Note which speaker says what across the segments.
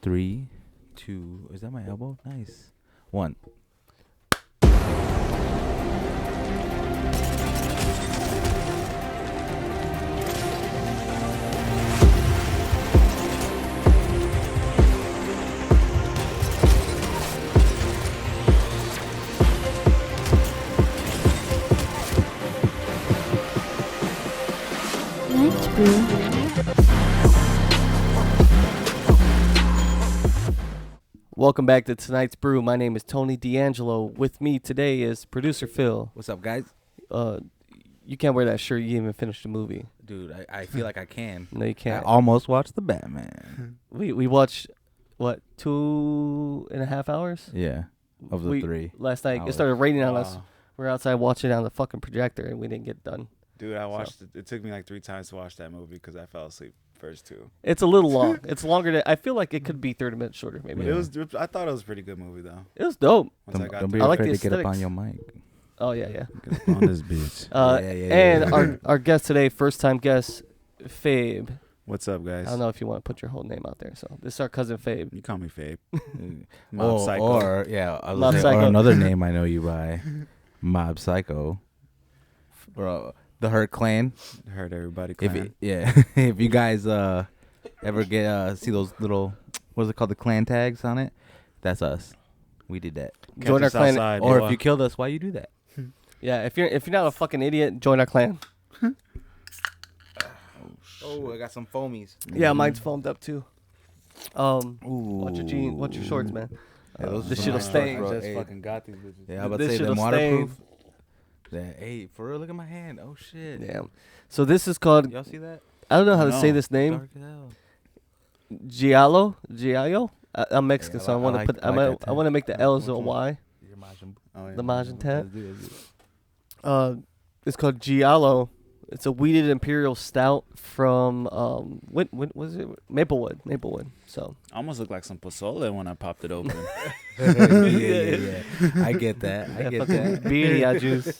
Speaker 1: 3, 2. Is that my elbow? Nice. 1.
Speaker 2: Night Brew.
Speaker 3: Welcome back to tonight's brew. My name is Tony D'Angelo. With me today is producer Phil.
Speaker 1: What's up, guys?
Speaker 3: You can't wear that shirt. You didn't even finish the movie.
Speaker 1: Dude, I feel like I can.
Speaker 3: No, you
Speaker 1: I
Speaker 3: can't.
Speaker 1: almost watched the Batman.
Speaker 3: We watched what 2.5 hours?
Speaker 1: Yeah, of the 3
Speaker 3: last night. It
Speaker 1: hours.
Speaker 3: started raining on us. We were outside watching it on the fucking projector, and we didn't get done.
Speaker 4: Dude, I watched it. It took me like 3 times to watch that movie because I fell asleep first 2.
Speaker 3: It's a little long. It's longer than I feel like it could be 30 minutes shorter. Maybe
Speaker 4: It was. I thought it was a pretty good movie though.
Speaker 3: It was dope.
Speaker 4: Once I got
Speaker 1: Don't
Speaker 4: through
Speaker 1: be
Speaker 3: I like
Speaker 1: afraid
Speaker 3: the
Speaker 1: to get up on
Speaker 3: aesthetics.
Speaker 1: your mic.
Speaker 3: Oh yeah.
Speaker 4: Get up on this bitch.
Speaker 3: And our guest today, first time guest, Fabe.
Speaker 4: What's up, guys?
Speaker 3: I don't know if you want to put your whole name out there. So this is our cousin Fabe.
Speaker 4: You call me Fabe. Mob Psycho.
Speaker 1: Or I was
Speaker 3: Mob
Speaker 1: gonna say,
Speaker 3: Psycho.
Speaker 1: or another name I know you by, Mob Psycho. Bro, the Hurt Clan.
Speaker 4: Heard everybody.
Speaker 1: If
Speaker 4: Clan.
Speaker 1: if you guys ever get see those little what's it called, the clan tags on it, that's us. We did that.
Speaker 4: Catch
Speaker 3: Join our
Speaker 4: us
Speaker 3: clan.
Speaker 4: outside,
Speaker 1: Or
Speaker 4: boy.
Speaker 1: if you killed us, why you do that?
Speaker 3: Yeah, if you're not a fucking idiot, join our clan.
Speaker 1: Oh, I got some foamies.
Speaker 3: Yeah, mine's foamed up too.
Speaker 1: Ooh.
Speaker 3: Watch your jeans, watch your shorts, man.
Speaker 1: Yeah, those
Speaker 3: This
Speaker 1: are
Speaker 3: shit'll
Speaker 1: some
Speaker 3: stain.
Speaker 1: nice shorts, bro.
Speaker 4: just
Speaker 1: Hey.
Speaker 4: fucking got these bitches.
Speaker 1: Yeah, I was about to
Speaker 3: This
Speaker 1: say them
Speaker 3: shit'll
Speaker 1: waterproof. Yeah, hey, for real, look at my hand. Oh shit.
Speaker 3: Damn. So this is called.
Speaker 1: Y'all see that?
Speaker 3: I don't know how to
Speaker 4: No.
Speaker 3: say this name.
Speaker 1: Dark as hell.
Speaker 3: Giallo. I'm Mexican,
Speaker 1: Yeah,
Speaker 3: so I want to
Speaker 1: like-
Speaker 3: put.
Speaker 1: I like that
Speaker 3: I want to make the L's a
Speaker 4: Which one?
Speaker 3: Y.
Speaker 1: Your Majin-
Speaker 4: Oh, yeah.
Speaker 3: The Majin tat.
Speaker 1: Let's do it, let's do it.
Speaker 3: It's called Giallo. It's a wheated imperial stout from when was it? Maplewood. So
Speaker 4: Almost looked like some pozole when I popped it open.
Speaker 1: yeah. I get that. I get
Speaker 3: fucking
Speaker 1: that.
Speaker 3: birria juice.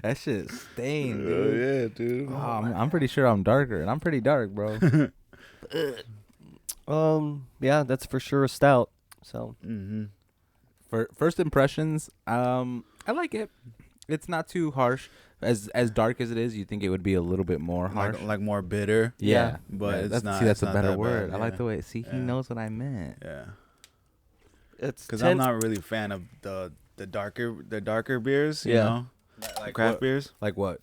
Speaker 1: That shit stained,
Speaker 4: Oh,
Speaker 1: dude.
Speaker 4: yeah, dude.
Speaker 1: Oh, I'm pretty sure I'm darker, and I'm pretty dark, bro.
Speaker 3: Yeah, that's for sure a stout. So
Speaker 4: Mm-hmm.
Speaker 1: For first impressions, I like it. It's not too harsh. As dark as it is, you think it would be a little bit more harsh.
Speaker 4: Like more bitter.
Speaker 1: Yeah,
Speaker 4: but it's
Speaker 1: that's,
Speaker 4: not.
Speaker 1: See, that's
Speaker 4: it's
Speaker 1: a
Speaker 4: not
Speaker 1: better
Speaker 4: that
Speaker 1: word.
Speaker 4: bad,
Speaker 1: I like
Speaker 4: yeah.
Speaker 1: the way. See, he
Speaker 4: Yeah.
Speaker 1: knows what I meant.
Speaker 4: Yeah.
Speaker 3: it's
Speaker 4: Because I'm not really a fan of the darker beers. You
Speaker 3: Yeah.
Speaker 4: know,
Speaker 1: Like
Speaker 4: craft
Speaker 1: what?
Speaker 4: beers.
Speaker 1: Like what?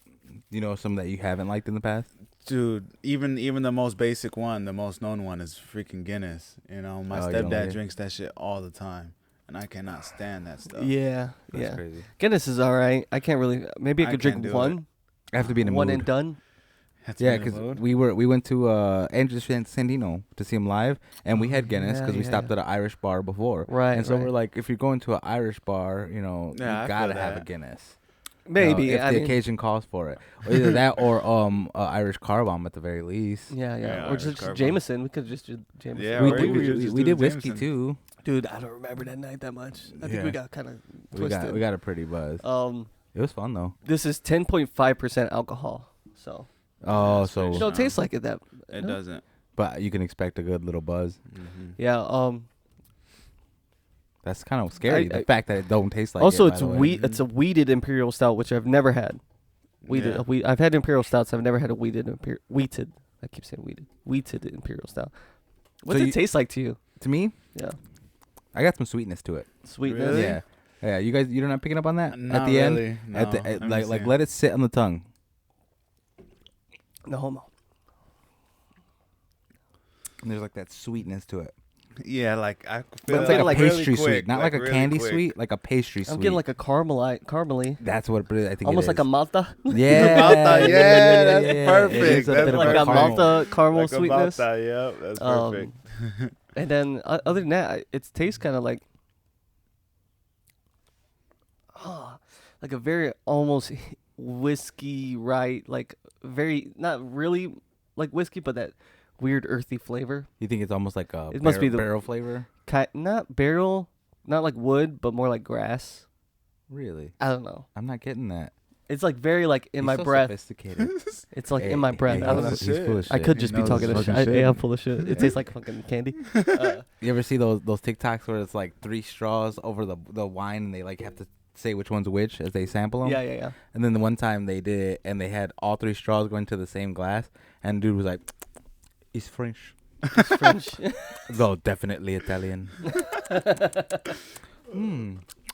Speaker 1: You know, some that you haven't liked in the past.
Speaker 4: Dude, even the most basic one, the most known one is freaking Guinness. You know, my
Speaker 1: Oh, you don't
Speaker 4: stepdad
Speaker 1: like it?
Speaker 4: drinks that shit all the time, and I cannot stand that stuff.
Speaker 3: Yeah,
Speaker 1: That's
Speaker 3: yeah.
Speaker 1: crazy.
Speaker 3: Guinness is all right. I can't really. Maybe I
Speaker 4: I
Speaker 3: could
Speaker 4: can't
Speaker 3: drink
Speaker 4: do
Speaker 3: one.
Speaker 1: I have to be in the
Speaker 3: one
Speaker 1: mood.
Speaker 3: and done.
Speaker 4: Have to
Speaker 1: Yeah,
Speaker 4: be in the
Speaker 1: because
Speaker 4: mood.
Speaker 1: we went to Andrew Sandino to see him live, and we had Guinness
Speaker 3: Yeah,
Speaker 1: because we
Speaker 3: yeah,
Speaker 1: stopped
Speaker 3: yeah.
Speaker 1: at an Irish bar before.
Speaker 3: Right,
Speaker 1: And so
Speaker 3: right.
Speaker 1: we're like, if you're going to an Irish bar, you know,
Speaker 4: Yeah, I
Speaker 1: you gotta
Speaker 4: feel
Speaker 1: have a
Speaker 4: that.
Speaker 1: Guinness.
Speaker 3: Maybe.
Speaker 1: You know, if
Speaker 3: I
Speaker 1: the
Speaker 3: mean,
Speaker 1: occasion calls for it, or either that or Irish car bomb at the very least.
Speaker 3: yeah.
Speaker 4: Yeah,
Speaker 3: Or
Speaker 4: Irish
Speaker 3: just
Speaker 4: carbon.
Speaker 3: Jameson. We could just do Jameson.
Speaker 4: Yeah,
Speaker 1: we
Speaker 4: or
Speaker 1: did,
Speaker 4: you could just
Speaker 1: we
Speaker 4: do
Speaker 1: did whiskey
Speaker 4: Jameson.
Speaker 1: too.
Speaker 3: Dude, I don't remember that night that much. I think we
Speaker 1: Yeah.
Speaker 3: got kind of
Speaker 1: We
Speaker 3: twisted.
Speaker 1: got a pretty buzz. It was fun though.
Speaker 3: This is 10.5% alcohol. So
Speaker 1: Oh,
Speaker 4: that's
Speaker 1: so
Speaker 4: pretty
Speaker 3: it don't taste like it that.
Speaker 4: It
Speaker 3: no?
Speaker 4: doesn't.
Speaker 1: but you can expect a good little buzz.
Speaker 4: Mm-hmm.
Speaker 3: Yeah.
Speaker 1: That's kind of scary.
Speaker 3: I-
Speaker 1: The fact that it don't taste like.
Speaker 3: Also,
Speaker 1: it, by
Speaker 3: it's
Speaker 1: the way.
Speaker 3: wheat. It's a wheated imperial stout, which I've never had.
Speaker 4: Yeah.
Speaker 3: I've had imperial stouts. I've never had a wheated. I keep saying wheated imperial stout. What
Speaker 1: So
Speaker 3: does
Speaker 1: you-
Speaker 3: it taste like to you?
Speaker 1: To me,
Speaker 3: Yeah,
Speaker 1: I got some sweetness to it.
Speaker 3: sweetness.
Speaker 4: Really?
Speaker 1: Yeah, yeah. You guys, you're not picking up on that
Speaker 4: Not
Speaker 1: at the end.
Speaker 4: really.
Speaker 1: At the
Speaker 4: No, let me
Speaker 1: like
Speaker 4: see.
Speaker 1: let it sit on the tongue.
Speaker 3: No homo.
Speaker 1: And there's like that sweetness to it.
Speaker 4: Yeah, like I
Speaker 3: But
Speaker 4: feel
Speaker 3: it's
Speaker 1: Like a
Speaker 3: like
Speaker 1: pastry
Speaker 4: really
Speaker 1: sweet,
Speaker 4: quick,
Speaker 1: not like a
Speaker 4: really
Speaker 1: candy
Speaker 4: quick.
Speaker 1: sweet, like a pastry sweet.
Speaker 3: I'm getting like a caramely.
Speaker 1: That's what I think.
Speaker 3: Almost
Speaker 1: it
Speaker 3: like
Speaker 1: is.
Speaker 3: a Malta.
Speaker 1: Yeah,
Speaker 4: Malta, yeah, that's
Speaker 1: it
Speaker 4: perfect.
Speaker 1: is a
Speaker 4: That's
Speaker 1: bit of
Speaker 3: like a
Speaker 1: caramel.
Speaker 3: Malta caramel
Speaker 4: like
Speaker 3: sweetness.
Speaker 4: About that, yep, that's perfect.
Speaker 3: And then other than that, it tastes kind of like, like a very almost whiskey, right? Like very not really like whiskey, but that weird earthy flavor.
Speaker 1: You think it's almost like a
Speaker 3: It must be the-
Speaker 1: barrel flavor?
Speaker 3: Not barrel, not like wood, but more like grass.
Speaker 1: Really?
Speaker 3: I don't know.
Speaker 1: I'm not getting that.
Speaker 3: It's like very like in
Speaker 1: He's
Speaker 3: my
Speaker 1: so
Speaker 3: breath.
Speaker 1: Sophisticated.
Speaker 3: It's like in my breath. I don't know.
Speaker 4: knows
Speaker 1: He's full of
Speaker 4: shit.
Speaker 3: I
Speaker 1: shit.
Speaker 3: could
Speaker 4: He
Speaker 3: just be
Speaker 4: knows
Speaker 3: talking
Speaker 4: his
Speaker 3: to shit.
Speaker 4: fucking shit.
Speaker 3: I'm full of shit. It tastes like fucking candy.
Speaker 1: You ever see those TikToks where it's like 3 straws over the wine and they like have to say which one's which as they sample them?
Speaker 3: Yeah.
Speaker 1: And then the one time they did it and they had all 3 straws going to the same glass and dude was like, "It's French."
Speaker 3: It's French.
Speaker 1: Though definitely Italian.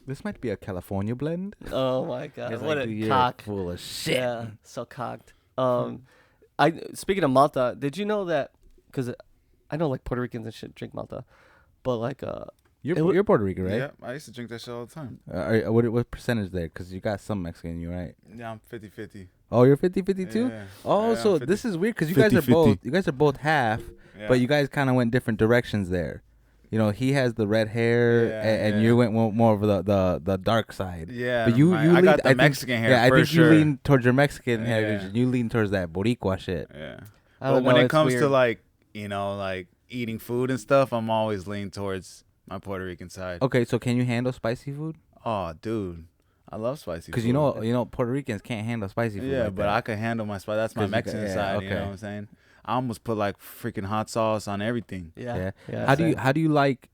Speaker 1: This might be a California blend.
Speaker 3: Oh my god,
Speaker 1: It's
Speaker 3: what
Speaker 1: like,
Speaker 3: a
Speaker 1: "Dude, you're
Speaker 3: cock.
Speaker 1: full of shit."
Speaker 3: Yeah, so cocked. I speaking of Malta, did you know that? Because I know like Puerto Ricans and shit drink Malta, but like
Speaker 1: You're Puerto Rican, right?
Speaker 4: Yeah, I used to drink that shit all the time.
Speaker 1: What percentage there? Because you got some Mexican in you, right?
Speaker 4: Yeah, I'm 50-50.
Speaker 1: Oh, you're 50-50 too?
Speaker 4: Yeah.
Speaker 1: Oh,
Speaker 4: Yeah,
Speaker 1: so
Speaker 4: I'm 50.
Speaker 1: this is weird because you guys are
Speaker 4: 50-50.
Speaker 1: both half,
Speaker 4: Yeah.
Speaker 1: but you guys kind of went different directions there. You know, he has the red hair,
Speaker 4: Yeah,
Speaker 1: and
Speaker 4: yeah.
Speaker 1: you went more of the dark side.
Speaker 4: Yeah,
Speaker 1: but you
Speaker 4: I
Speaker 1: lean,
Speaker 4: got the
Speaker 1: I think-
Speaker 4: Mexican hair.
Speaker 1: Yeah, I
Speaker 4: for
Speaker 1: think
Speaker 4: sure.
Speaker 1: you lean towards your Mexican heritage.
Speaker 4: Yeah.
Speaker 1: And you lean towards that Boricua shit.
Speaker 4: Yeah.
Speaker 3: I
Speaker 4: But
Speaker 3: don't
Speaker 4: when
Speaker 3: know,
Speaker 4: it
Speaker 3: it's
Speaker 4: comes to
Speaker 3: weird.
Speaker 4: like, you know, like eating food and stuff, I'm always lean towards my Puerto Rican side.
Speaker 1: Okay, so can you handle spicy food?
Speaker 4: Oh, dude, I love spicy.
Speaker 1: Because
Speaker 4: food.
Speaker 1: you know, Puerto Ricans can't handle spicy food.
Speaker 4: Yeah,
Speaker 1: like
Speaker 4: but
Speaker 1: that.
Speaker 4: I can handle my spice. That's my
Speaker 1: 'Cause you
Speaker 4: Mexican
Speaker 1: yeah,
Speaker 4: side.
Speaker 1: okay.
Speaker 4: You know what I'm saying? I almost put like freaking hot sauce on everything.
Speaker 3: yeah.
Speaker 1: How do you like?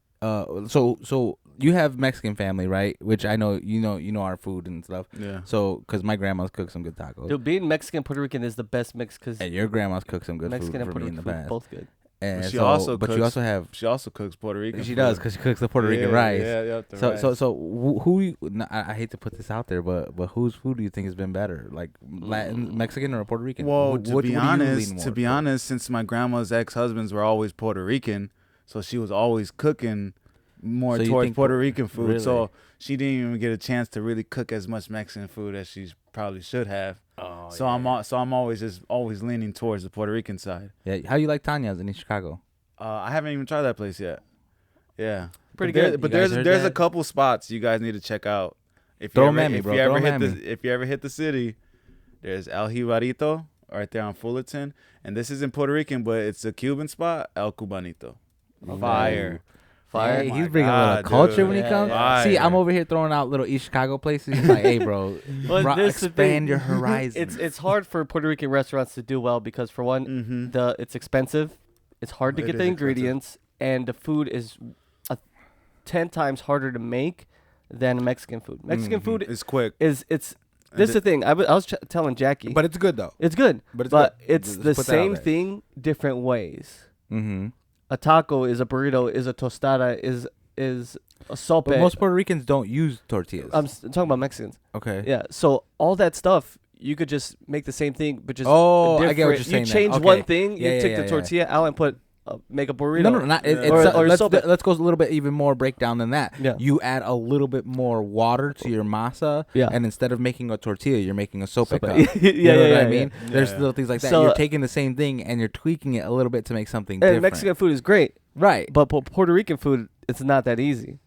Speaker 1: So you have Mexican family, right? Which I know you know our food and stuff.
Speaker 4: Yeah.
Speaker 1: So because my grandma's cooked some good tacos.
Speaker 3: Dude, being Mexican Puerto Rican is the best mix because
Speaker 1: And your grandma's cooked some good
Speaker 3: Mexican
Speaker 1: food
Speaker 3: and
Speaker 1: for
Speaker 3: Puerto
Speaker 1: me in
Speaker 3: Rican
Speaker 1: the
Speaker 3: food
Speaker 1: past.
Speaker 3: both good.
Speaker 1: And
Speaker 4: But she
Speaker 1: so,
Speaker 4: also
Speaker 1: but you
Speaker 4: cooks-
Speaker 1: also have.
Speaker 4: She also cooks Puerto Rican.
Speaker 1: She
Speaker 4: food.
Speaker 1: does because she cooks the Puerto Rican
Speaker 4: Yeah,
Speaker 1: rice.
Speaker 4: Yeah, the
Speaker 1: So
Speaker 4: rice.
Speaker 1: who you, I hate to put this out there, but whose food do you think has been better, like Latin, Mexican, or Puerto Rican?
Speaker 4: Well,
Speaker 1: What
Speaker 4: to
Speaker 1: do
Speaker 4: be
Speaker 1: you
Speaker 4: honest,
Speaker 1: lean more
Speaker 4: to be
Speaker 1: towards?
Speaker 4: honest, since my grandma's ex-husbands were always Puerto Rican, so she was always cooking more
Speaker 1: So you
Speaker 4: towards
Speaker 1: think
Speaker 4: Puerto Rican food.
Speaker 1: really?
Speaker 4: So she didn't even get a chance to really cook as much Mexican food as she probably should have.
Speaker 1: Oh,
Speaker 4: So I'm always leaning towards the Puerto Rican side.
Speaker 1: yeah. How you like Tanya's in Chicago?
Speaker 4: I haven't even tried that place yet. Yeah,
Speaker 3: Pretty
Speaker 4: But there-
Speaker 3: good.
Speaker 4: But
Speaker 1: You guys
Speaker 4: there's
Speaker 1: heard
Speaker 4: a
Speaker 1: that?
Speaker 4: couple spots you guys need to check out. If
Speaker 1: Throw
Speaker 4: you
Speaker 1: 'em
Speaker 4: ever,
Speaker 1: at me,
Speaker 4: if
Speaker 1: bro.
Speaker 4: you
Speaker 1: Throw
Speaker 4: ever
Speaker 1: 'em
Speaker 4: hit
Speaker 1: at
Speaker 4: the
Speaker 1: me.
Speaker 4: if you ever hit the city, there's El Jibarito right there on Fullerton, and this isn't Puerto Rican, but it's a Cuban spot, El Cubanito. Fire.
Speaker 3: Fire.
Speaker 1: Hey,
Speaker 4: Oh
Speaker 1: he's
Speaker 4: my
Speaker 1: bringing a little
Speaker 4: God,
Speaker 1: culture
Speaker 4: dude.
Speaker 1: when he
Speaker 3: Yeah,
Speaker 1: comes.
Speaker 4: yeah.
Speaker 1: See, I'm
Speaker 4: Fire.
Speaker 1: over here throwing out little East Chicago places. He's like, hey, bro,
Speaker 3: But this is the thing.
Speaker 1: expand your horizon.
Speaker 3: It's hard for Puerto Rican restaurants to do well because for one,
Speaker 4: Mm-hmm.
Speaker 3: it's expensive. It's hard to
Speaker 4: It
Speaker 3: get
Speaker 4: is
Speaker 3: the
Speaker 4: expensive.
Speaker 3: ingredients, and the food is 10 times harder to make than Mexican food. Mexican
Speaker 1: Mhm.
Speaker 3: food
Speaker 4: It's quick.
Speaker 3: is it's. This is the thing. I was telling Jackie.
Speaker 1: but it's good though.
Speaker 3: it's good,
Speaker 1: But it's
Speaker 3: but
Speaker 1: good.
Speaker 3: it's
Speaker 1: Let's
Speaker 3: the
Speaker 1: put that out
Speaker 3: same
Speaker 1: there.
Speaker 3: thing, different ways.
Speaker 1: Mm-hmm.
Speaker 3: A taco is a burrito, is a tostada, is a sope.
Speaker 1: But most Puerto Ricans don't use tortillas.
Speaker 3: I'm talking about Mexicans.
Speaker 1: okay.
Speaker 3: Yeah, so all that stuff you could just make the same thing, but just
Speaker 1: Oh, I
Speaker 3: different.
Speaker 1: get what you're saying
Speaker 3: You
Speaker 1: then.
Speaker 3: change
Speaker 1: Okay.
Speaker 3: one thing,
Speaker 1: Yeah,
Speaker 3: you
Speaker 1: yeah,
Speaker 3: take
Speaker 1: yeah,
Speaker 3: the tortilla out and put make a burrito.
Speaker 1: No, not
Speaker 4: Yeah.
Speaker 1: it's
Speaker 3: Or sope.
Speaker 1: let's go a little bit even more breakdown than that.
Speaker 3: Yeah.
Speaker 1: You add a little bit more water to your masa,
Speaker 3: Yeah.
Speaker 1: and instead of making a tortilla, you're making a sope
Speaker 3: Sope.
Speaker 1: cup.
Speaker 3: Yeah,
Speaker 1: You know
Speaker 3: yeah,
Speaker 1: what I
Speaker 3: yeah,
Speaker 1: mean?
Speaker 4: yeah.
Speaker 1: There's
Speaker 4: Yeah.
Speaker 1: little things like that.
Speaker 3: So-
Speaker 1: You're taking the same thing and you're tweaking it a little bit to make something
Speaker 3: And
Speaker 1: different.
Speaker 3: Mexican food is great,
Speaker 1: right?
Speaker 3: but Puerto Rican food, it's not that easy.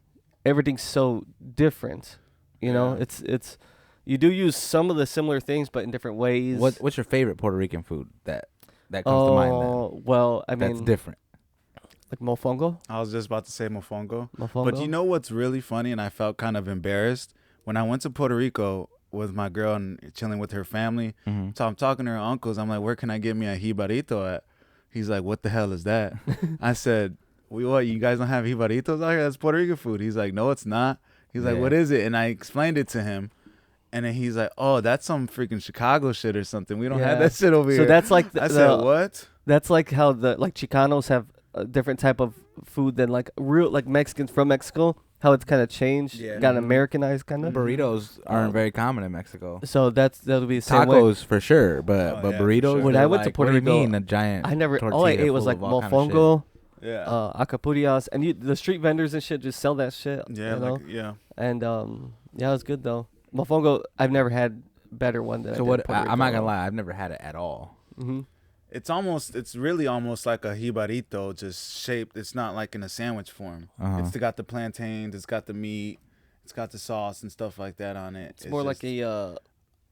Speaker 3: Everything's so different. You know,
Speaker 4: Yeah.
Speaker 3: it's you do use some of the similar things, but in different ways.
Speaker 1: What's your favorite Puerto Rican food that comes to mind? Then
Speaker 3: Oh, well, I
Speaker 1: that's
Speaker 3: mean,
Speaker 1: different.
Speaker 3: like mofongo.
Speaker 4: I was just about to say mofongo.
Speaker 3: Mofongo.
Speaker 4: But you know what's really funny, and I felt kind of embarrassed when I went to Puerto Rico with my girl and chilling with her family.
Speaker 1: Mm-hmm.
Speaker 4: So I'm talking to her uncles. I'm like, where can I get me a jibarito at? He's like, what the hell is that? I said, what, you guys don't have jibaritos out here? That's Puerto Rican food. He's like, no, it's not. He's like,
Speaker 1: Yeah.
Speaker 4: what is it? And I explained it to him. And then he's like, oh, that's some freaking Chicago shit or something. We don't have
Speaker 3: Yeah.
Speaker 4: that shit over
Speaker 3: So
Speaker 4: here.
Speaker 3: that's like
Speaker 4: I said, what?
Speaker 3: That's like how the Chicanos have a different type of food than like real like Mexicans from Mexico. How it's kind of changed,
Speaker 1: Yeah.
Speaker 3: got Americanized kind of.
Speaker 1: Burritos aren't very common in Mexico.
Speaker 3: So that'll be the same way.
Speaker 1: Tacos for sure, but
Speaker 4: Oh, yeah, for
Speaker 1: burritos.
Speaker 4: sure.
Speaker 3: When
Speaker 1: they're
Speaker 3: I went to
Speaker 1: like,
Speaker 3: Puerto
Speaker 1: what do you
Speaker 3: Rico,
Speaker 1: mean a giant?
Speaker 3: I never.
Speaker 1: tortilla
Speaker 3: All I ate was
Speaker 1: full
Speaker 3: like
Speaker 1: of all kind of shit?
Speaker 3: mofongo,
Speaker 4: Yeah.
Speaker 3: acapullas, and the street vendors and shit just sell that shit.
Speaker 4: Yeah,
Speaker 3: you know?
Speaker 4: like, yeah.
Speaker 3: And yeah, it was good though. Mofongo, I've never had better one than.
Speaker 1: So what? I'm not gonna lie, I've never had it at all.
Speaker 3: Mm-hmm.
Speaker 4: It's really almost like a jibarito, just shaped. It's not like in a sandwich form.
Speaker 1: Uh-huh.
Speaker 4: It's got the plantains, it's got the meat, it's got the sauce and stuff like that on it.
Speaker 3: It's more
Speaker 4: just-
Speaker 3: like a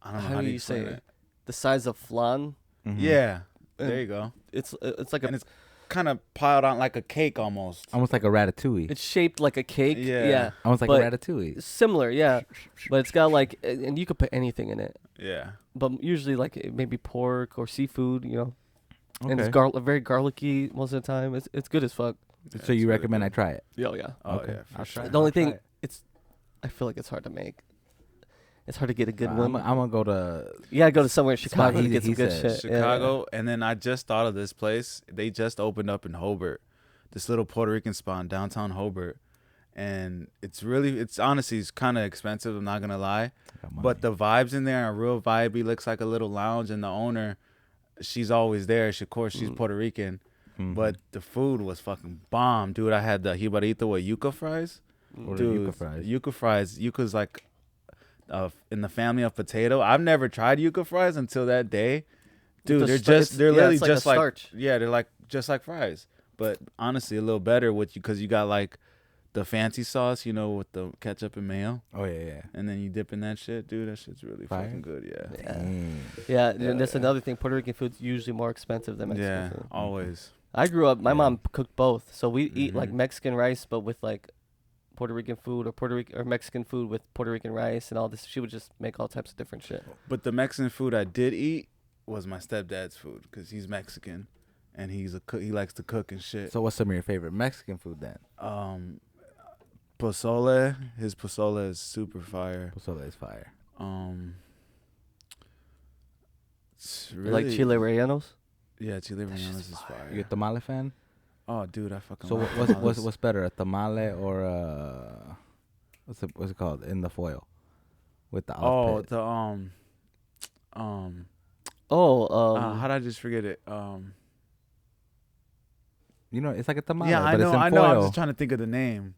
Speaker 4: I don't know
Speaker 3: how
Speaker 4: how
Speaker 3: do
Speaker 4: to
Speaker 3: you
Speaker 4: explain
Speaker 3: say
Speaker 4: it.
Speaker 3: the size of flan.
Speaker 1: Mhm.
Speaker 4: Yeah,
Speaker 3: And
Speaker 4: there you go.
Speaker 3: It's like
Speaker 4: And
Speaker 3: a
Speaker 4: it's kind of piled on like a cake almost.
Speaker 1: Almost like a ratatouille.
Speaker 3: It's shaped like a cake.
Speaker 4: Yeah.
Speaker 3: Yeah.
Speaker 1: Almost like
Speaker 3: but
Speaker 1: a ratatouille.
Speaker 3: it's similar, yeah. But it's got like, and you could put anything in it.
Speaker 4: Yeah.
Speaker 3: But usually like maybe pork or seafood, you know.
Speaker 1: Okay.
Speaker 3: And it's very garlicky most of the time. It's good as fuck.
Speaker 1: So you recommend I try it?
Speaker 3: Yeah, yeah.
Speaker 4: Oh
Speaker 1: Okay.
Speaker 4: yeah. For
Speaker 1: I'll
Speaker 4: sure.
Speaker 1: try it.
Speaker 3: The only
Speaker 1: I'll try
Speaker 3: thing,
Speaker 1: it.
Speaker 3: I feel like it's hard to make. It's hard to get a good
Speaker 1: I'm
Speaker 3: one.
Speaker 1: gonna go to.
Speaker 3: You gotta go to somewhere in
Speaker 1: Spot
Speaker 3: Chicago to
Speaker 1: he-
Speaker 3: get some
Speaker 1: he
Speaker 3: good
Speaker 1: said.
Speaker 3: shit. Yeah.
Speaker 4: Chicago, and then I just thought of this place. They just opened up in Hobart, this little Puerto Rican spot in downtown Hobart, and it's honestly it's kind of expensive. I'm not gonna lie, but the vibes in there are real vibey. Looks like a little lounge, and the owner, she's always there. Of course, she's Puerto Rican, but the food was fucking bomb, dude. I had the jibarito with yuca fries.
Speaker 1: What are
Speaker 4: Dude,
Speaker 1: yuca fries?
Speaker 4: Yuca fries. Yuca's like in the family of potato. I've never tried yuca fries until that day. Dude, they're literally
Speaker 3: it's like
Speaker 4: just
Speaker 3: a
Speaker 4: like
Speaker 3: starch.
Speaker 4: yeah, they're like just like fries, but honestly a little better with you because you got like the fancy sauce, you know, with the ketchup and mayo,
Speaker 1: Oh yeah.
Speaker 4: and then you dip in that shit, dude. That shit's really
Speaker 1: Fire?
Speaker 4: fucking good. Yeah,
Speaker 3: Yeah, and that's another thing. Puerto Rican food's usually more expensive than Mexican
Speaker 4: yeah,
Speaker 3: food.
Speaker 4: always.
Speaker 3: I grew up. My
Speaker 1: Yeah.
Speaker 3: mom cooked both, so we eat like
Speaker 4: Mhm.
Speaker 3: Mexican rice, but with like Puerto Rican food or Mexican food with Puerto Rican rice and all this. She would just make all types of different shit.
Speaker 4: But the Mexican food I did eat was my stepdad's food because he's Mexican, and he's a cook. He likes to cook and shit.
Speaker 1: So what's some of your favorite Mexican food then?
Speaker 4: Pozole. His pozole is super fire.
Speaker 1: Pozole is fire.
Speaker 4: It's
Speaker 3: You like
Speaker 4: really-
Speaker 3: chile rellenos?
Speaker 4: Yeah, chile rellenos
Speaker 3: shit's
Speaker 4: is fire.
Speaker 1: You a tamale fan?
Speaker 4: Oh, dude, I fucking.
Speaker 1: So
Speaker 4: love
Speaker 1: what's
Speaker 4: tamales.
Speaker 1: what's better, a tamale or what's it called in the foil with the
Speaker 4: Oh,
Speaker 1: pit?
Speaker 4: the how did I just forget it?
Speaker 1: You know, it's like a tamale.
Speaker 4: Yeah, I
Speaker 1: but
Speaker 4: know,
Speaker 1: It's in
Speaker 4: I know. I'm
Speaker 1: foil.
Speaker 4: just trying to think of the name.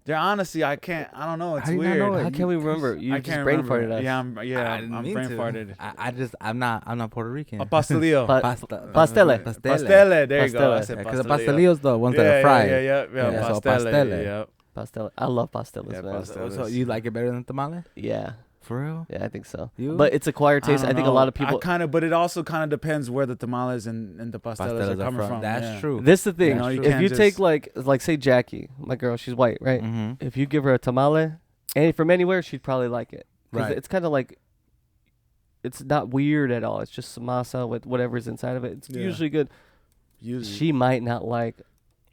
Speaker 4: There, honestly, I can't. I don't know. It's
Speaker 1: How do you not
Speaker 4: weird.
Speaker 1: know it?
Speaker 3: How can we remember? You
Speaker 4: I
Speaker 3: just
Speaker 4: can't
Speaker 3: brain
Speaker 4: remember.
Speaker 3: farted us.
Speaker 4: Yeah,
Speaker 1: I didn't
Speaker 4: I'm
Speaker 1: mean
Speaker 4: brain
Speaker 1: to.
Speaker 4: farted.
Speaker 1: I'm not Puerto Rican.
Speaker 4: A pastelillo.
Speaker 1: Pastele.
Speaker 3: Pastele.
Speaker 4: Pastele. There you go. I
Speaker 3: Pastele.
Speaker 4: said
Speaker 1: Because the
Speaker 4: pastelillo.
Speaker 1: pastelillos the ones that are fried.
Speaker 4: Yeah.
Speaker 1: Yeah, so
Speaker 4: Pastele.
Speaker 1: pastele.
Speaker 4: Yeah.
Speaker 3: Pastel. I love pasteles,
Speaker 4: Yeah,
Speaker 3: man.
Speaker 4: pastel.
Speaker 1: So you like it better than tamale?
Speaker 3: Yeah,
Speaker 1: For real?
Speaker 3: yeah, I think so.
Speaker 1: You?
Speaker 3: But it's acquired taste. I think a lot of people.
Speaker 4: but it also kind of depends where the tamales and the pasteles are
Speaker 1: Pasteles are
Speaker 4: coming from.
Speaker 1: That's
Speaker 4: yeah.
Speaker 1: true.
Speaker 3: This is the thing.
Speaker 1: You know, you
Speaker 3: if
Speaker 4: can't
Speaker 3: you take
Speaker 4: just-
Speaker 3: like say Jackie, my girl, she's white, right?
Speaker 1: Mm-hmm.
Speaker 3: If you give her a tamale, and from anywhere, she'd probably like it. 'Cause
Speaker 1: Right.
Speaker 3: it's kind of like, it's not weird at all. It's just some masa with whatever's inside of it. It's
Speaker 4: Yeah.
Speaker 3: usually good.
Speaker 4: Usually.
Speaker 3: She might not like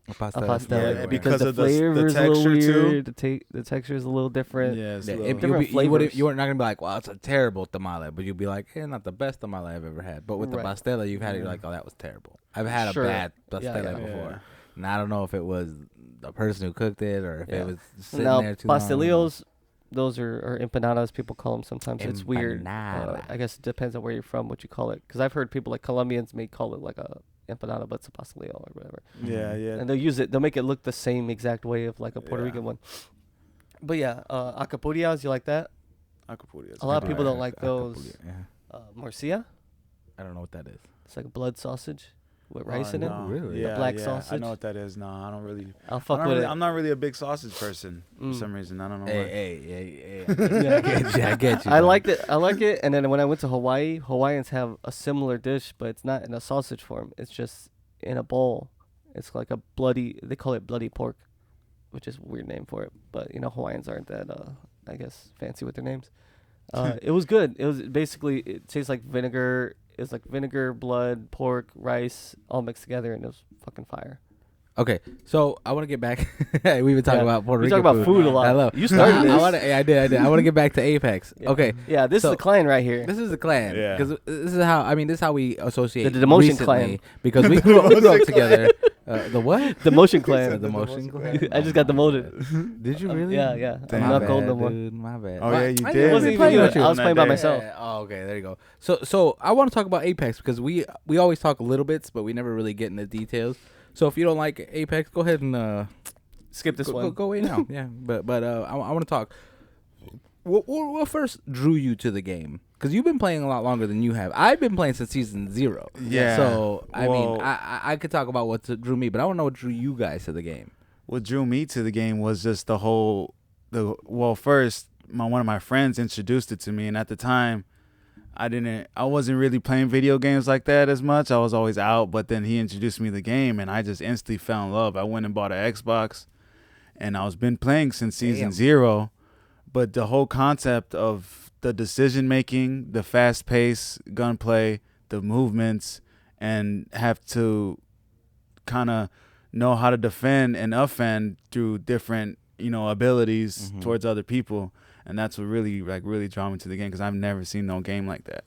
Speaker 1: A
Speaker 3: a
Speaker 1: pastel.
Speaker 3: pastel
Speaker 4: Yeah,
Speaker 3: because
Speaker 4: because
Speaker 3: the
Speaker 4: of the
Speaker 3: flavor is a little
Speaker 4: texture, too.
Speaker 3: weird. The texture is a little different.
Speaker 4: Yeah, it's
Speaker 1: Yeah,
Speaker 4: a
Speaker 1: if
Speaker 4: little-
Speaker 3: Different
Speaker 1: you
Speaker 3: flavors.
Speaker 1: you are not gonna be like, well, it's a terrible tamale, but you'll be like, hey, not the best tamale I've ever had. But with the
Speaker 3: Right.
Speaker 1: pastela, you've had it, you're
Speaker 4: Yeah.
Speaker 1: like, oh, that was terrible. I've had
Speaker 3: Sure.
Speaker 1: a bad
Speaker 3: Yeah,
Speaker 1: pastela
Speaker 3: yeah.
Speaker 1: before,
Speaker 4: Yeah.
Speaker 1: and I don't know if it was the person who cooked it or if
Speaker 3: Yeah.
Speaker 1: it was sitting
Speaker 3: Now
Speaker 1: there too long.
Speaker 3: pastelillos, those are empanadas. People call them sometimes. It's weird.
Speaker 1: Empanada.
Speaker 3: I guess it depends on where you're from, what you call it. Because I've heard people like Colombians may call it like a empanada, but it's a pastelillo or whatever.
Speaker 4: Yeah, yeah.
Speaker 3: And they'll use it. They'll make it look the same exact way of like a Puerto
Speaker 4: Yeah.
Speaker 3: Rican one. But yeah, acapullas, you like that?
Speaker 4: Acapullias.
Speaker 3: A lot of
Speaker 1: Acapulli-
Speaker 3: people don't like
Speaker 1: acapulli-
Speaker 3: those.
Speaker 1: Yeah.
Speaker 3: Morcilla,
Speaker 1: I don't know what that is.
Speaker 3: it's like a blood sausage with rice in it.
Speaker 4: no.
Speaker 1: Really?
Speaker 3: The
Speaker 4: Yeah,
Speaker 3: black
Speaker 4: yeah. I
Speaker 3: sausage?
Speaker 4: know what that is. No, I don't really.
Speaker 3: I'll fuck with it.
Speaker 4: I'm not really a big sausage person
Speaker 3: Mm.
Speaker 4: for some reason. I don't know.
Speaker 1: Hey,
Speaker 4: why.
Speaker 1: hey.
Speaker 3: Yeah.
Speaker 1: I get you. I get you.
Speaker 3: I
Speaker 1: dog.
Speaker 3: liked it. I like it. And then when I went to Hawaii, Hawaiians have a similar dish, but it's not in a sausage form. It's just in a bowl. It's like a bloody. They call it bloody pork, which is a weird name for it. But you know, Hawaiians aren't that, I guess, fancy with their names. It was good. It was basically, it tastes like vinegar. It's like vinegar, blood, pork, rice, all mixed together, and it was fucking fire.
Speaker 1: Okay, so I want to get back. We've been talking
Speaker 3: Yeah.
Speaker 1: about Puerto
Speaker 3: We
Speaker 1: Rican
Speaker 3: talk about food a lot.
Speaker 1: I love.
Speaker 3: You started
Speaker 1: I
Speaker 3: this.
Speaker 1: wanna, I did. I want to get back to Apex.
Speaker 3: Yeah.
Speaker 1: Okay,
Speaker 3: Yeah, this
Speaker 1: So-
Speaker 3: is the clan right here.
Speaker 1: this is the clan.
Speaker 4: Yeah.
Speaker 1: Because this is how. I mean, this is how we associate.
Speaker 3: The Demotion
Speaker 1: recently,
Speaker 3: clan.
Speaker 1: Because we grew up together. The what?
Speaker 3: The motion clan.
Speaker 1: The motion clan.
Speaker 3: I just got demoted.
Speaker 1: Did you really?
Speaker 3: Yeah, yeah.
Speaker 4: Damn.
Speaker 3: I'm
Speaker 1: My
Speaker 3: not gold
Speaker 1: bad,
Speaker 3: no more.
Speaker 1: dude. My bad.
Speaker 4: Oh, yeah, you
Speaker 1: I
Speaker 4: did.
Speaker 3: It wasn't
Speaker 1: be
Speaker 3: even
Speaker 1: playing
Speaker 3: you.
Speaker 1: with
Speaker 3: I was
Speaker 4: that
Speaker 3: playing by
Speaker 4: day.
Speaker 3: myself.
Speaker 1: Yeah, oh, okay. There you go. So I want to talk about Apex because we always talk little bits, but we never really get into details. So if you don't like Apex, go ahead and
Speaker 3: Skip this
Speaker 1: go,
Speaker 3: one.
Speaker 1: go away now. Yeah, but I want to talk. What first drew you to the game? Because you've been playing a lot longer than you have. I've been playing since season 0.
Speaker 4: Yeah.
Speaker 1: So I mean,
Speaker 4: Well-
Speaker 1: I could talk about what drew me, but I want to know what drew you guys to the game.
Speaker 4: What drew me to the game was just first one of my friends introduced it to me, and at the time I wasn't really playing video games like that as much. I was always out, but then he introduced me to the game, and I just instantly fell in love. I went and bought an Xbox, and I was been playing since season 0. But the whole concept of the decision making, the fast pace, gunplay, the movements, and have to kind of know how to defend and offend through different, abilities towards other people. And that's what really draw me to the game, because I've never seen no game like that.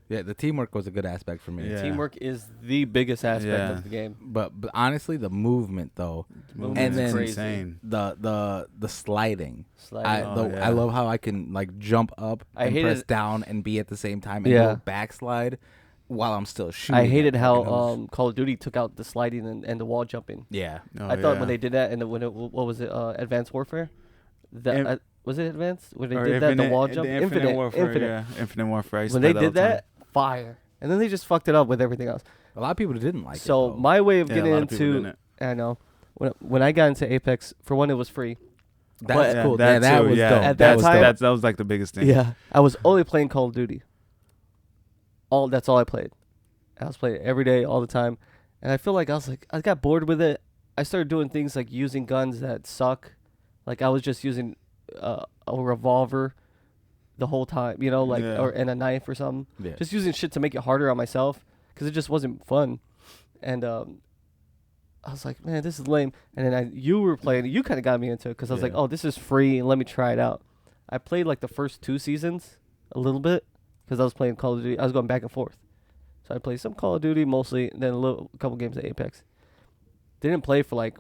Speaker 1: Yeah, the teamwork was a good aspect for me.
Speaker 4: Yeah.
Speaker 3: Teamwork is the biggest aspect of the game.
Speaker 1: But honestly, the movement though,
Speaker 3: Movement
Speaker 1: and
Speaker 3: is
Speaker 1: then
Speaker 3: crazy.
Speaker 4: insane.
Speaker 1: the sliding. I
Speaker 4: yeah.
Speaker 1: love how I can like jump up
Speaker 3: I
Speaker 1: and
Speaker 3: hated-
Speaker 1: press down and be at the same time and
Speaker 3: Yeah.
Speaker 1: do a backslide while I'm still shooting.
Speaker 3: I hated
Speaker 1: it.
Speaker 3: how
Speaker 1: Like, it was-
Speaker 3: Call of Duty took out the sliding and the wall jumping.
Speaker 1: yeah.
Speaker 4: Oh,
Speaker 3: I thought
Speaker 4: yeah.
Speaker 3: when they did that and what was it, Advanced Warfare?
Speaker 4: Im-
Speaker 3: Was it Advanced? When they
Speaker 4: Or
Speaker 3: did that, the wall
Speaker 4: the
Speaker 3: jump?
Speaker 4: Infinite Warfare. Yeah, Infinite Warfare. I used
Speaker 3: When
Speaker 4: to
Speaker 3: they
Speaker 4: play that
Speaker 3: did
Speaker 4: all the time.
Speaker 3: that, fire. And then they just fucked it up with everything else.
Speaker 1: A lot of people didn't like it.
Speaker 3: So
Speaker 1: though.
Speaker 3: my way of
Speaker 4: Yeah,
Speaker 3: getting
Speaker 4: a lot of people
Speaker 3: into,
Speaker 4: didn't.
Speaker 3: I know, when I got into Apex, for one, it was free.
Speaker 1: That's
Speaker 3: but-
Speaker 1: cool.
Speaker 4: That
Speaker 1: That
Speaker 4: too,
Speaker 1: was
Speaker 4: yeah.
Speaker 1: dope.
Speaker 3: At
Speaker 1: that
Speaker 3: that
Speaker 1: was
Speaker 3: time-
Speaker 1: dope.
Speaker 4: that was like the biggest thing.
Speaker 3: Yeah, I was only playing Call of Duty. That's all I played. I was playing it every day, all the time, and I feel like I got bored with it. I started doing things like using guns that suck, like I was just using a revolver the whole time,
Speaker 4: Yeah.
Speaker 3: and a knife or something.
Speaker 1: Yeah.
Speaker 3: Just using shit to make it harder on myself because it just wasn't fun, and I was like, man, this is lame. And then you were playing, you kind of got me into it because I was like,
Speaker 1: Yeah.
Speaker 3: oh, this is free, and let me try it out. I played like the first 2 seasons a little bit because I was playing Call of Duty. I was going back and forth, so I played some Call of Duty mostly, and then a couple games of Apex. Didn't play for like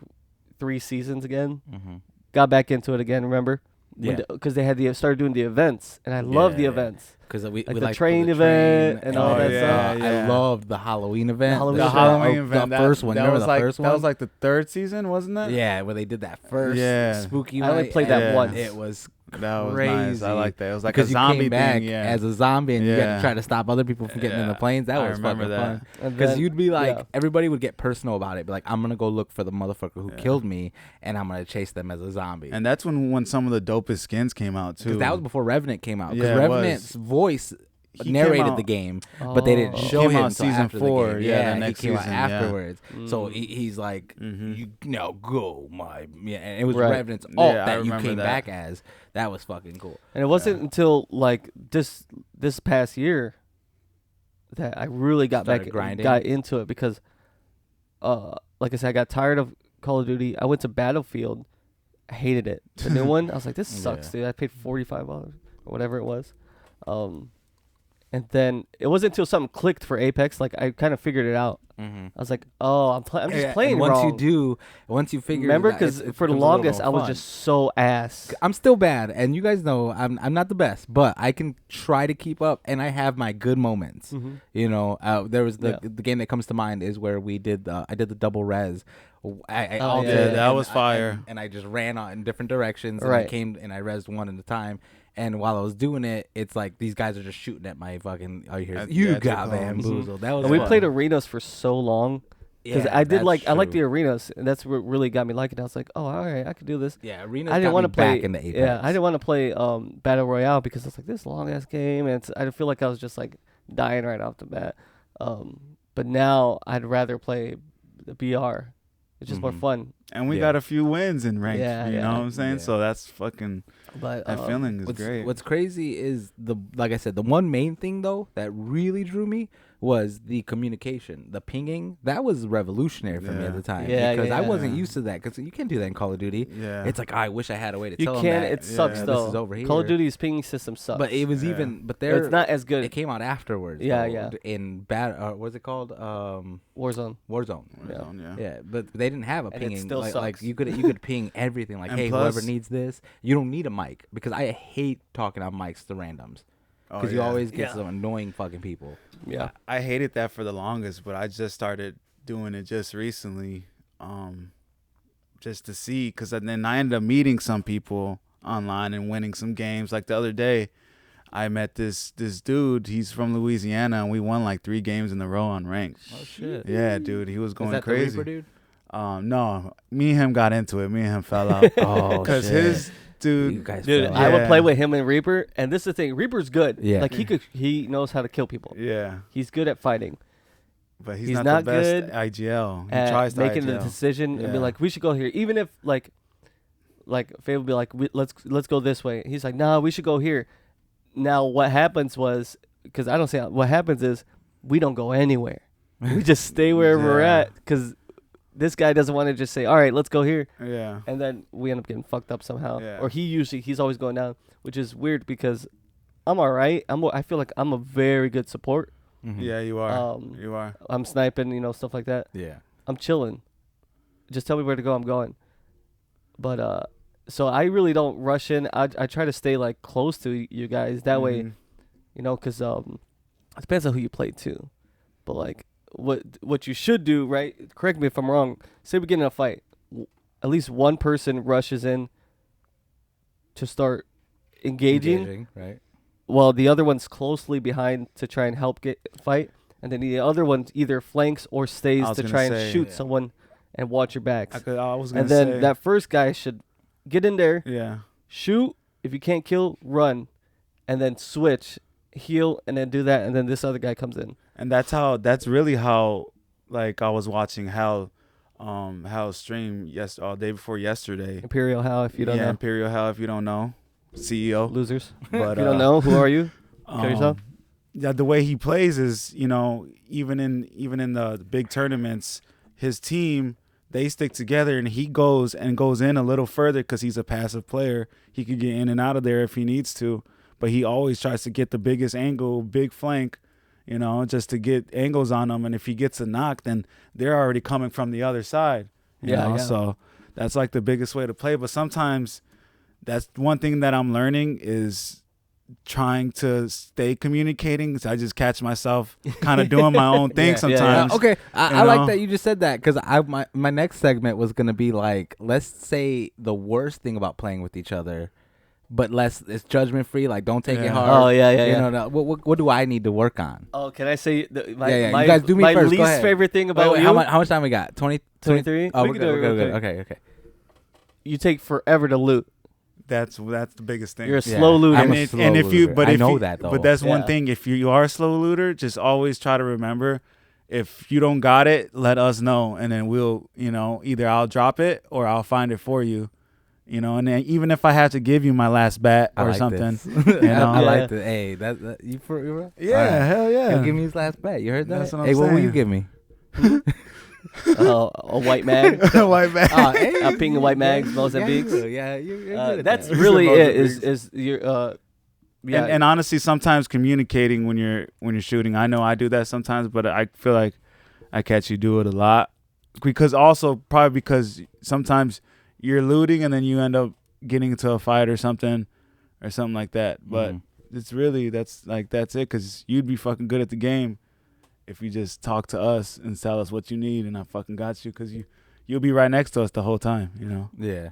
Speaker 3: 3 seasons again.
Speaker 1: Mm-hmm.
Speaker 3: Got back into it again. Remember?
Speaker 1: Yeah.
Speaker 3: Because they had started doing the events, and I love the
Speaker 1: Yeah.
Speaker 3: events.
Speaker 1: Because we
Speaker 3: Like
Speaker 1: we
Speaker 3: the
Speaker 1: liked
Speaker 3: train event and
Speaker 4: all that stuff.
Speaker 1: I
Speaker 4: Yeah.
Speaker 1: loved the Halloween event.
Speaker 3: Halloween
Speaker 4: The
Speaker 3: event.
Speaker 4: Halloween event.
Speaker 1: The first one.
Speaker 4: That
Speaker 1: Remember
Speaker 4: was
Speaker 1: the
Speaker 4: like,
Speaker 1: first one?
Speaker 4: That was like the 3rd season, wasn't that?
Speaker 1: Yeah, where they did that first
Speaker 4: Yeah.
Speaker 1: spooky
Speaker 3: I only
Speaker 1: night,
Speaker 3: played that
Speaker 1: and
Speaker 3: once.
Speaker 1: It was
Speaker 4: That was
Speaker 1: crazy.
Speaker 4: nice. I like that. It was like
Speaker 1: because
Speaker 4: a zombie
Speaker 1: you came back
Speaker 4: thing. Yeah.
Speaker 1: as a zombie and you got
Speaker 4: Yeah.
Speaker 1: to try to stop other people from getting in the
Speaker 4: Yeah.
Speaker 1: planes. That
Speaker 4: I
Speaker 1: was
Speaker 4: remember
Speaker 1: fucking
Speaker 4: that.
Speaker 1: fun.
Speaker 3: And
Speaker 1: Because
Speaker 3: then-
Speaker 1: you'd be like,
Speaker 3: yeah.
Speaker 1: everybody would get personal about it. Be like, I'm gonna go look for the motherfucker who
Speaker 4: Yeah.
Speaker 1: killed me, and I'm gonna chase them as a zombie.
Speaker 4: And that's when some of the dopest skins came out too.
Speaker 1: Because that was before Revenant came out. Because
Speaker 4: Yeah, it was.
Speaker 1: Revenant's voice
Speaker 4: He
Speaker 1: narrated
Speaker 4: came out-
Speaker 1: the game, but they didn't
Speaker 3: Oh.
Speaker 1: show
Speaker 4: Came
Speaker 1: him
Speaker 4: out
Speaker 1: until
Speaker 4: season
Speaker 1: after
Speaker 4: 4,
Speaker 1: the game.
Speaker 4: yeah, the next
Speaker 1: he came
Speaker 4: season,
Speaker 1: out
Speaker 4: yeah.
Speaker 1: afterwards. So
Speaker 3: Mm.
Speaker 1: he's like,
Speaker 4: Mhm.
Speaker 1: you now go my and it was
Speaker 3: Right.
Speaker 1: Revenant's alt
Speaker 4: Yeah, I
Speaker 1: that you
Speaker 4: remember
Speaker 1: came
Speaker 4: that.
Speaker 1: back as. That was fucking cool.
Speaker 3: And it wasn't until like this past year that I really got
Speaker 1: Started
Speaker 3: back
Speaker 1: grinding.
Speaker 3: got into it because like I said, I got tired of Call of Duty. I went to Battlefield. I hated it. The new one, I was like, this sucks,
Speaker 1: Yeah.
Speaker 3: dude. I paid $45 or whatever it was. And then it wasn't until something clicked for Apex, like I kind of figured it out.
Speaker 1: Mm-hmm.
Speaker 3: I was like, oh, I'm just playing
Speaker 1: once
Speaker 3: wrong.
Speaker 1: you do, once you figure,
Speaker 3: Remember,
Speaker 1: it out,
Speaker 3: because
Speaker 1: it
Speaker 3: for the
Speaker 1: becomes a little
Speaker 3: longest,
Speaker 1: more
Speaker 3: I was
Speaker 1: fun.
Speaker 3: just so ass.
Speaker 1: I'm still bad, and you guys know I'm not the best, but I can try to keep up, and I have my good moments.
Speaker 3: Mhm.
Speaker 1: You know, there was
Speaker 3: Yeah.
Speaker 1: the game that comes to mind is where we did I did the double res. I
Speaker 3: Oh,
Speaker 1: altered
Speaker 3: yeah,
Speaker 1: it,
Speaker 4: that
Speaker 1: and
Speaker 4: was fire.
Speaker 1: and I just ran out in different directions, and I
Speaker 3: Right.
Speaker 1: came and I resed one at a time. And while I was doing it, it's like these guys are just shooting at my fucking. Oh, here's you
Speaker 4: yeah,
Speaker 1: got
Speaker 4: they're clones.
Speaker 1: bamboozled. That was
Speaker 3: And we
Speaker 1: fun.
Speaker 3: played arenas for so long because
Speaker 1: Yeah,
Speaker 3: I did
Speaker 1: that's
Speaker 3: I like
Speaker 1: true.
Speaker 3: the arenas, and that's what really got me liking it. I was like, oh, all right, I could do this.
Speaker 1: Yeah, arenas.
Speaker 3: I didn't
Speaker 1: want to
Speaker 3: play
Speaker 1: back into Apex.
Speaker 3: Yeah, I didn't want to play Battle Royale because I was like, this long ass game, and I feel like I was just like dying right off the bat. But now I'd rather play the BR. It's just more
Speaker 1: Mhm.
Speaker 3: fun.
Speaker 4: And we
Speaker 1: Yeah.
Speaker 4: got a few wins in ranked.
Speaker 3: Yeah,
Speaker 4: you
Speaker 3: yeah.
Speaker 4: know what I'm saying?
Speaker 1: Yeah.
Speaker 4: So that's fucking
Speaker 3: But
Speaker 4: that feeling is great.
Speaker 1: What's crazy is like I said, the one main thing though that really drew me was the communication, the pinging. That was revolutionary for me
Speaker 4: Yeah.
Speaker 1: at the time
Speaker 3: Yeah,
Speaker 1: because I
Speaker 3: yeah.
Speaker 1: wasn't used to that because you can't do that in Call of Duty.
Speaker 4: Yeah.
Speaker 1: It's like I wish I had a way to
Speaker 3: you
Speaker 1: tell them
Speaker 3: can.
Speaker 1: that.
Speaker 3: It sucks
Speaker 4: Yeah,
Speaker 3: though.
Speaker 1: this is over
Speaker 3: Call of
Speaker 1: here.
Speaker 3: Duty's pinging system sucks.
Speaker 1: But it was
Speaker 4: Yeah.
Speaker 1: even, but there
Speaker 3: it's not as good.
Speaker 1: It came out afterwards.
Speaker 3: Yeah,
Speaker 1: though,
Speaker 3: yeah.
Speaker 1: In bad, what's it called?
Speaker 3: Warzone.
Speaker 1: Warzone.
Speaker 3: Yeah.
Speaker 1: Yeah, but they didn't have a
Speaker 3: And it
Speaker 1: pinging.
Speaker 3: still
Speaker 1: like
Speaker 3: sucks.
Speaker 1: you could ping everything. Like,
Speaker 4: And
Speaker 1: hey,
Speaker 4: plus-
Speaker 1: whoever needs this, you don't need a mic because I hate talking on mics to randoms
Speaker 4: Oh,
Speaker 1: because you
Speaker 4: yeah.
Speaker 1: always get
Speaker 3: Yeah.
Speaker 1: some annoying fucking people.
Speaker 3: Yeah.
Speaker 4: I hated that for the longest, but I just started doing it just recently, just to see. Because then I ended up meeting some people online and winning some games. Like the other day, I met this dude. He's from Louisiana, and we won like 3 games in a row on ranked.
Speaker 1: Oh shit!
Speaker 4: Yeah, dude, he was
Speaker 1: Is
Speaker 4: going
Speaker 1: that
Speaker 4: crazy.
Speaker 1: the Reaper dude?
Speaker 4: No, me and him got into it. Me and him fell out.
Speaker 1: Oh,
Speaker 4: Because
Speaker 1: shit.
Speaker 4: dude.
Speaker 1: You guys
Speaker 3: Dude,
Speaker 1: fell.
Speaker 3: I would
Speaker 4: Yeah.
Speaker 3: play with him and Reaper, and this is the thing. Reaper's good.
Speaker 1: Yeah.
Speaker 3: Like he knows how to kill people.
Speaker 4: Yeah,
Speaker 3: He's good at fighting.
Speaker 4: but he's,
Speaker 3: He's
Speaker 4: not,
Speaker 3: not
Speaker 4: the best
Speaker 3: good
Speaker 4: IGL. He
Speaker 3: At
Speaker 4: tries to
Speaker 3: making the
Speaker 4: IGL.
Speaker 3: decision and be
Speaker 4: Yeah.
Speaker 3: like, we should go here. Even if like Faye would be like, let's go this way. He's like, nah, we should go here. Now what happens was, because I don't say what happens is we don't go anywhere. We just stay where we're
Speaker 4: Yeah.
Speaker 3: at because this guy doesn't want to just say, all right, let's go here.
Speaker 4: Yeah,
Speaker 3: And then we end up getting fucked up somehow.
Speaker 4: Yeah.
Speaker 3: Or he's always going down, which is weird because I'm all right. I feel like I'm a very good support.
Speaker 1: Mhm.
Speaker 4: yeah, you are.
Speaker 3: Um,
Speaker 4: You are.
Speaker 3: I'm sniping, stuff like that.
Speaker 1: Yeah.
Speaker 3: I'm chilling. Just tell me where to go. I'm going. But so I really don't rush in. I try to stay like close to you guys. That way,
Speaker 4: Mhm.
Speaker 3: because it depends on who you play too. But like what you should do, right? Correct me if I'm wrong. Say we get in a fight, at least one person rushes in to start engaging,
Speaker 1: right?
Speaker 3: while the other one's closely behind to try and help get fight, and then the other one either flanks or stays
Speaker 4: I was
Speaker 3: to
Speaker 4: gonna
Speaker 3: try and
Speaker 4: say,
Speaker 3: shoot
Speaker 1: yeah.
Speaker 3: someone and watch your backs.
Speaker 4: I was gonna
Speaker 3: And then
Speaker 4: say,
Speaker 3: that first guy should get in there,
Speaker 4: yeah,
Speaker 3: shoot. If you can't kill, run, and then switch, heal, and then do that. And then this other guy comes in.
Speaker 4: and that's really how, like, I was watching Hal's stream day before yesterday.
Speaker 3: Imperial Hal, if you don't know.
Speaker 4: Imperial Hal, if you don't know, CEO.
Speaker 3: Losers.
Speaker 4: But
Speaker 3: If you don't know, who are you? Kill yourself.
Speaker 4: Yeah, the way he plays is, even in the big tournaments, his team, they stick together, and he goes in a little further because he's a passive player. He could get in and out of there if he needs to, but he always tries to get the biggest angle, big flank, just to get angles on them. And if he gets a knock, then they're already coming from the other side.
Speaker 3: Yeah.
Speaker 4: So that's like the biggest way to play. But sometimes that's one thing that I'm learning is trying to stay communicating. So I just catch myself kind of doing my own thing
Speaker 3: Yeah,
Speaker 4: sometimes.
Speaker 1: Okay, I
Speaker 4: You
Speaker 1: like
Speaker 4: know?
Speaker 1: that you just said that because my next segment was gonna be like, let's say the worst thing about playing with each other, but it's judgment free. Like, don't take it
Speaker 4: Yeah.
Speaker 1: hard.
Speaker 3: Oh, yeah.
Speaker 1: What do I need to work on?
Speaker 3: Oh, can I say my,
Speaker 1: Yeah,
Speaker 3: my,
Speaker 1: you guys do me
Speaker 3: my
Speaker 1: first. Go
Speaker 3: least
Speaker 1: ahead.
Speaker 3: favorite thing about
Speaker 1: Wait,
Speaker 3: you?
Speaker 1: how much time we got?
Speaker 3: 23?
Speaker 1: Oh,
Speaker 3: We
Speaker 1: we're
Speaker 3: can do it
Speaker 1: good.
Speaker 3: real
Speaker 1: We're good.
Speaker 3: quick.
Speaker 1: Okay.
Speaker 3: You take forever to loot.
Speaker 4: That's the biggest thing.
Speaker 3: You're a
Speaker 1: Yeah,
Speaker 3: slow looter.
Speaker 1: I'm a
Speaker 4: and,
Speaker 1: slow
Speaker 4: and if you,
Speaker 1: looter.
Speaker 4: but
Speaker 1: I
Speaker 4: if
Speaker 1: know
Speaker 4: you,
Speaker 1: that though.
Speaker 4: But that's one
Speaker 3: Yeah.
Speaker 4: thing. If you are a slow looter, just always try to remember, if you don't got it, let us know, and then we'll, either I'll drop it or I'll find it for you, and then even if I have to give you my last bat
Speaker 1: I
Speaker 4: or
Speaker 1: like
Speaker 4: something,
Speaker 1: this.
Speaker 4: you know?
Speaker 1: I
Speaker 3: Yeah.
Speaker 1: like the hey that you for you.
Speaker 4: yeah,
Speaker 1: All right.
Speaker 4: hell yeah.
Speaker 1: He'll give me his last bet. You heard that?
Speaker 4: That's what I'm
Speaker 1: Hey, what will you
Speaker 4: saying.
Speaker 1: give me?
Speaker 3: A white mag.
Speaker 4: White man.
Speaker 1: Hey,
Speaker 3: A ping and white mags,
Speaker 1: yeah,
Speaker 3: Mozambiques.
Speaker 1: Yeah, you're good at
Speaker 3: That's
Speaker 1: that.
Speaker 3: really
Speaker 4: Supposed
Speaker 3: it.
Speaker 4: to be.
Speaker 3: Is your yeah.
Speaker 4: And honestly, sometimes communicating when you're shooting, I know I do that sometimes, but I feel like I catch you do it a lot, probably because sometimes you're looting and then you end up getting into a fight or something like that. But
Speaker 1: Mhm.
Speaker 4: it's really that's it, because you'd be fucking good at the game if you just talk to us and tell us what you need, and I fucking got you, because you'll be right next to us the whole time,
Speaker 1: Yeah.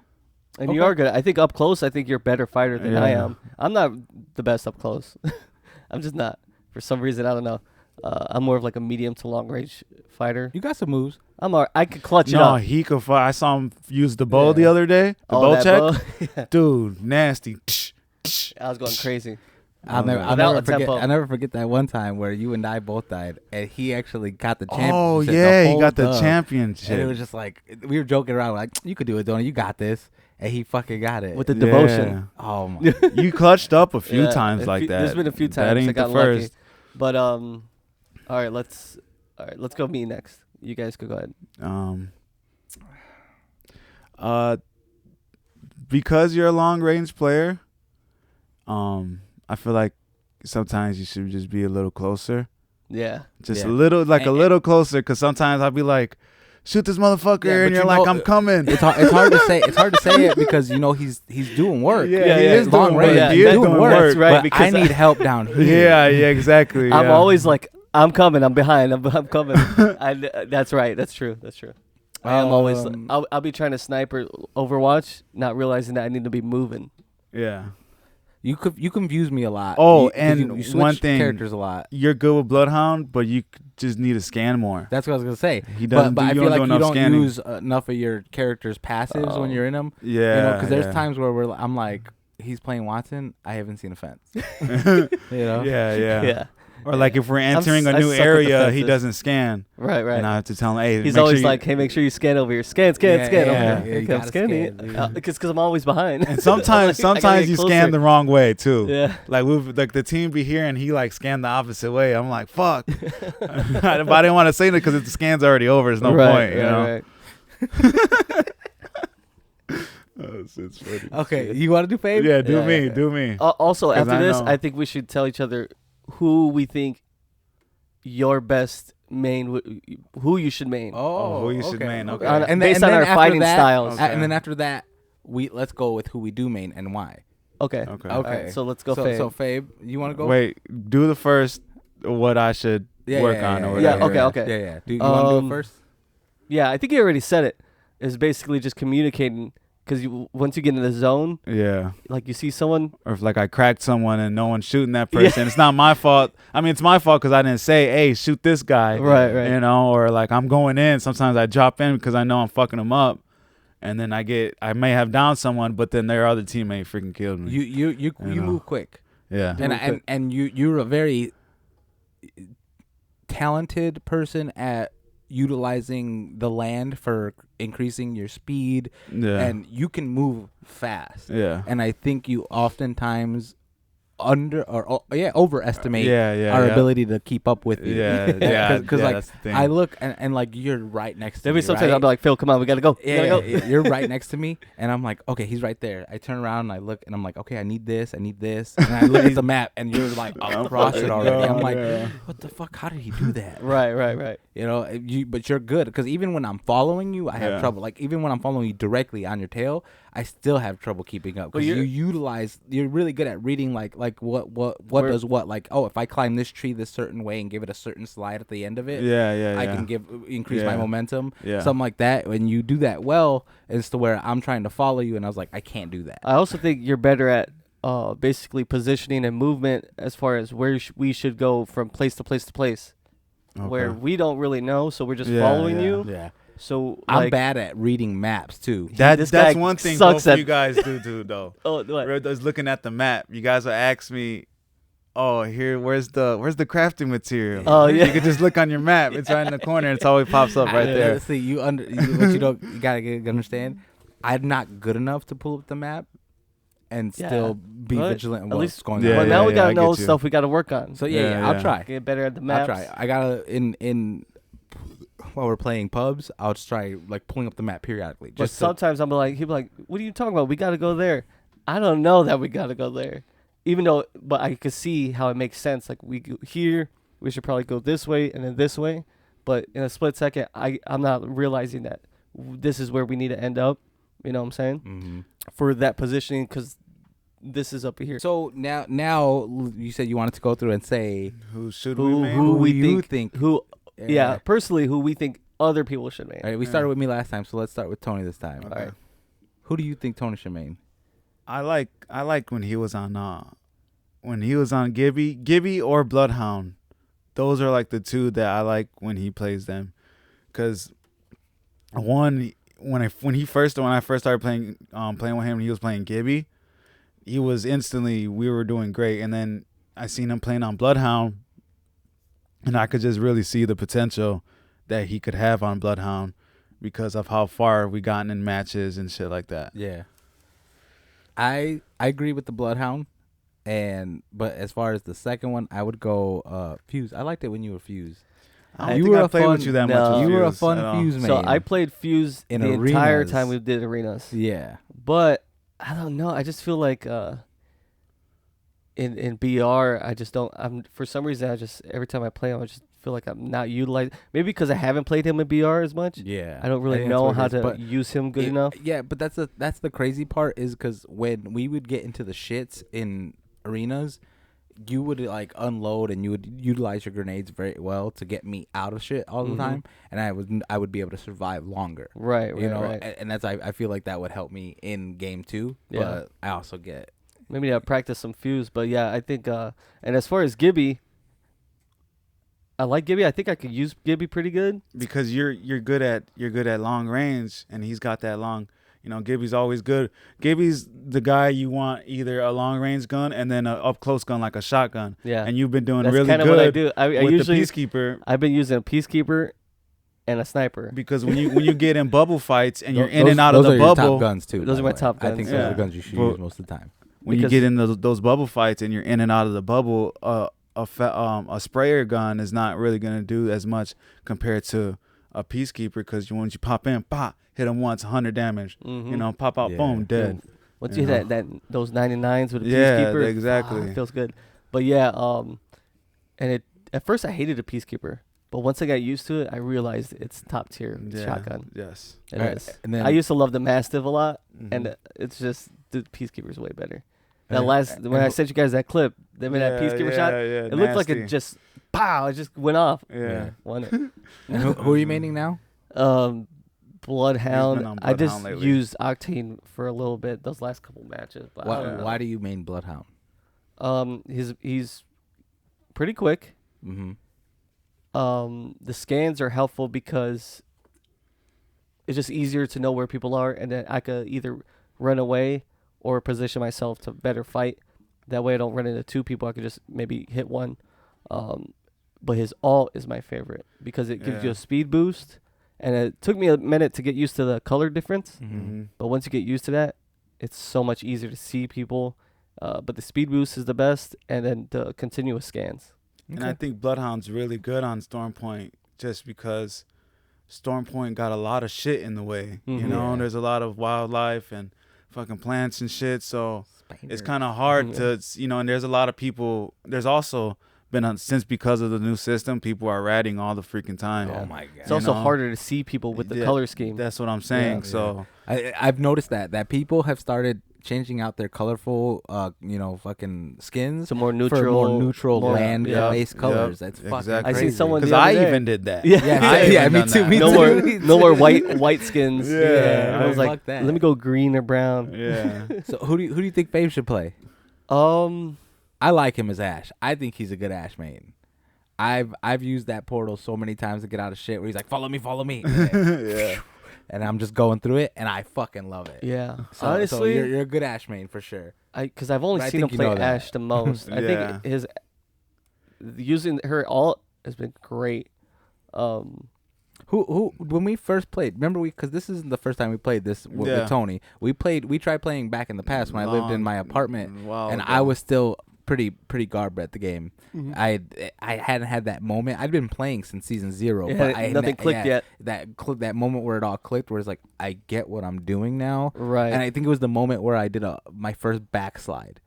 Speaker 3: And
Speaker 1: Okay.
Speaker 3: you are good. I think up close, I think you're a better fighter than I
Speaker 4: Yeah.
Speaker 3: am. I'm not the best up close. I'm just not. For some reason, I don't know. I'm more of like a medium to long range fighter.
Speaker 1: You got some moves.
Speaker 3: I could clutch it
Speaker 4: No,
Speaker 3: up.
Speaker 4: he could fight. I saw him use the bow the
Speaker 1: Yeah.
Speaker 4: other day. The bow
Speaker 3: that
Speaker 4: check.
Speaker 3: bow? Yeah.
Speaker 4: Dude, nasty.
Speaker 3: I was going crazy.
Speaker 1: I'll never
Speaker 3: Without a
Speaker 1: forget.
Speaker 3: tempo.
Speaker 1: I'll never forget that one time where you and I both died, and he actually got the championship.
Speaker 4: Oh
Speaker 1: the
Speaker 4: yeah, he
Speaker 1: whole
Speaker 4: got the
Speaker 1: dub.
Speaker 4: championship.
Speaker 1: And it was just like we were joking around, like, you could do it, Donnie. You got this, and he fucking got it
Speaker 3: With the devotion.
Speaker 1: Oh my!
Speaker 4: You clutched up a few
Speaker 3: Yeah,
Speaker 4: times like that.
Speaker 3: There's been a few
Speaker 4: That
Speaker 3: times I
Speaker 4: ain't
Speaker 3: got
Speaker 4: the
Speaker 3: lucky.
Speaker 4: first.
Speaker 3: But all right, let's go me next. You guys could go ahead.
Speaker 4: Because you're a long range player, I feel like sometimes you should just be a little closer.
Speaker 3: Yeah.
Speaker 4: Just
Speaker 1: Yeah.
Speaker 4: a little, like a
Speaker 1: And-
Speaker 4: little closer, because sometimes I'll be like, shoot this motherfucker,
Speaker 1: Yeah, but
Speaker 4: and you're
Speaker 1: you
Speaker 4: like,
Speaker 1: know-
Speaker 4: I'm coming.
Speaker 1: It's hard to say. It's hard to say it because he's doing work.
Speaker 4: Yeah,
Speaker 3: he is
Speaker 1: long
Speaker 4: doing
Speaker 1: range.
Speaker 4: work.
Speaker 3: Yeah,
Speaker 4: He is
Speaker 3: that's
Speaker 4: doing
Speaker 3: right,
Speaker 4: work.
Speaker 3: that's right,
Speaker 1: But I
Speaker 3: because
Speaker 1: need help down here.
Speaker 4: Yeah, exactly.
Speaker 3: I'm
Speaker 4: yeah.
Speaker 3: always like, I'm coming. I'm behind. I'm coming. That's right. That's true. I am always. I'll be trying to snipe or Overwatch, not realizing that I need to be moving.
Speaker 4: Yeah.
Speaker 1: You confuse me a lot.
Speaker 4: Oh,
Speaker 1: 'cause,
Speaker 4: and
Speaker 1: you switch
Speaker 4: one thing,
Speaker 1: characters a lot.
Speaker 4: You're good with Bloodhound, but you just need to scan more.
Speaker 1: That's what I was gonna say.
Speaker 4: He doesn't.
Speaker 1: But I
Speaker 4: you
Speaker 1: feel
Speaker 4: don't
Speaker 1: like
Speaker 4: do
Speaker 1: you
Speaker 4: enough
Speaker 1: don't
Speaker 4: scanning.
Speaker 1: use enough of your characters' passives when you're in them.
Speaker 4: Yeah,
Speaker 1: Because there's
Speaker 4: yeah.
Speaker 1: times where I'm like, he's playing Watson. I haven't seen a fence. You know.
Speaker 4: Yeah. Or like if we're entering
Speaker 3: I
Speaker 4: a new
Speaker 3: suck with the
Speaker 4: area, he
Speaker 3: fences.
Speaker 4: doesn't scan,
Speaker 3: Right.
Speaker 4: and I have to tell him, "Hey,
Speaker 3: He's
Speaker 4: make
Speaker 3: always
Speaker 4: sure you-"
Speaker 3: like, "Hey, make sure you scan over here. Scan.
Speaker 1: Yeah,
Speaker 3: Okay,
Speaker 1: yeah,
Speaker 3: okay,
Speaker 1: you
Speaker 3: I'm
Speaker 1: gotta
Speaker 3: scanning.
Speaker 1: scan, dude.
Speaker 3: Because I'm always behind.
Speaker 4: And sometimes
Speaker 3: I gotta get
Speaker 4: you
Speaker 3: closer.
Speaker 4: scan the wrong way too.
Speaker 3: Yeah.
Speaker 4: Like the team be here and he like scanned the opposite way. I'm like, fuck. But I didn't want to say that because the scan's already over. There's no point, you know.
Speaker 3: Right.
Speaker 4: Oh, it's funny.
Speaker 1: Okay, you want to do fave?
Speaker 4: Yeah, do
Speaker 3: Yeah.
Speaker 4: me.
Speaker 3: Also,
Speaker 4: 'Cause
Speaker 3: after
Speaker 4: I
Speaker 3: this,
Speaker 4: know.
Speaker 3: I think we should tell each other who we think your best main, who you should main.
Speaker 1: Oh,
Speaker 4: who you should main, okay.
Speaker 3: Based on our
Speaker 1: after
Speaker 3: fighting
Speaker 1: that-
Speaker 3: styles.
Speaker 4: Okay.
Speaker 1: And then after that, let's go with who we do main and why.
Speaker 3: Okay.
Speaker 4: Okay.
Speaker 3: All
Speaker 1: Okay.
Speaker 3: right, so let's go.
Speaker 1: So,
Speaker 3: Fabe.
Speaker 1: so Fabe, you want to go?
Speaker 4: Wait, do the first what I should work on or
Speaker 3: yeah,
Speaker 4: whatever.
Speaker 3: okay.
Speaker 1: Yeah, yeah. Do you want to do it first?
Speaker 3: Yeah, I think you already said it. It's basically just communicating because once you get in the zone,
Speaker 4: Yeah.
Speaker 3: like you see someone.
Speaker 4: Or if like I cracked someone and no one's shooting that person, it's not my fault. I mean, it's my fault because I didn't say, "Hey, shoot this guy."
Speaker 3: Right.
Speaker 4: You know, or like I'm going in. Sometimes I drop in because I know I'm fucking them up, and then I may have downed someone, but then their other teammate freaking killed me.
Speaker 1: You
Speaker 4: know.
Speaker 1: move quick,
Speaker 4: Yeah.
Speaker 1: and you're a very talented person at utilizing the land for increasing your speed,
Speaker 4: Yeah.
Speaker 1: and you can move fast.
Speaker 4: Yeah.
Speaker 1: And I think you oftentimes overestimate
Speaker 4: Yeah.
Speaker 1: our ability to keep up with you.
Speaker 4: Yeah.
Speaker 1: Because
Speaker 4: yeah,
Speaker 1: like
Speaker 4: that's the thing.
Speaker 1: I look and like you're right next to
Speaker 3: There'll
Speaker 1: me.
Speaker 3: be sometimes
Speaker 1: right?
Speaker 3: I'll be like, "Phil, come on, we gotta go. We
Speaker 1: Yeah,
Speaker 3: gotta go."
Speaker 1: yeah, you're right next to me, and I'm like, okay, he's right there. I turn around and I look, and I'm like, okay, I need this, and I look at the map, and you're like across it already. I'm like, what the fuck? How did he do that?
Speaker 3: Right.
Speaker 1: You know, but you're good because even when I'm following you, I have
Speaker 4: Yeah.
Speaker 1: trouble. Like even when I'm following you directly on your tail, I still have trouble keeping up because you're really good at reading like what does what. Like, oh, if I climb this tree this certain way and give it a certain slide at the end of it,
Speaker 4: Yeah.
Speaker 1: I can increase my
Speaker 4: Yeah.
Speaker 1: momentum,
Speaker 4: Yeah.
Speaker 1: something like that. When you do that well, it's to where I'm trying to follow you, and I was like, I can't do that.
Speaker 3: I also think you're better at basically positioning and movement as far as where we should go from place to place to place, where
Speaker 4: Okay.
Speaker 3: we don't really know, so we're just
Speaker 4: Yeah,
Speaker 3: following
Speaker 4: yeah.
Speaker 3: you.
Speaker 1: Yeah,
Speaker 3: So
Speaker 1: I'm
Speaker 3: like,
Speaker 1: bad at reading maps too.
Speaker 3: this
Speaker 4: That's
Speaker 3: guy
Speaker 4: one thing
Speaker 3: sucks
Speaker 4: both of
Speaker 3: at-
Speaker 4: you guys do though.
Speaker 3: Oh, what?
Speaker 4: I was looking at the map. You guys will ask me, "Oh, where's the crafting material?"
Speaker 3: Oh, yeah.
Speaker 4: You could just look on your map. It's right in the corner. It's always pops up right there.
Speaker 1: See, what you don't you gotta understand. I'm not good enough to pull up the map and
Speaker 3: Yeah.
Speaker 1: still be
Speaker 3: Well,
Speaker 1: vigilant in
Speaker 3: at
Speaker 1: what's
Speaker 3: least-
Speaker 1: going
Speaker 4: Yeah,
Speaker 1: on.
Speaker 3: Well, now we
Speaker 4: I
Speaker 3: gotta
Speaker 4: get
Speaker 3: know
Speaker 4: you.
Speaker 3: stuff we gotta work on.
Speaker 1: So
Speaker 4: Yeah,
Speaker 1: I'll
Speaker 4: yeah.
Speaker 1: try.
Speaker 3: Get better at the
Speaker 1: I'll
Speaker 3: maps.
Speaker 1: try. I gotta in while we're playing pubs, I'll just try like pulling up the map periodically.
Speaker 3: But
Speaker 1: Just to,
Speaker 3: sometimes I'm like, he'll be like, "What are you talking about? We gotta go there." I don't know that we gotta go there, even though, but I could see how it makes sense. Like we go here, we should probably go this way and then this way. But in a split second, I'm not realizing that this is where we need to end up. You know what I'm saying?
Speaker 1: Mhm.
Speaker 3: For that positioning, because this is up here.
Speaker 1: So now you said you wanted to go through and say
Speaker 4: Who should we
Speaker 3: who
Speaker 4: make?
Speaker 3: who we
Speaker 1: you
Speaker 3: think who yeah personally who we think other people should make.
Speaker 1: All right, we started with me last time, so let's start with Tony this time.
Speaker 4: Okay.
Speaker 1: All right. Who do you think Tony should main?
Speaker 4: I like when he was on Gibby or Bloodhound. Those are like the two that I like when he plays them, because when I first started playing with him, he was playing Gibby. He was instantly, we were doing great, and then I seen him playing on Bloodhound, and I could just really see the potential that he could have on Bloodhound because of how far we gotten in matches and shit like that.
Speaker 1: Yeah. I agree with the Bloodhound, but as far as the second one, I would go Fuse. I liked it when you were Fuse.
Speaker 4: I don't
Speaker 1: You
Speaker 4: think
Speaker 1: were
Speaker 4: I
Speaker 1: a
Speaker 4: played
Speaker 1: fun-
Speaker 4: with you that
Speaker 3: no.
Speaker 4: much. with
Speaker 1: You were a
Speaker 4: Fuse
Speaker 1: fun
Speaker 4: at all.
Speaker 1: Fuse man.
Speaker 3: So I played Fuse
Speaker 1: In
Speaker 3: the entire
Speaker 1: arenas.
Speaker 3: time we did arenas.
Speaker 1: Yeah.
Speaker 3: But I don't know. I just feel like in BR, I just don't. I'm for some reason I just every time I play him, I just feel like I'm not utilized. Maybe because I haven't played him in BR as much.
Speaker 1: Yeah.
Speaker 3: I don't really
Speaker 1: think that's
Speaker 3: know
Speaker 1: what it
Speaker 3: how
Speaker 1: is,
Speaker 3: to
Speaker 1: but
Speaker 3: use him good
Speaker 1: it-
Speaker 3: enough.
Speaker 1: Yeah, but that's the crazy part is because when we would get into the shits in arenas, you would like unload and you would utilize your grenades very well to get me out of shit all the
Speaker 3: Mhm.
Speaker 1: time, and I would be able to survive longer.
Speaker 3: Right,
Speaker 1: You know,
Speaker 3: right.
Speaker 1: and that's I feel like that would help me in game 2.
Speaker 3: Yeah.
Speaker 1: But I also get
Speaker 3: Maybe I'll practice some fuse, but yeah, I think. And as far as Gibby, I like Gibby. I think I could use Gibby pretty good
Speaker 4: because you're good at long range, and he's got that long. You know, Gibby's always good. Gibby's the guy you want, either a long range gun and then a up close gun like a shotgun.
Speaker 3: Yeah,
Speaker 4: and you've been doing
Speaker 3: that's
Speaker 4: really
Speaker 3: kind of
Speaker 4: good.
Speaker 3: what I do. I usually
Speaker 4: the Peacekeeper.
Speaker 3: I've been using a Peacekeeper and a sniper
Speaker 4: Because when you get in bubble fights and you're in
Speaker 1: Those-
Speaker 4: and out of
Speaker 1: those
Speaker 4: the
Speaker 1: are your
Speaker 4: bubble,
Speaker 1: top guns too.
Speaker 3: Those
Speaker 1: by
Speaker 3: are
Speaker 1: the
Speaker 3: my
Speaker 1: way.
Speaker 3: top
Speaker 1: I think
Speaker 3: guns,
Speaker 1: those are
Speaker 4: yeah.
Speaker 1: the guns you should
Speaker 4: But-
Speaker 1: use most of the time.
Speaker 4: when you
Speaker 3: Because-
Speaker 4: get in those bubble fights and you're in and out of the bubble, a sprayer gun is not really gonna do as much compared to a Peacekeeper, because once you pop in, pop, hit them once, 100 damage.
Speaker 3: Mhm.
Speaker 4: You know, pop out,
Speaker 1: Yeah.
Speaker 4: boom, dead.
Speaker 3: Once
Speaker 4: you
Speaker 3: you hit that those 99s with a
Speaker 4: Yeah,
Speaker 3: Peacekeeper,
Speaker 4: exactly.
Speaker 3: it feels good. But yeah, and it at first I hated a Peacekeeper, but once I got used to it, I realized it's top tier shotgun.
Speaker 4: Yes.
Speaker 3: It
Speaker 1: Alright,
Speaker 3: is.
Speaker 1: and then-
Speaker 3: I used to love the Mastiff a lot, and
Speaker 4: Mhm.
Speaker 3: it's just the Peacekeeper's way better.
Speaker 1: And-
Speaker 3: That last when I sent you guys that clip, them in that Peacekeeper shot,
Speaker 4: yeah,
Speaker 3: it looked like it
Speaker 4: nasty.
Speaker 3: just pow, it just went off.
Speaker 4: Yeah.
Speaker 3: Won it.
Speaker 1: And who are you maining now?
Speaker 3: Bloodhound.
Speaker 4: He's been on
Speaker 3: I just
Speaker 4: Bloodhound lately.
Speaker 3: used Octane for a little bit those last couple matches. But I don't know.
Speaker 1: Why do you main Bloodhound?
Speaker 3: He's pretty quick.
Speaker 1: Mm-hmm.
Speaker 3: The scans are helpful because it's just easier to know where people are, and then I could either run away or position myself to better fight. That way I don't run into two people. I could just maybe hit one. But his ult is my favorite because it gives you
Speaker 4: Yeah.
Speaker 3: a speed boost, and it took me a minute to get used to the color difference.
Speaker 4: Mm-hmm.
Speaker 3: But once you get used to that, it's so much easier to see people. But the speed boost is the best, and then the continuous scans.
Speaker 4: And I think Bloodhound's really good on Stormpoint just because Stormpoint got a lot of shit in the way. You
Speaker 3: Mhm.
Speaker 4: know,
Speaker 1: Yeah.
Speaker 4: there's a lot of wildlife and fucking plants and shit. So it's
Speaker 1: of
Speaker 4: kind of hard
Speaker 3: Mhm.
Speaker 4: to, you know, and there's a lot of people. There's also been, since because of the new system, people are ratting all the freaking time.
Speaker 3: Yeah.
Speaker 1: Oh my god!
Speaker 3: It's also
Speaker 4: know?
Speaker 3: harder to see people with the
Speaker 4: Yeah,
Speaker 3: color scheme.
Speaker 4: That's what I'm saying.
Speaker 3: Yeah.
Speaker 4: So
Speaker 1: I've noticed that people have started changing out their colorful, fucking skins
Speaker 3: Some more
Speaker 1: for
Speaker 3: neutral,
Speaker 1: more neutral
Speaker 3: more-
Speaker 1: land-based
Speaker 4: Yep,
Speaker 1: colors.
Speaker 4: yep,
Speaker 1: That's fucking
Speaker 4: exactly.
Speaker 3: I seen
Speaker 1: crazy.
Speaker 3: someone
Speaker 4: because
Speaker 3: the other
Speaker 4: I
Speaker 3: day.
Speaker 4: even did that.
Speaker 3: Yeah.
Speaker 4: I even
Speaker 1: yeah, me
Speaker 4: done
Speaker 1: too.
Speaker 4: that.
Speaker 1: Me
Speaker 3: no
Speaker 1: too.
Speaker 3: more,
Speaker 1: Me
Speaker 3: no
Speaker 1: too.
Speaker 3: more white skins.
Speaker 4: Yeah.
Speaker 3: I was
Speaker 1: Fuck
Speaker 3: like,
Speaker 1: that.
Speaker 3: let me go green or brown.
Speaker 4: Yeah.
Speaker 1: So who do you think Fave should play? I like him as Ash. I think he's a good Ash main. I've used that portal so many times to get out of shit where he's like, follow me,
Speaker 4: Yeah.
Speaker 1: and I'm just going through it, and I fucking love it.
Speaker 3: Yeah.
Speaker 1: So
Speaker 3: Honestly,
Speaker 1: you're a good Ash main for sure.
Speaker 3: because I've only
Speaker 1: But I
Speaker 3: seen him
Speaker 1: think you
Speaker 3: play
Speaker 1: know that.
Speaker 3: Ash the most. I
Speaker 4: Yeah.
Speaker 3: think his using her ult has been great.
Speaker 1: Who when we first played? Remember because this isn't the first time we played this
Speaker 4: Yeah.
Speaker 1: with Tony. We tried playing back in the past when I lived in my apartment,
Speaker 4: Wow.
Speaker 1: and I was still pretty garbed at the game.
Speaker 3: Mhm.
Speaker 1: I hadn't had that moment. I'd been playing since season 0,
Speaker 3: Yeah,
Speaker 1: but I
Speaker 3: nothing clicked yet.
Speaker 1: That moment where it all clicked, where it's like I get what I'm doing now,
Speaker 3: Right.
Speaker 1: and I think it was the moment where I did my first backslide.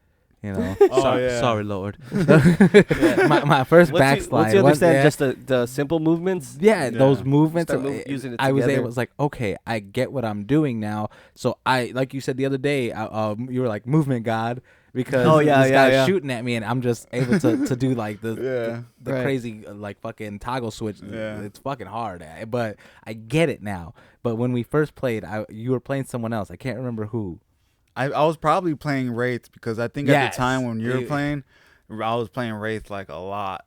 Speaker 1: You know,
Speaker 4: Oh, yeah.
Speaker 1: sorry, Lord. my first backslide.
Speaker 3: Once you
Speaker 1: was-
Speaker 3: understand
Speaker 1: yeah.
Speaker 3: just the simple movements,
Speaker 1: Yeah, those movements.
Speaker 3: Start using it
Speaker 1: I was
Speaker 3: together.
Speaker 1: able. It was like, okay, I get what I'm doing now. So like you said the other day, you were like movement god because
Speaker 3: Oh, yeah,
Speaker 1: this
Speaker 3: yeah,
Speaker 1: guy's
Speaker 3: yeah.
Speaker 1: shooting at me, and I'm just able to do like the
Speaker 3: Right.
Speaker 1: crazy like fucking toggle switch.
Speaker 4: Yeah.
Speaker 1: It's fucking hard, but I get it now. But when we first played, you were playing someone else. I can't remember who.
Speaker 4: I was probably playing Wraith because I think at
Speaker 1: Yes.
Speaker 4: the time when you were
Speaker 1: Yeah.
Speaker 4: playing, I was playing Wraith like a lot,